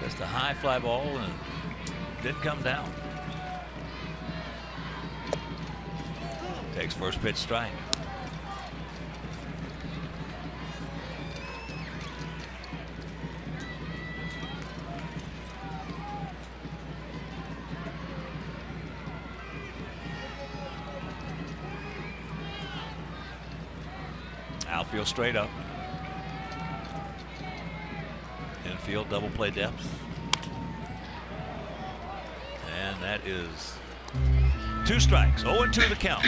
Just a high fly ball and didn't come down. Takes first pitch strike. Outfield straight up. Infield double play depth. And that is 2 strikes. 0-2 the count.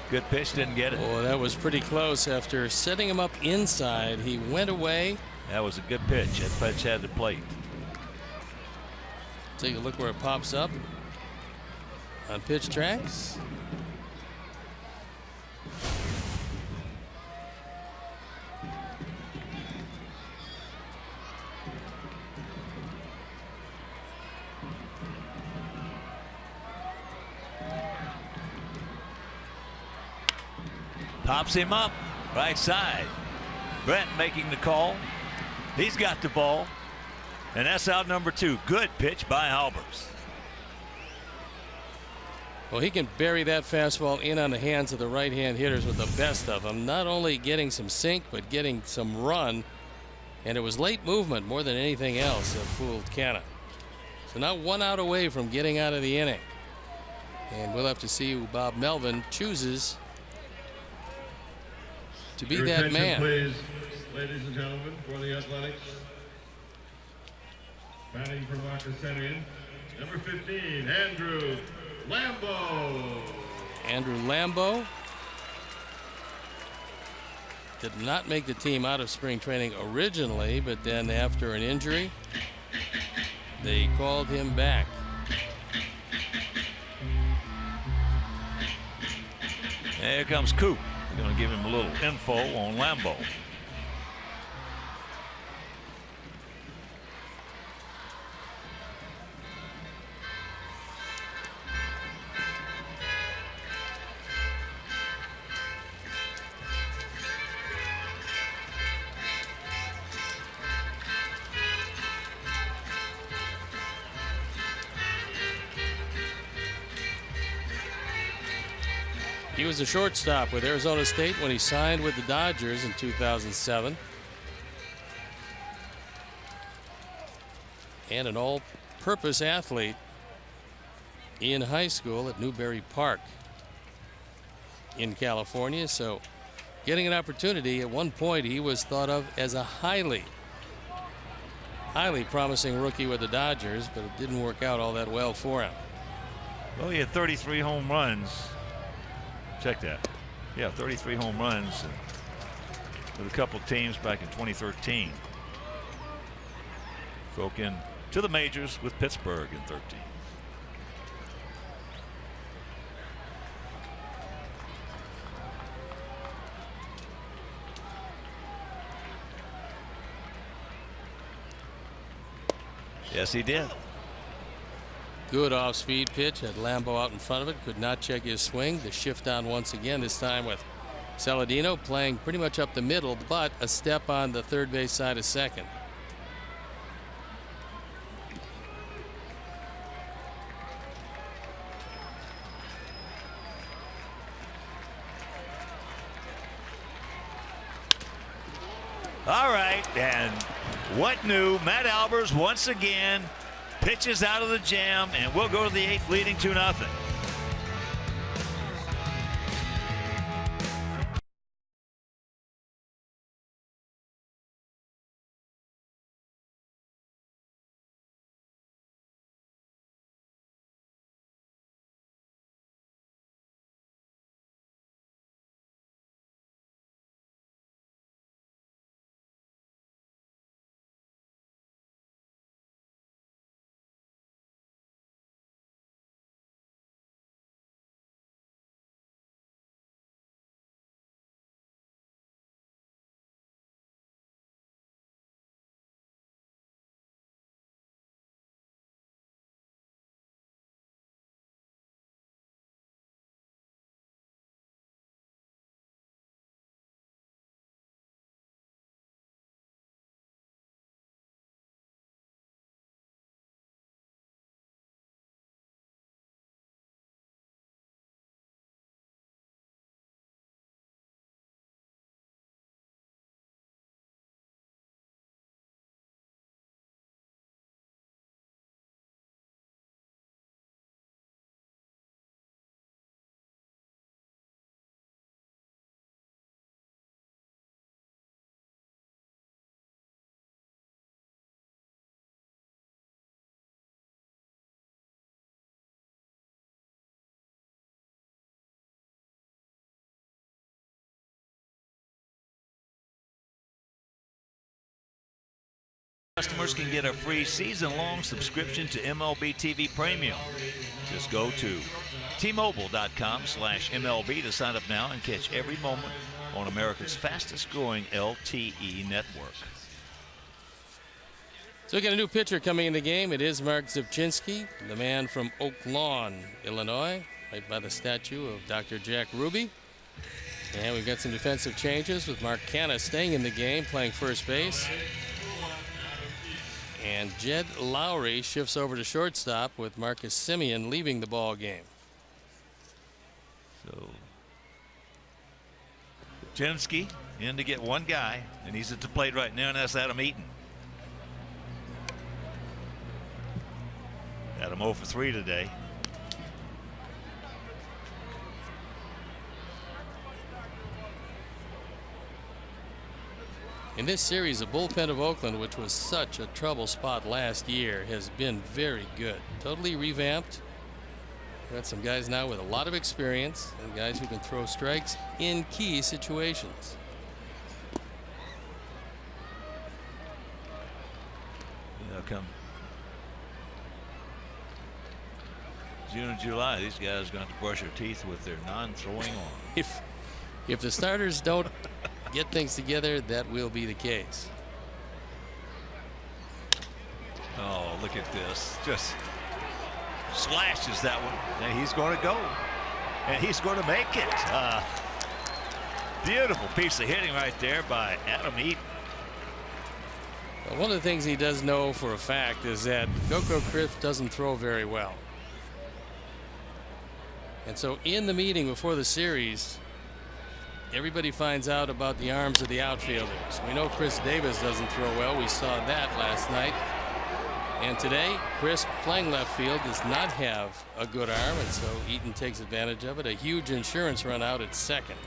Good pitch, didn't get it. Oh, that was pretty close. After setting him up inside, he went away. That was a good pitch. That pitch had the plate. Take a look where it pops up on pitch tracks. Pops him up right side. Brent making the call. He's got the ball. And that's out number 2. Good pitch by Albers. Well, he can bury that fastball in on the hands of the right-hand hitters with the best of them. Not only getting some sink, but getting some run And it was late movement more than anything else that fooled Canna. So now 1 out away from getting out of the inning. And we'll have to see who Bob Melvin chooses to be that man. Please, ladies and gentlemen, for the Athletics. Batting for Marcus Semien, number 15, Andrew Lambo. Andrew Lambo did not make the team out of spring training originally, but then after an injury, they called him back. Here comes Coop. We're going to give him a little info on Lambo. He was a shortstop with Arizona State when he signed with the Dodgers in 2007. And an all-purpose athlete in high school at Newberry Park in California. So getting an opportunity, at one point he was thought of as a highly promising rookie with the Dodgers, but it didn't work out all that well for him. Well, he had 33 home runs. Check that. Yeah, 33 home runs with a couple of teams back in 2013. Broke in to the majors with Pittsburgh in 13. Yes, he did. Good off-speed pitch. Had Lambo out in front of it. Could not check his swing. The shift on once again, this time with Saladino playing pretty much up the middle, but a step on the third base side of second. All right, and what new? Matt Albers once again pitches out of the jam, and we'll go to the 8th, leading 2-0. Customers can get a free season-long subscription to MLB TV Premium. Just go to T-Mobile.com/MLB to sign up now and catch every moment on America's fastest-growing LTE network. So we got a new pitcher coming in the game. It is Mark Zubchinski, the man from Oak Lawn, Illinois, right by the statue of Dr. Jack Ruby. And we've got some defensive changes with Mark Canna staying in the game, playing first base. And Jed Lowry shifts over to shortstop with Marcus Semien leaving the ball game. So Zubchinski in to get one guy, and he's at the plate right now, and that's Adam Eaton. Adam 0 for 3 today. In this series, the bullpen of Oakland, which was such a trouble spot last year, has been very good. Totally revamped. Got some guys now with a lot of experience and guys who can throw strikes in key situations. They'll come June and July. These guys are going to brush their teeth with their non-throwing arm. If the starters don't get things together, that will be the case. Oh, look at this. Just slashes that one. And he's going to go. And he's going to make it. Beautiful piece of hitting right there by Adam Eaton. Well, one of the things he does know for a fact is that Coco Crisp doesn't throw very well. And so in the meeting before the series, everybody finds out about the arms of the outfielders. We know Chris Davis doesn't throw well. We saw that last night. And today, Chris, playing left field, does not have a good arm, and so Eaton takes advantage of it. A huge insurance run out at second.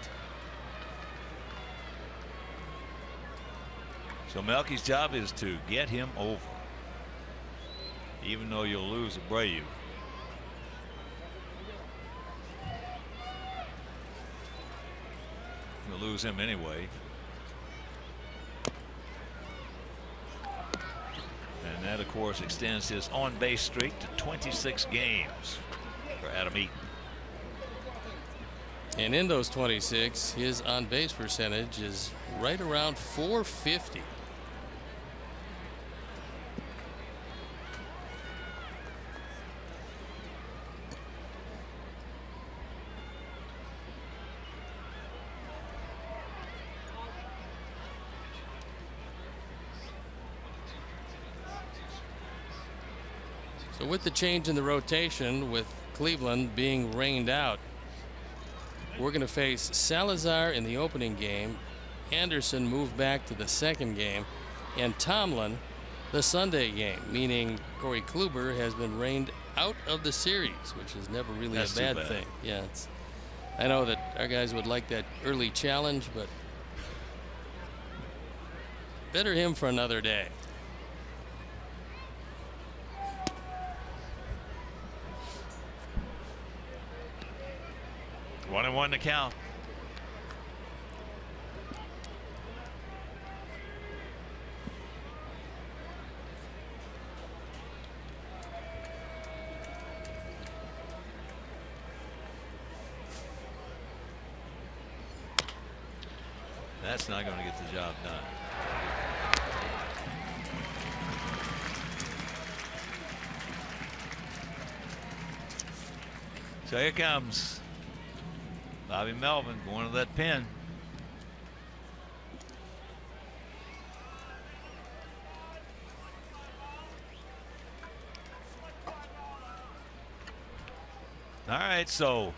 So Melky's job is to get him over, even though you'll lose Abreu. You'll lose him anyway. And that, of course, extends his on-base streak to 26 games for Adam Eaton. And in those 26, his on-base percentage is right around .450. So with the change in the rotation, with Cleveland being rained out, we're going to face Salazar in the opening game, Anderson moved back to the second game, and Tomlin the Sunday game, meaning Corey Kluber has been rained out of the series, which is never really a bad thing. Yeah, I know that our guys would like that early challenge, but better him for another day. 1-1 to count. That's not going to get the job done. So here comes Bobby Melvin going to that pin. All right, so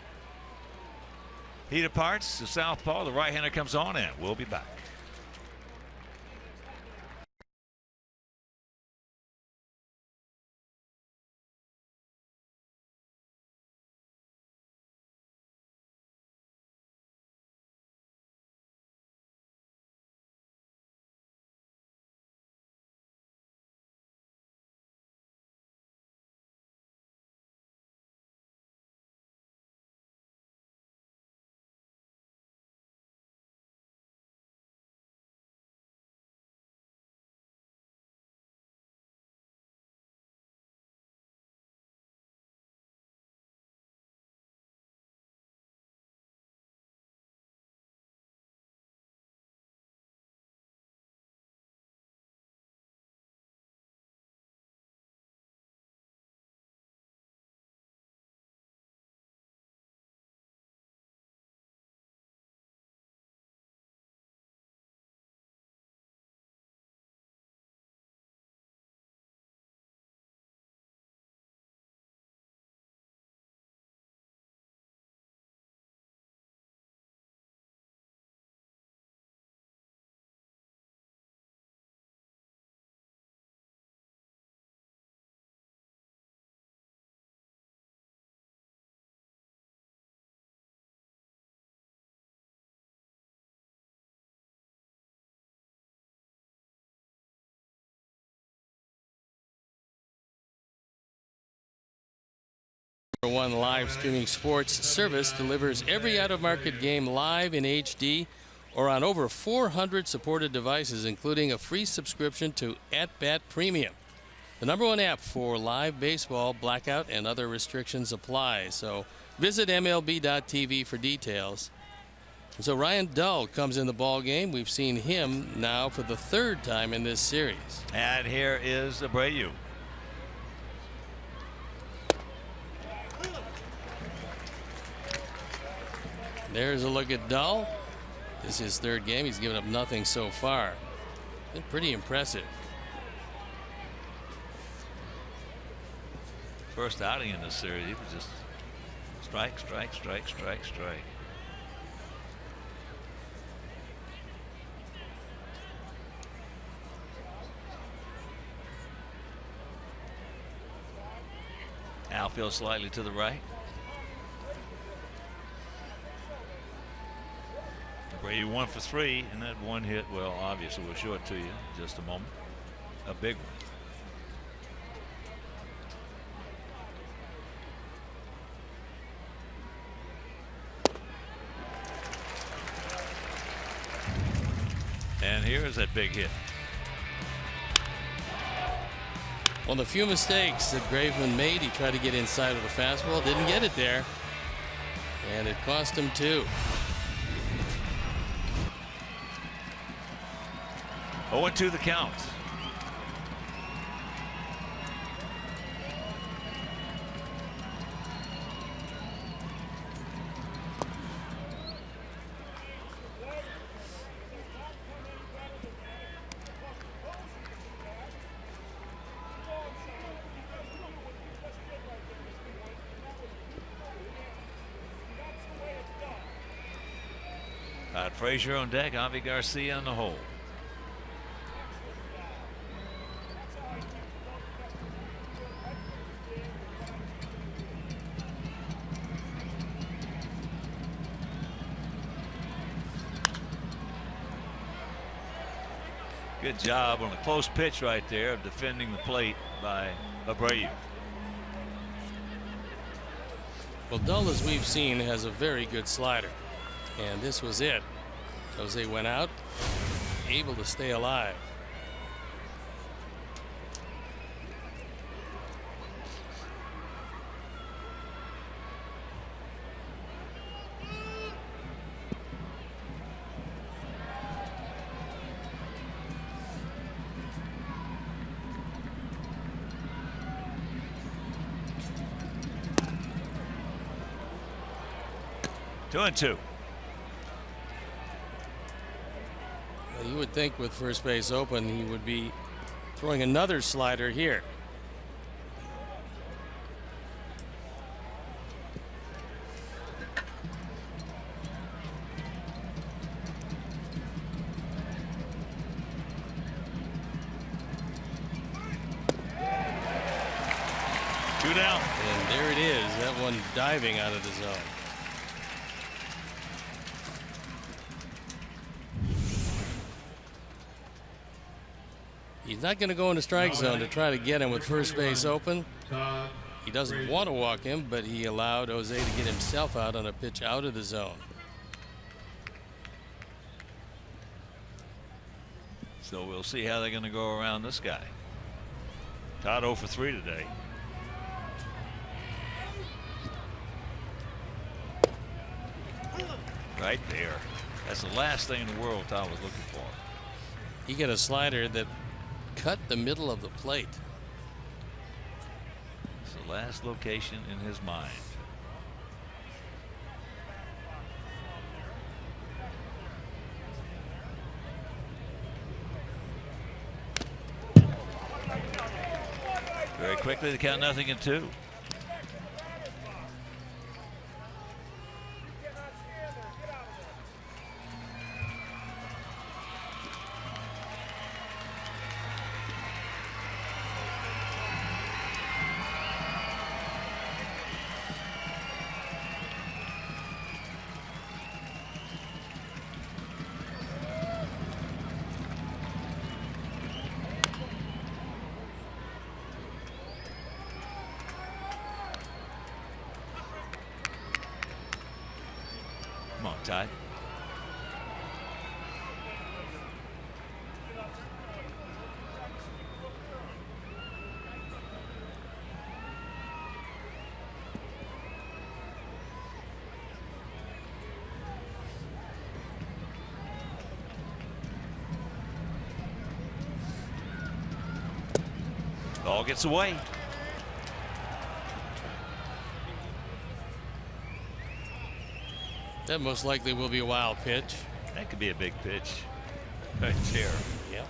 he departs to southpaw. The right-hander comes on, and we'll be back. One live streaming sports service delivers every out-of-market game live in HD or on over 400 supported devices, including a free subscription to At-Bat Premium. The #1 app for live baseball. Blackout and other restrictions apply. So visit MLB.tv for details. And so Ryan Dull comes in the ball game. We've seen him now for the 3rd time in this series. And here is Abreu. There's a look at Dull. This is his 3rd game. He's given up nothing so far. Been pretty impressive. First outing in this series, he was just strike, strike, strike, strike, strike. Outfield slightly to the right. Brady 1 for 3, and that one hit, well, obviously we'll show it to you in just a moment. A big one. And here's that big hit. One of the few mistakes that Graveman made. He tried to get inside of the fastball, didn't get it there, and it cost him 2. 0-2 the count. Frazier on deck, Avi Garcia on the hole. Good job on a close pitch right there of defending the plate by Abreu. Well, Dull, as we've seen, has a very good slider, and this was it. Jose went out, able to stay alive. Two and two. You would think with first base open he would be throwing another slider here. Two down. And there it is, that one diving out of the zone. He's not going to go in the strike zone to try to get him with first base open. He doesn't want to walk him, but he allowed Jose to get himself out on a pitch out of the zone. So we'll see how they're going to go around this guy. Todd 0 for 3 today. Right there. That's the last thing in the world Todd was looking for. He got a slider that cut the middle of the plate. It's the last location in his mind. Very quickly to count 0-2. Tide. Ball gets away. That most likely will be a wild pitch. That could be a big pitch. Right there. Yep.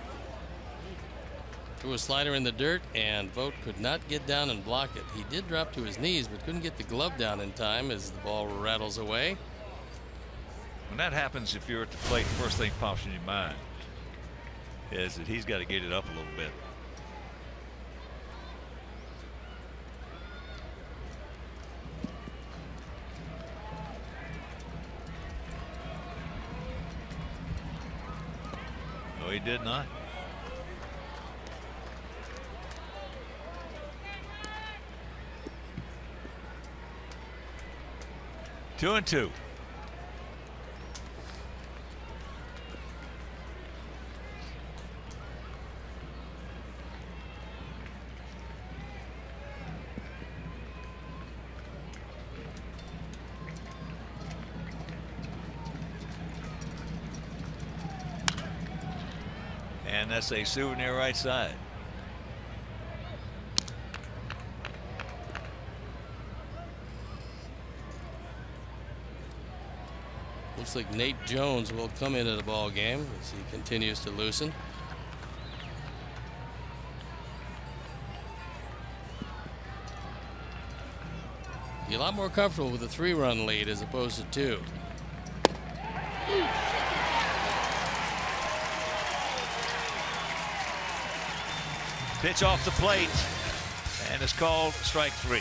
Threw a slider in the dirt, and Vogt could not get down and block it. He did drop to his knees, but couldn't get the glove down in time as the ball rattles away. When that happens, if you're at the plate, the first thing pops in your mind is that he's got to get it up a little bit. No, he did not. Two and two. And that's a souvenir right side. Looks like Nate Jones will come into the ball game as he continues to loosen. Be a lot more comfortable with a 3-run lead as opposed to 2. Pitch off the plate, and it's called strike 3.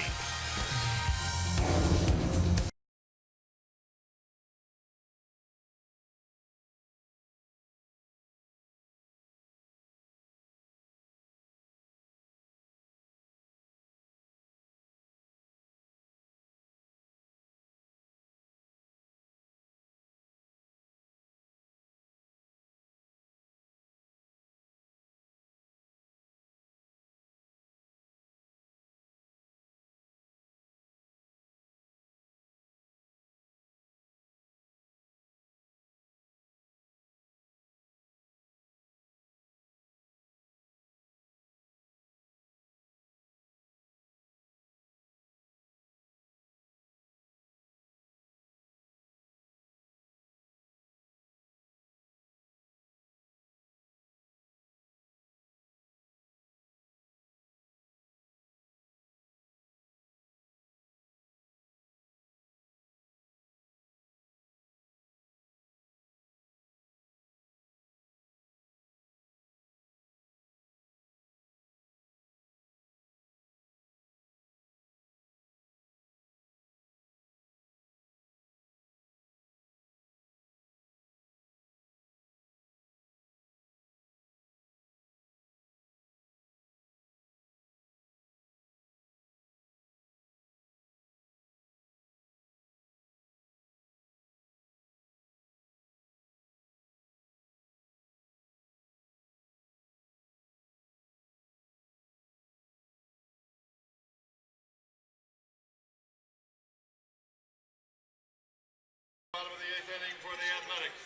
Bottom of the 8th inning for the Athletics.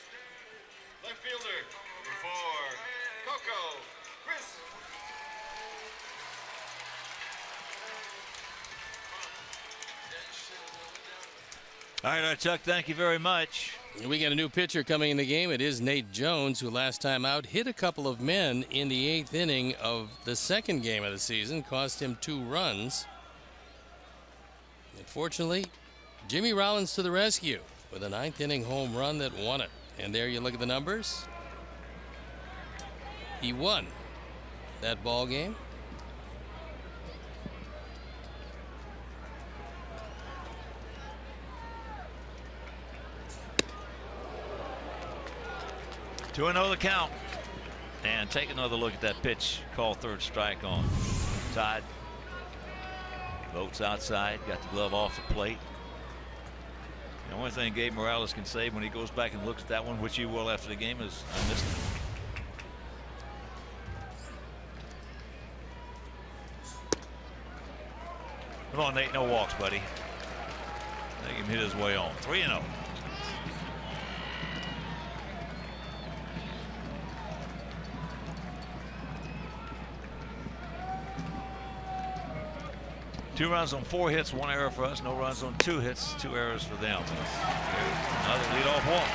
Left fielder, number 4, Coco, Chris. All right, Chuck, thank you very much. We got a new pitcher coming in the game. It is Nate Jones, who last time out hit a couple of men in the 8th inning of the second game of the season, cost him 2 runs. Unfortunately, Jimmy Rollins to the rescue with a 9th inning home run that won it. And there you look at the numbers. He won that ball game. Two and 0 the count. And take another look at that pitch. Call third strike on Tide. Vogt's outside. Got the glove off the plate. The only thing Gabe Morales can say when he goes back and looks at that one, which he will after the game, is I missed it. Come on, Nate, no walks, buddy. Make him hit his way on. 3-0. Two runs on 4 hits, 1 error for us. No runs on 2 hits, 2 errors for them. Another leadoff walk.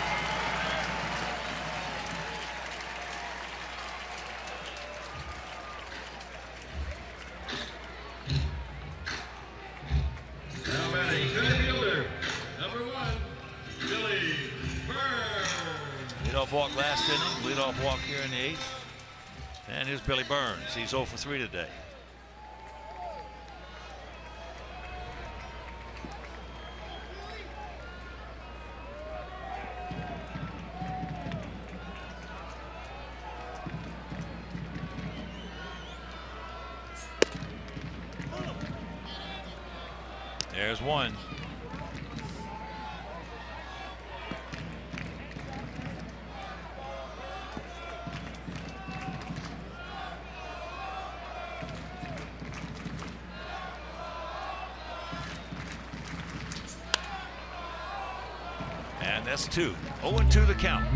Now batting, center fielder, number 1, Billy Burns. Leadoff walk last inning. Leadoff walk here in the 8th. And here's Billy Burns. He's 0 for 3 today. There's one. And that's 2. 0-2 the count.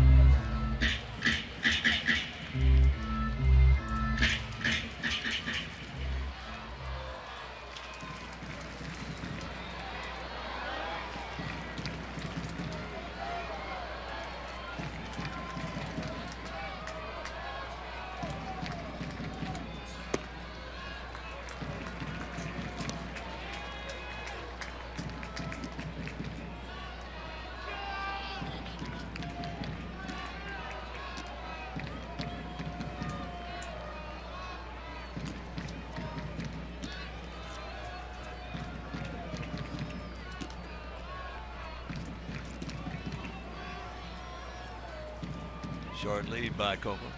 Short lead by Copeland.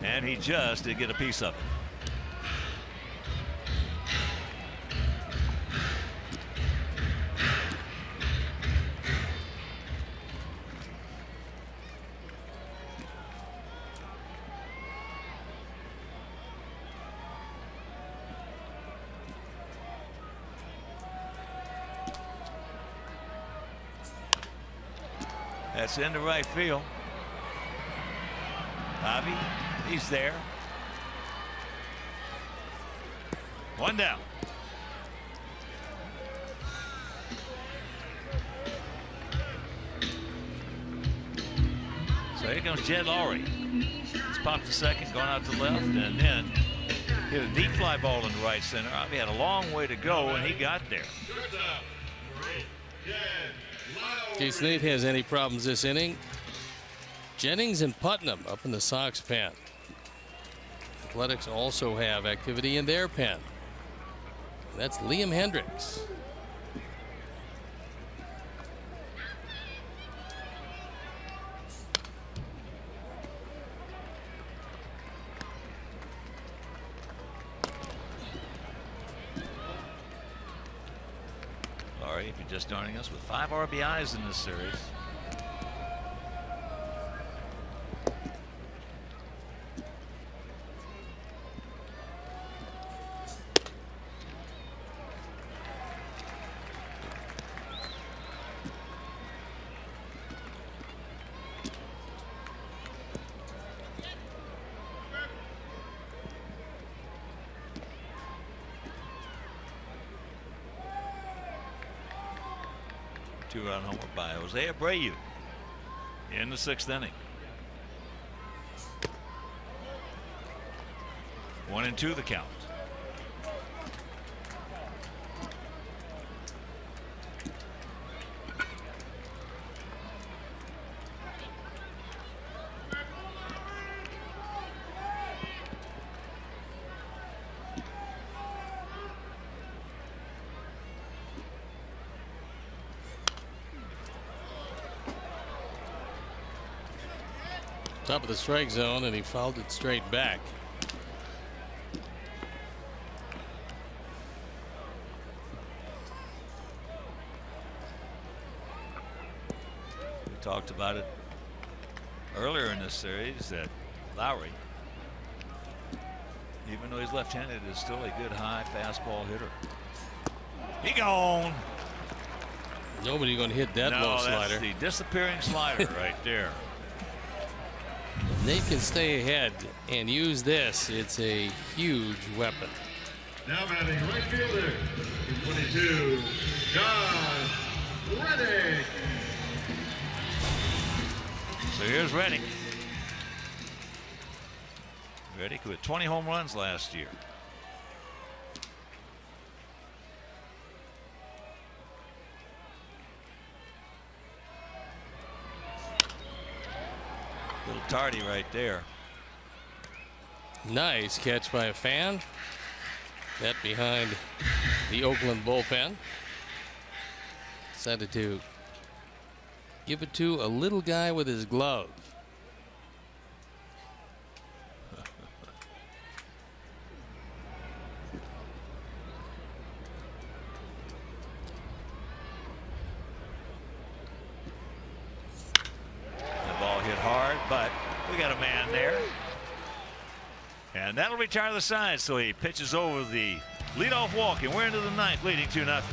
And he just did get a piece of it. That's into right field. Bobby, he's there. 1 down. So here comes Jed Lowry. He's popped to second, going out to left, and then hit a deep fly ball in the right center. Bobby had a long way to go, and he got there. In case Nate has any problems this inning, Jennings and Putnam up in the Sox pen. Athletics also have activity in their pen. That's Liam Hendricks. Laurie, if you're just joining us, with 5 RBIs in this series. Two-run homer by Jose Abreu in the 6th inning. 1-2 the count. Top of the strike zone, and he fouled it straight back. talked about it earlier in this series that Lowry, even though he's left-handed, is still a good high fastball hitter. He gone. Nobody going to hit that low slider. That's the disappearing slider right there. They can stay ahead and use this. It's a huge weapon. Now batting right fielder, 22, Josh Reddick. So here's Reddick. Reddick with 20 home runs last year. Little tardy right there. Nice catch by a fan. That behind the Oakland bullpen. Decided to give it to a little guy with his glove. But we got a man there. And that'll retire the side. So he pitches over the leadoff walk, and we're into the ninth, leading 2-0.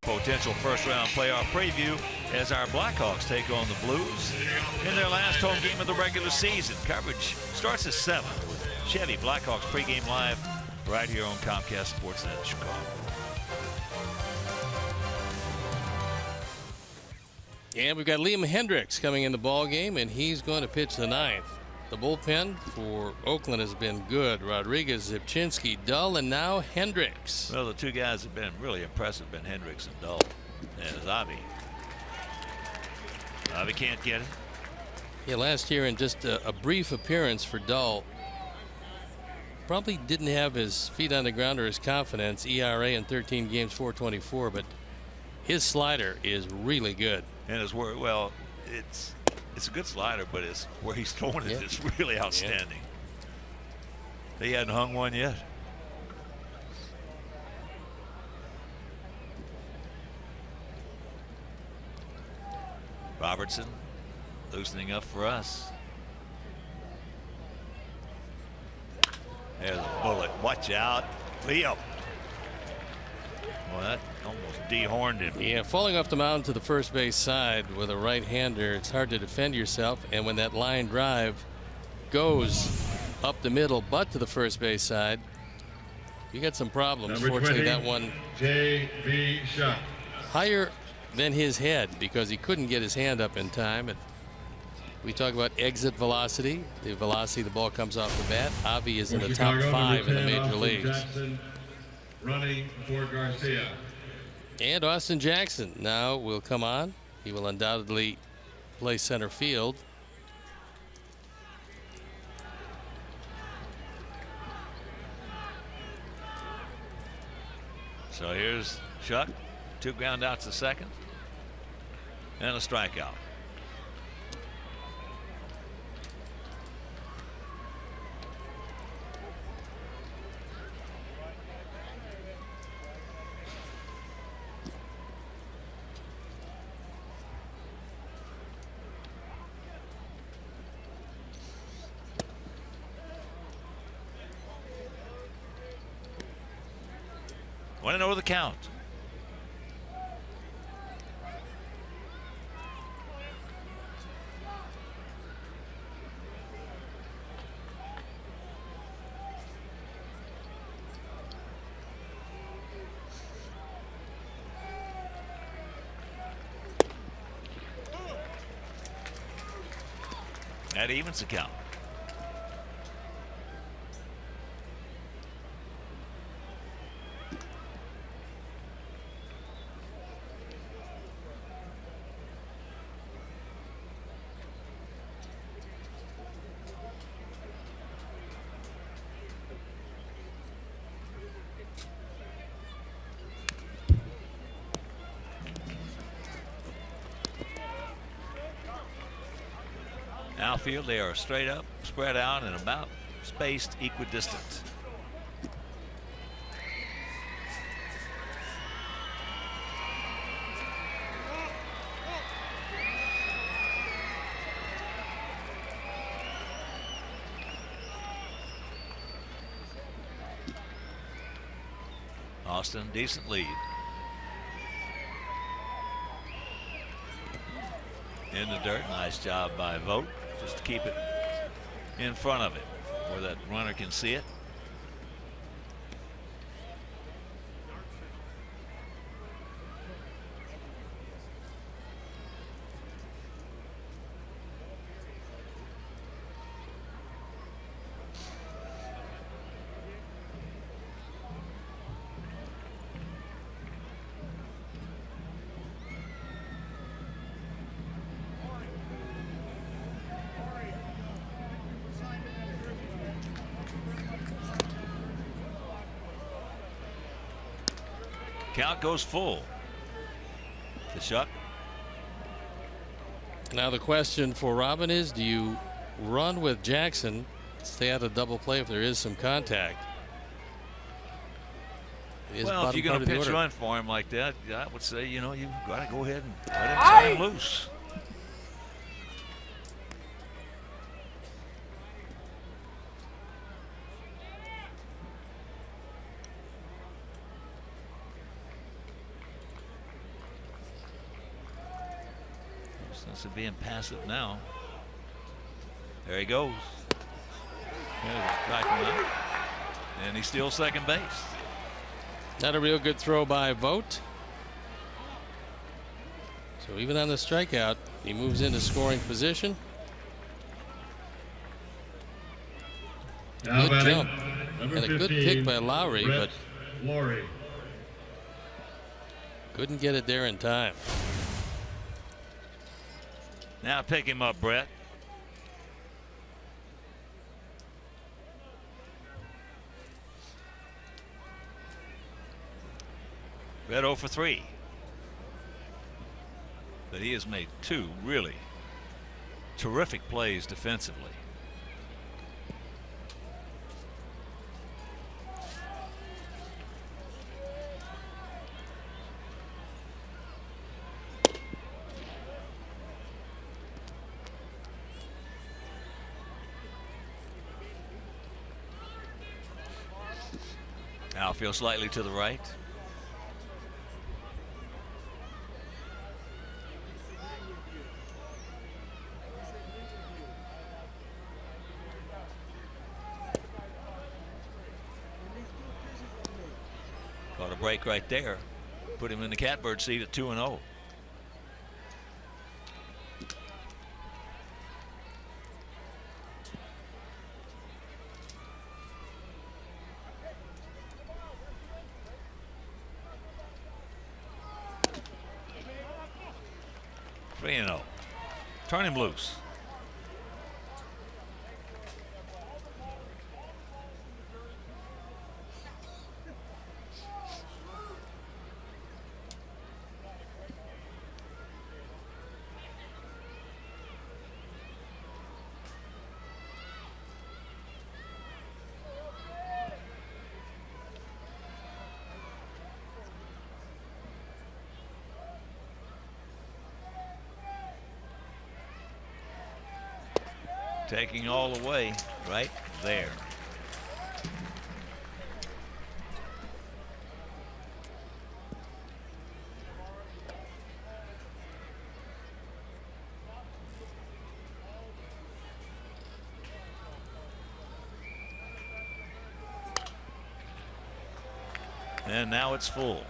Potential first-round playoff preview as our Blackhawks take on the Blues in their last home game of the regular season. Coverage starts at 7 with Chevy Blackhawks pregame live right here on Comcast Sportsnet Chicago. And we've got Liam Hendricks coming in the ball game, and he's going to pitch the ninth. The bullpen for Oakland has been good. Rodriguez, Zipchinski, Dull, and now Hendricks. Well, the two guys have been really impressive, been Hendricks and Dull. And Zabi. Zabi can't get it. Yeah, last year in just a brief appearance for Dull. Probably didn't have his feet on the ground or his confidence. ERA in 13 games, 4.24, but his slider is really good. And it's where, well, it's a good slider, but it's where he's throwing it is really outstanding. He hadn't hung one yet. Robertson loosening up for us. There's a bullet. Watch out, Leo. Well, that almost dehorned him. Yeah, falling off the mound to the first base side with a right-hander, it's hard to defend yourself. And when that line drive goes up the middle but to the first base side, you got some problems. Number Fortunately, 20, that one J.B. Shaw. higher than his head because he couldn't get his hand up in time. And we talk about exit velocity, the velocity the ball comes off the bat. Avi is in the top 5 in the major leagues. Jackson, running for Garcia. And Austin Jackson now will come on. He will undoubtedly play center field. So here's Chuck, 2 ground outs to second, and a strikeout. Want to know the count? That evens the count. Outfield, they are straight up, spread out, and about spaced equidistant. Austin, decent lead. In the dirt, nice job by Vogt. Just to keep it in front of it where that runner can see it. Count goes full to Chuck. Now the question for Robin is, do you run with Jackson, stay out of double play if there is some contact? Well, if you're going to pitch run for him like that, I would say, you know, you got to go ahead and let him turn loose. Of being passive now. There he goes. There's a strike him out. And he steals second base. Not a real good throw by Vogt. So even on the strikeout, he moves into scoring position. Now good jump. Number And a good 15, pick by Lowry, Brett but Lowry. couldn't get it there in time. Now pick him up, Brett. Brett 0 for 3. But he has made 2 really terrific plays defensively. Outfield slightly to the right. Caught a break right there. Put him in the catbird seat at 2-0. 3-0. Turn him loose. Taking all the way right there. And now it's full.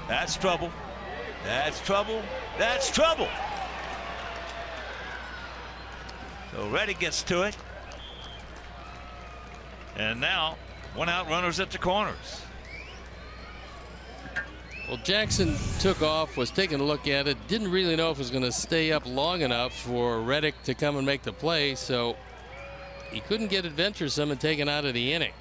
That's trouble. That's trouble. That's trouble. So Reddy gets to it. And now 1 out, runners at the corners. Well, Jackson took off, was taking a look at it, didn't really know if it was going to stay up long enough for Reddick to come and make the play, so he couldn't get adventuresome and taken out of the inning.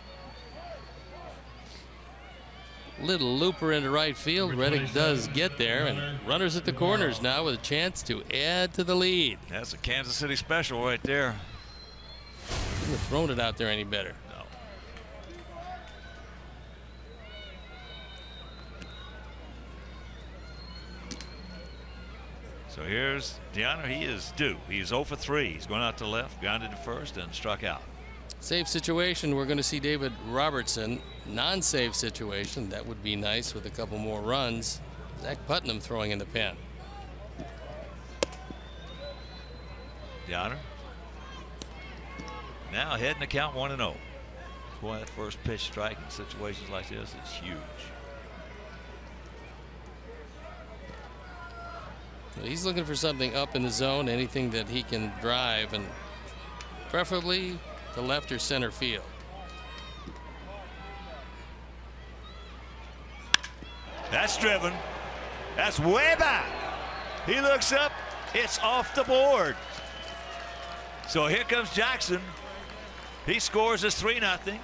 Little looper into right field. Reddick does get there, and runners at the corners now with a chance to add to the lead. That's a Kansas City special right there. Couldn't have thrown it out there any better. No. So here's Deanna. He is due. He's 0 for 3. He's going out to left, grounded to first, and struck out. Safe situation, we're going to see David Robertson. Non-safe situation, that would be nice with a couple more runs. Zach Putnam throwing in the pen. Downer. Now heading to count 1-0. Boy, that first pitch strike in situations like this is huge. He's looking for something up in the zone, anything that he can drive, and preferably to left or center field. That's driven. That's way back. He looks up. It's off the board. So here comes Jackson. He scores his 3-0.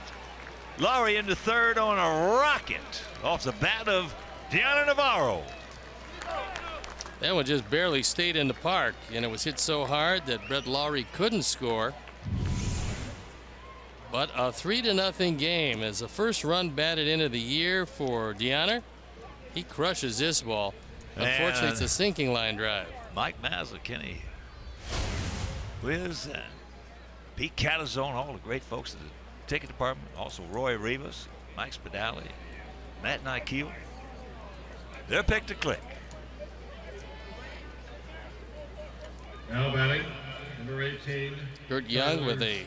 Laurie into third on a rocket off the bat of Deanna Navarro. That one just barely stayed in the park, and it was hit so hard that Brett Lawrie couldn't score. But a 3-0 game as the first run batted into the year for Deanna. He crushes this ball. Unfortunately, it's a sinking line drive. Mike Mazza, Kenny Wiz, and Pete Catazone, all the great folks at the ticket department. Also Roy Rivas, Mike Spadali, Matt Nykiel. They're picked to click. Now batting, number 18. Kurt Young with a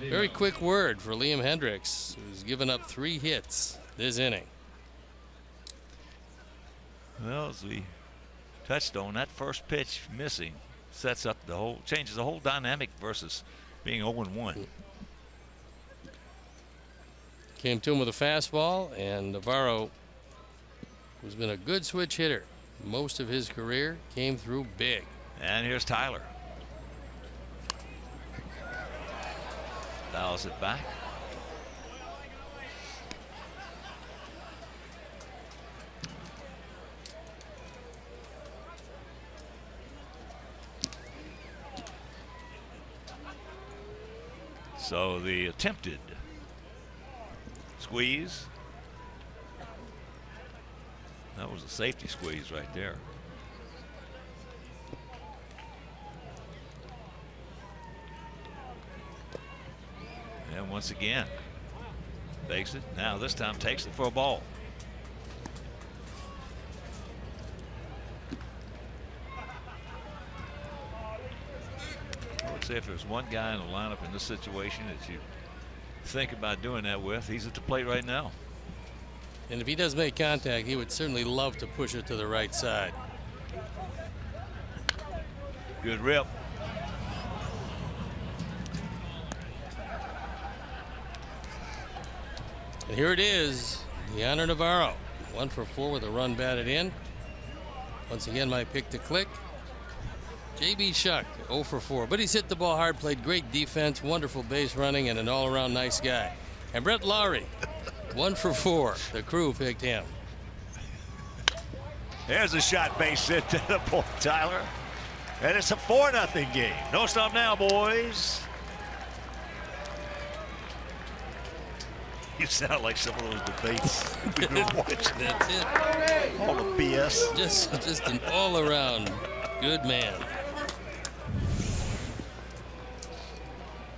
very quick word for Liam Hendricks, who's given up 3 hits this inning. Well, as we touched on, that first pitch missing sets up the whole, changes the whole dynamic versus being 0-1. Came to him with a fastball, and Navarro, who's been a good switch hitter most of his career, came through big. And here's Tyler. Dials it back. So the attempted squeeze. That was a safety squeeze right there. And once again, fakes it. Now this time takes it for a ball. I would say if there's one guy in the lineup in this situation that you think about doing that with. He's at the plate right now. And if he does make contact, he would certainly love to push it to the right side. Good rip. And here it is, Yonder Navarro. 1 for 4 with a run batted in. Once again, my pick to click. J.B. Shuck, 0 for 4. But he's hit the ball hard, played great defense, wonderful base running, and an all-around nice guy. And Brett Lowry, 1 for 4. The crew picked him. There's a shot base hit to the point, Tyler. And it's a 4-0 game. No stop now, boys. You sound like some of those debates we've been watching. That's it. All the BS. Just an all-around good man.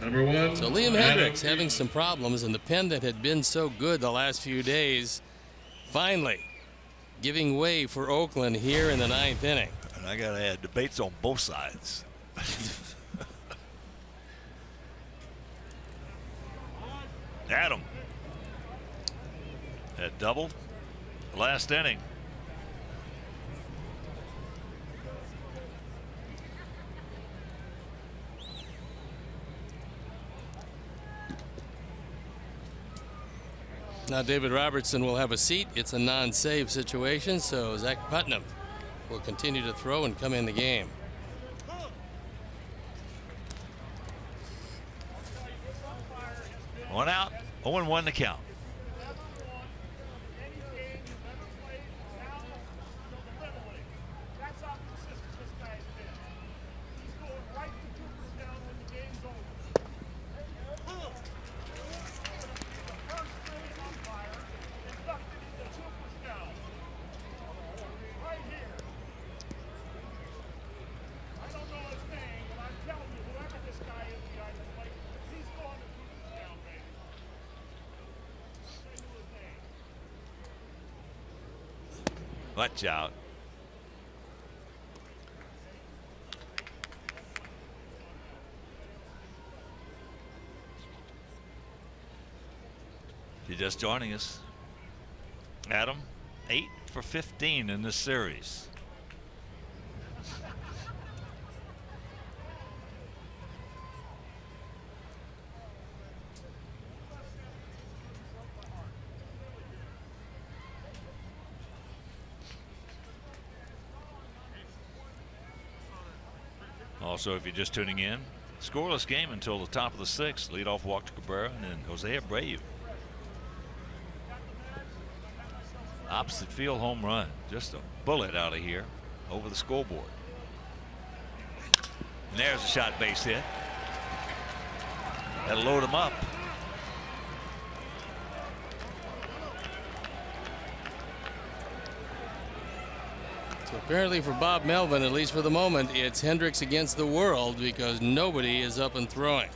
Number 1. So Liam Hendricks having some problems, and the pen that had been so good the last few days finally giving way for Oakland here in the 9th inning. And I got to add, debates on both sides. Adam. That double. Last inning. Now David Robertson will have a seat. It's a non-save situation, so Zach Putnam will continue to throw and come in the game. One out, 0-1 to count. Watch out. If you're just joining us, Adam, 8 for 15 in this series. Also, if you're just tuning in, scoreless game until the top of the 6th. Leadoff walk to Cabrera and then Jose Abreu. Opposite field home run. Just a bullet out of here over the scoreboard. And there's a shot base hit. That'll load him up. Apparently for Bob Melvin, at least for the moment, it's Hendricks against the world because nobody is up and throwing.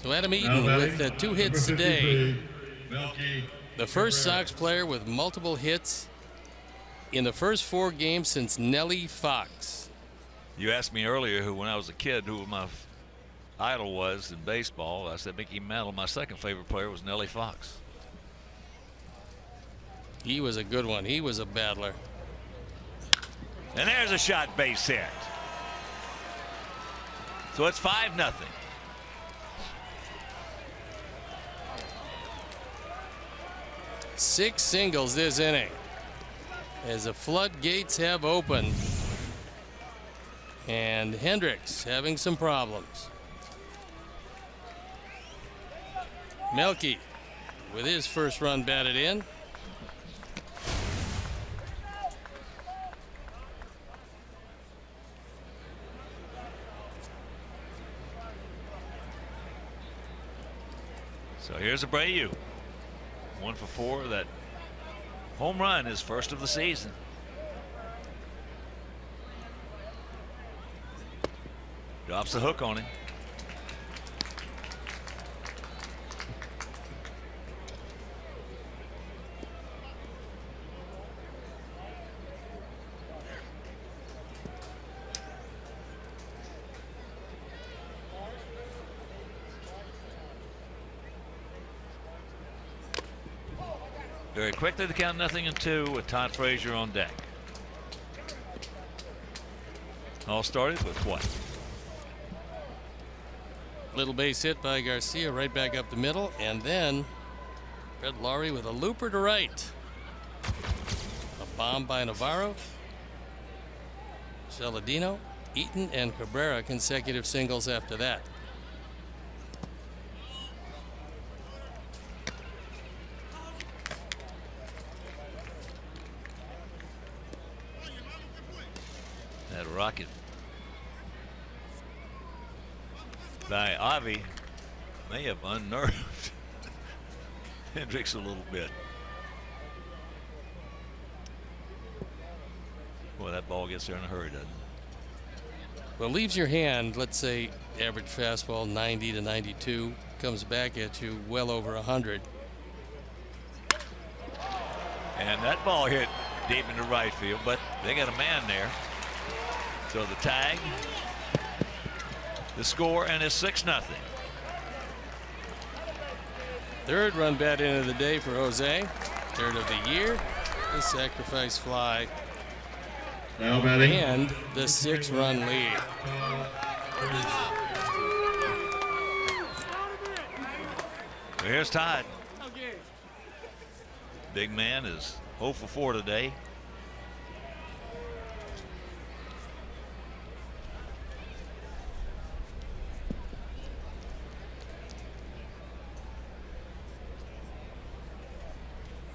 So Adam Eaton with 2 hits today. The first Sox player with multiple hits in the first 4 games since Nellie Fox. You asked me earlier when I was a kid who my idol was in baseball. I said Mickey Mantle. My second favorite player was Nellie Fox. He was a good one. He was a battler. And there's a shot base hit. So it's 5-0. Six singles this inning as the floodgates have opened, and Hendricks having some problems. Melky with his first run batted in. So here's Abreu. 1 for 4. That home run is first of the season. Drops the hook on him. Very quickly, the count 0-2 with Todd Frazier on deck. All started with what? Little base hit by Garcia right back up the middle, and then Fred Lowry with a looper to right. A bomb by Navarro. Saladino, Eaton, and Cabrera consecutive singles after that. That rocket by Avi may have unnerved Hendricks a little bit. Boy, that ball gets there in a hurry, doesn't it? Well, leaves your hand, let's say average fastball 90 to 92, comes back at you well over 100. And that ball hit deep into right field, but they got a man there. So the tag, the score, and it's 6-0. Third run bat in of the day for Jose. Third of the year. The sacrifice fly. Now batting. And the 6-run lead. Well, here's Todd. Big man is 0 for 4 today.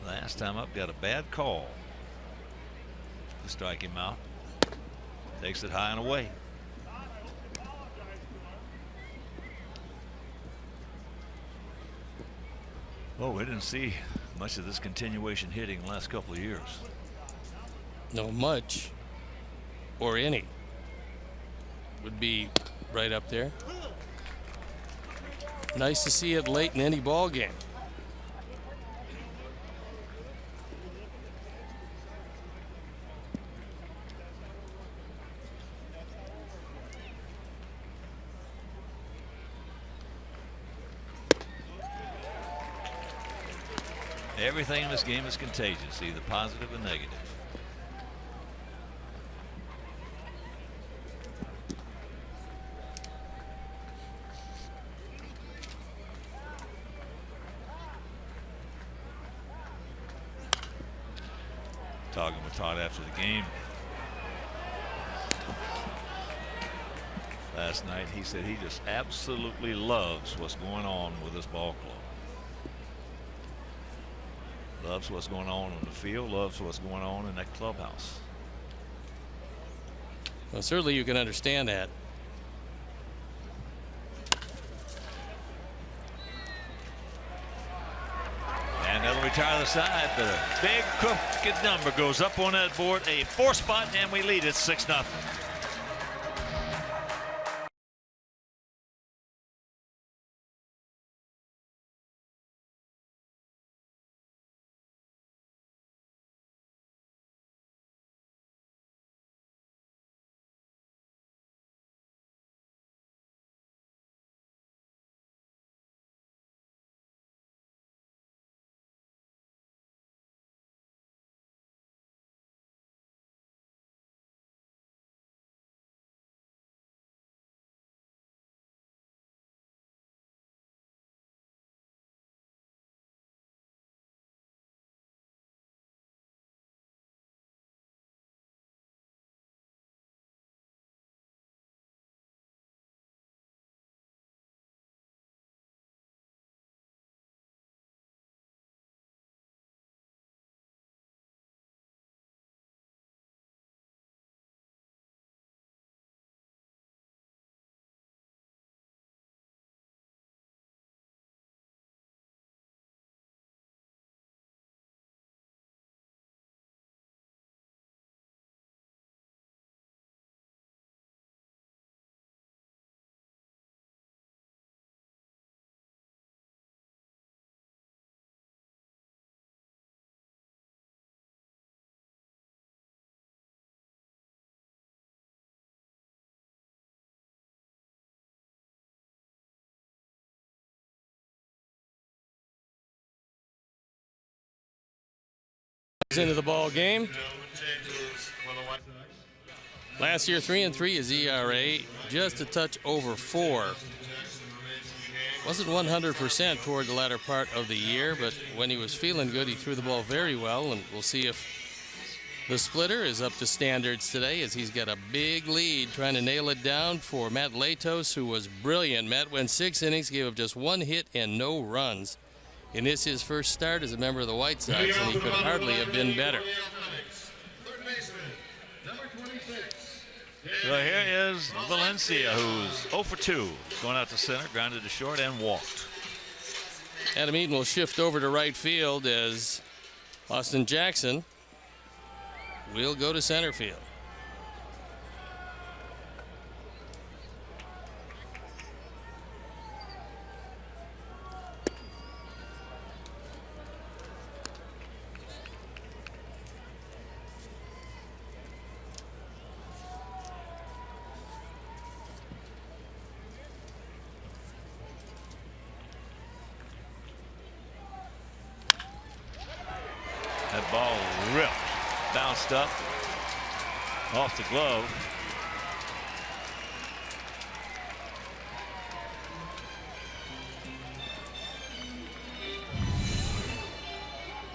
Last time up, got a bad call to strike him out. Takes it high and away. Oh, we didn't see much of this continuation hitting in the last couple of years. No much or any would be right up there. Nice to see it late in any ball game. Everything in this game is contagious, either positive or negative. Talking with Todd after the game last night, he said he just absolutely loves what's going on with this ball club. Loves what's going on the field, loves what's going on in that clubhouse. Well, certainly you can understand that. And that'll retire the side, but a big crooked number goes up on that board, a 4 spot, and we lead it 6-0. Into the ball game. Last year, 3-3 is ERA, just a touch over 4. Wasn't 100% toward the latter part of the year, but when he was feeling good, he threw the ball very well, and we'll see if the splitter is up to standards today, as he's got a big lead trying to nail it down for Matt Latos, who was brilliant. Matt went 6 innings, gave up just 1 hit and no runs. In this, his first start as a member of the White Sox, and he could hardly have been better. So here is Valencia, who's 0 for 2. Going out to center, grounded to short, and walked. Adam Eaton will shift over to right field as Austin Jackson will go to center field. That ball ripped, bounced up off the glove.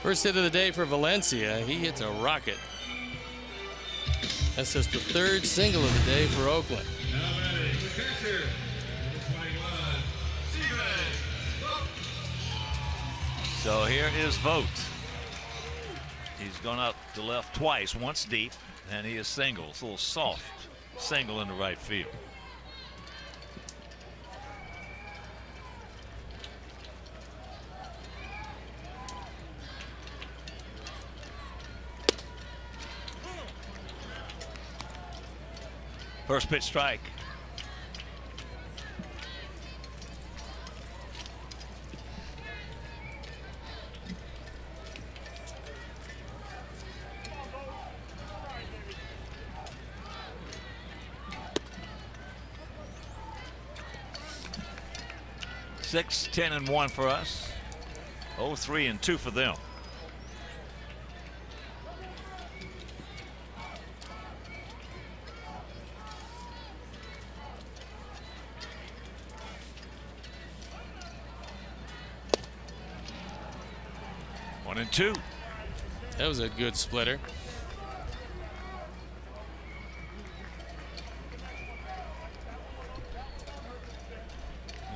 First hit of the day for Valencia. He hits a rocket. That's just the 3rd single of the day for Oakland. So here is Vogt. He's gone out to left twice, once deep, and he is single. It's a little soft single into right field. First pitch strike. Six, 10, and 1 for us. 0-3 and 2 for them. One and 2. That was a good splitter.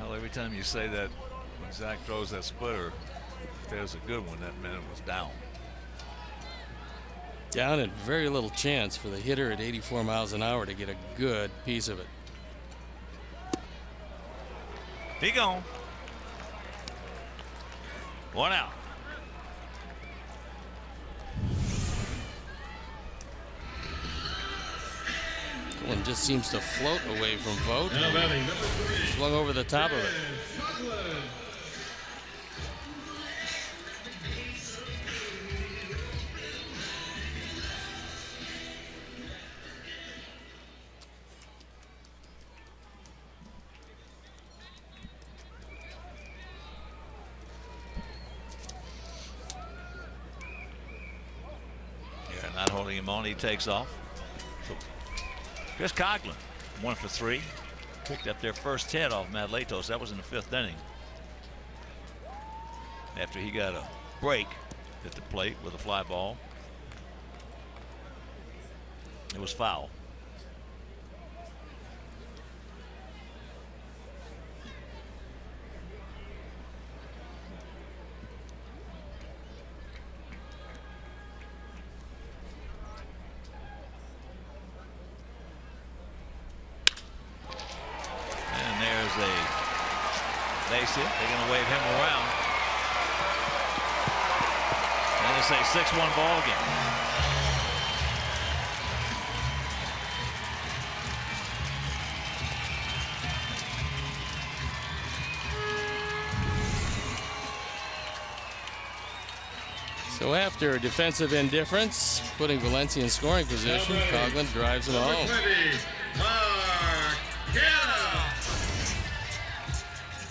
Well, every time you say that, when Zach throws that splitter, if there's a good one, that meant it was down. Down, and very little chance for the hitter at 84 miles an hour to get a good piece of it. He gone. 1 out. One just seems to float away from Vogt. Swung over the top of it. Yeah, not holding him on. He takes off. So Chris Coughlin, 1 for 3. Picked up their first hit off Matt Latos. That was in the 5th inning. After he got a break at the plate with a fly ball. It was foul. Base hit. They're going to wave him around. And it's a 6-1 ball game. So after defensive indifference, putting Valencia in scoring position, Coughlin drives him home.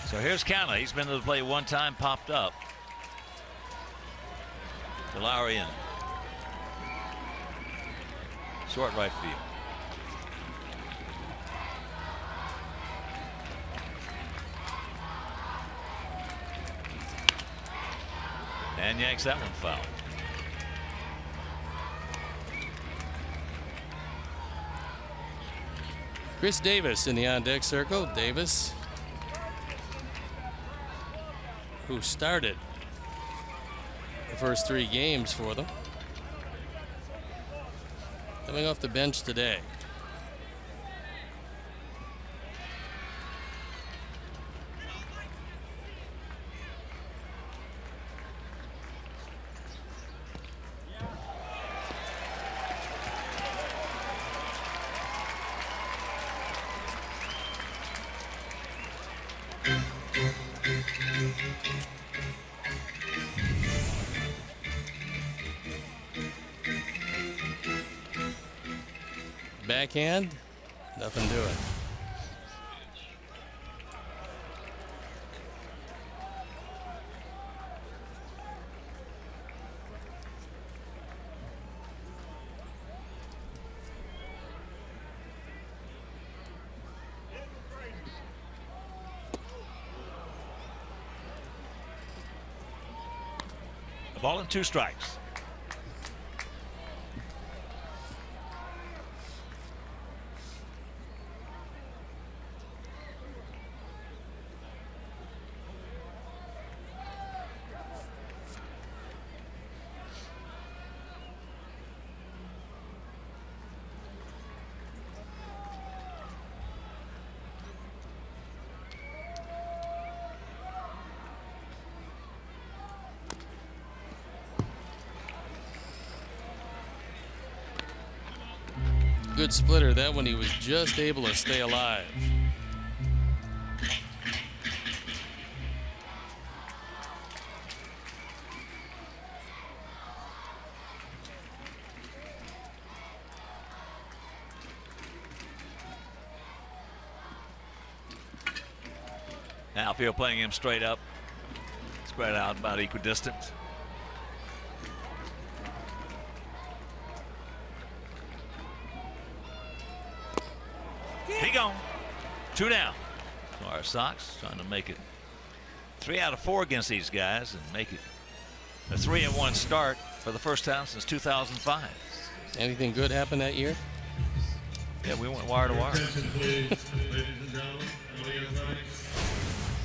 So here's Canna. He's been to the plate one time, popped up. To Lowry in. short right field. And yanks that one foul. Chris Davis in the on-deck circle. Davis, who started the first 3 games for them, coming off the bench today. Backhand, nothing to it. A ball and 2 strikes. Good splitter. That one he was just able to stay alive. Outfield playing him straight up, spread out about equidistant. He gone. 2 down. Our Sox trying to make it 3 out of 4 against these guys and make it a 3-1 start for the first time since 2005. Anything good happened that year? Yeah, we went wire to wire. Attention, please, ladies and gentlemen.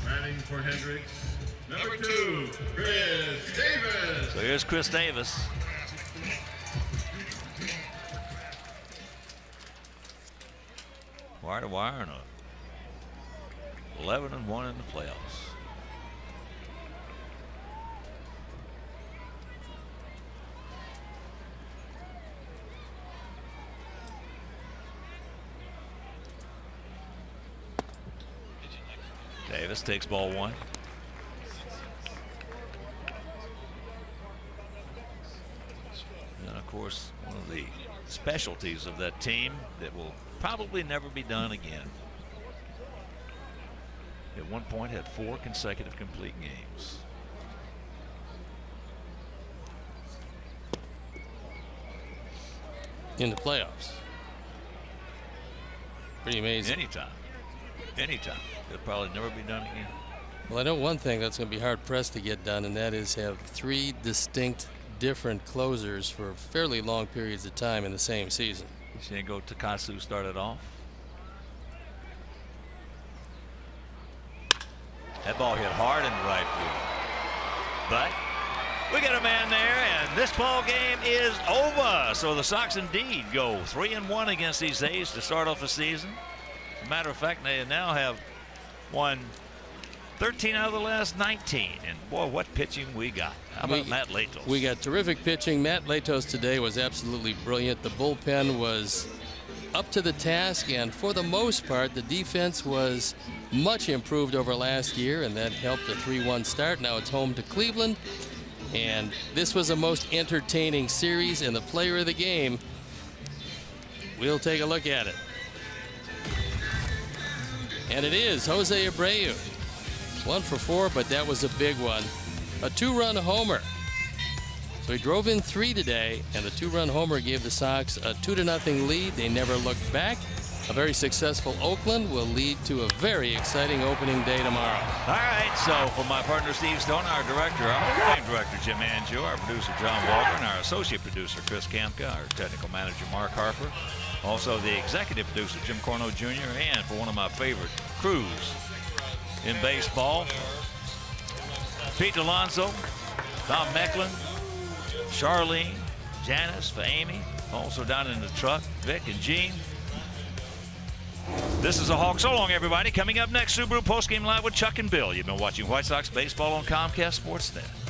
Batting for Hendricks, number 2, Chris Davis. So here's Chris Davis. Wire to wire and a 11-1 in the playoffs. Davis takes ball 1. And of course, one of the specialties of that team that will probably never be done again. At one point had 4 consecutive complete games. In the playoffs. Pretty amazing. Anytime. It'll probably never be done again. Well, I know one thing that's going to be hard pressed to get done, and that is have 3 distinct different closers for fairly long periods of time in the same season. Shingo Takasu started off. That ball hit hard in the right field. But we got a man there, and this ball game is over. So the Sox indeed go 3-1 against these A's to start off the season. As a matter of fact, they now have won 13 out of the last 19. And boy, what pitching we got. How about Matt Latos? We got terrific pitching. Matt Latos today was absolutely brilliant. The bullpen was up to the task, and for the most part, the defense was much improved over last year, and that helped a 3-1 start. Now it's home to Cleveland, and this was a most entertaining series, and the player of the game, we'll take a look at it. And it is Jose Abreu. 1 for 4, but that was a big one. A 2-run homer. So he drove in 3 today, and the 2-run homer gave the Sox a 2-0 lead. They never looked back. A very successful Oakland will lead to a very exciting opening day tomorrow. All right, so for my partner Steve Stone, our director, our game director Jim Angio, our producer John Waldron, our associate producer Chris Kamka, our technical manager Mark Harper, also the executive producer Jim Corno Jr., and for one of my favorite crews in baseball, Pete Alonso, Tom Mecklin, Charlene, Janice, for Amy, also down in the truck, Vic and Gene. This is a Hawk. So long, everybody. Coming up next, Subaru Postgame Live with Chuck and Bill. You've been watching White Sox baseball on Comcast Sportsnet.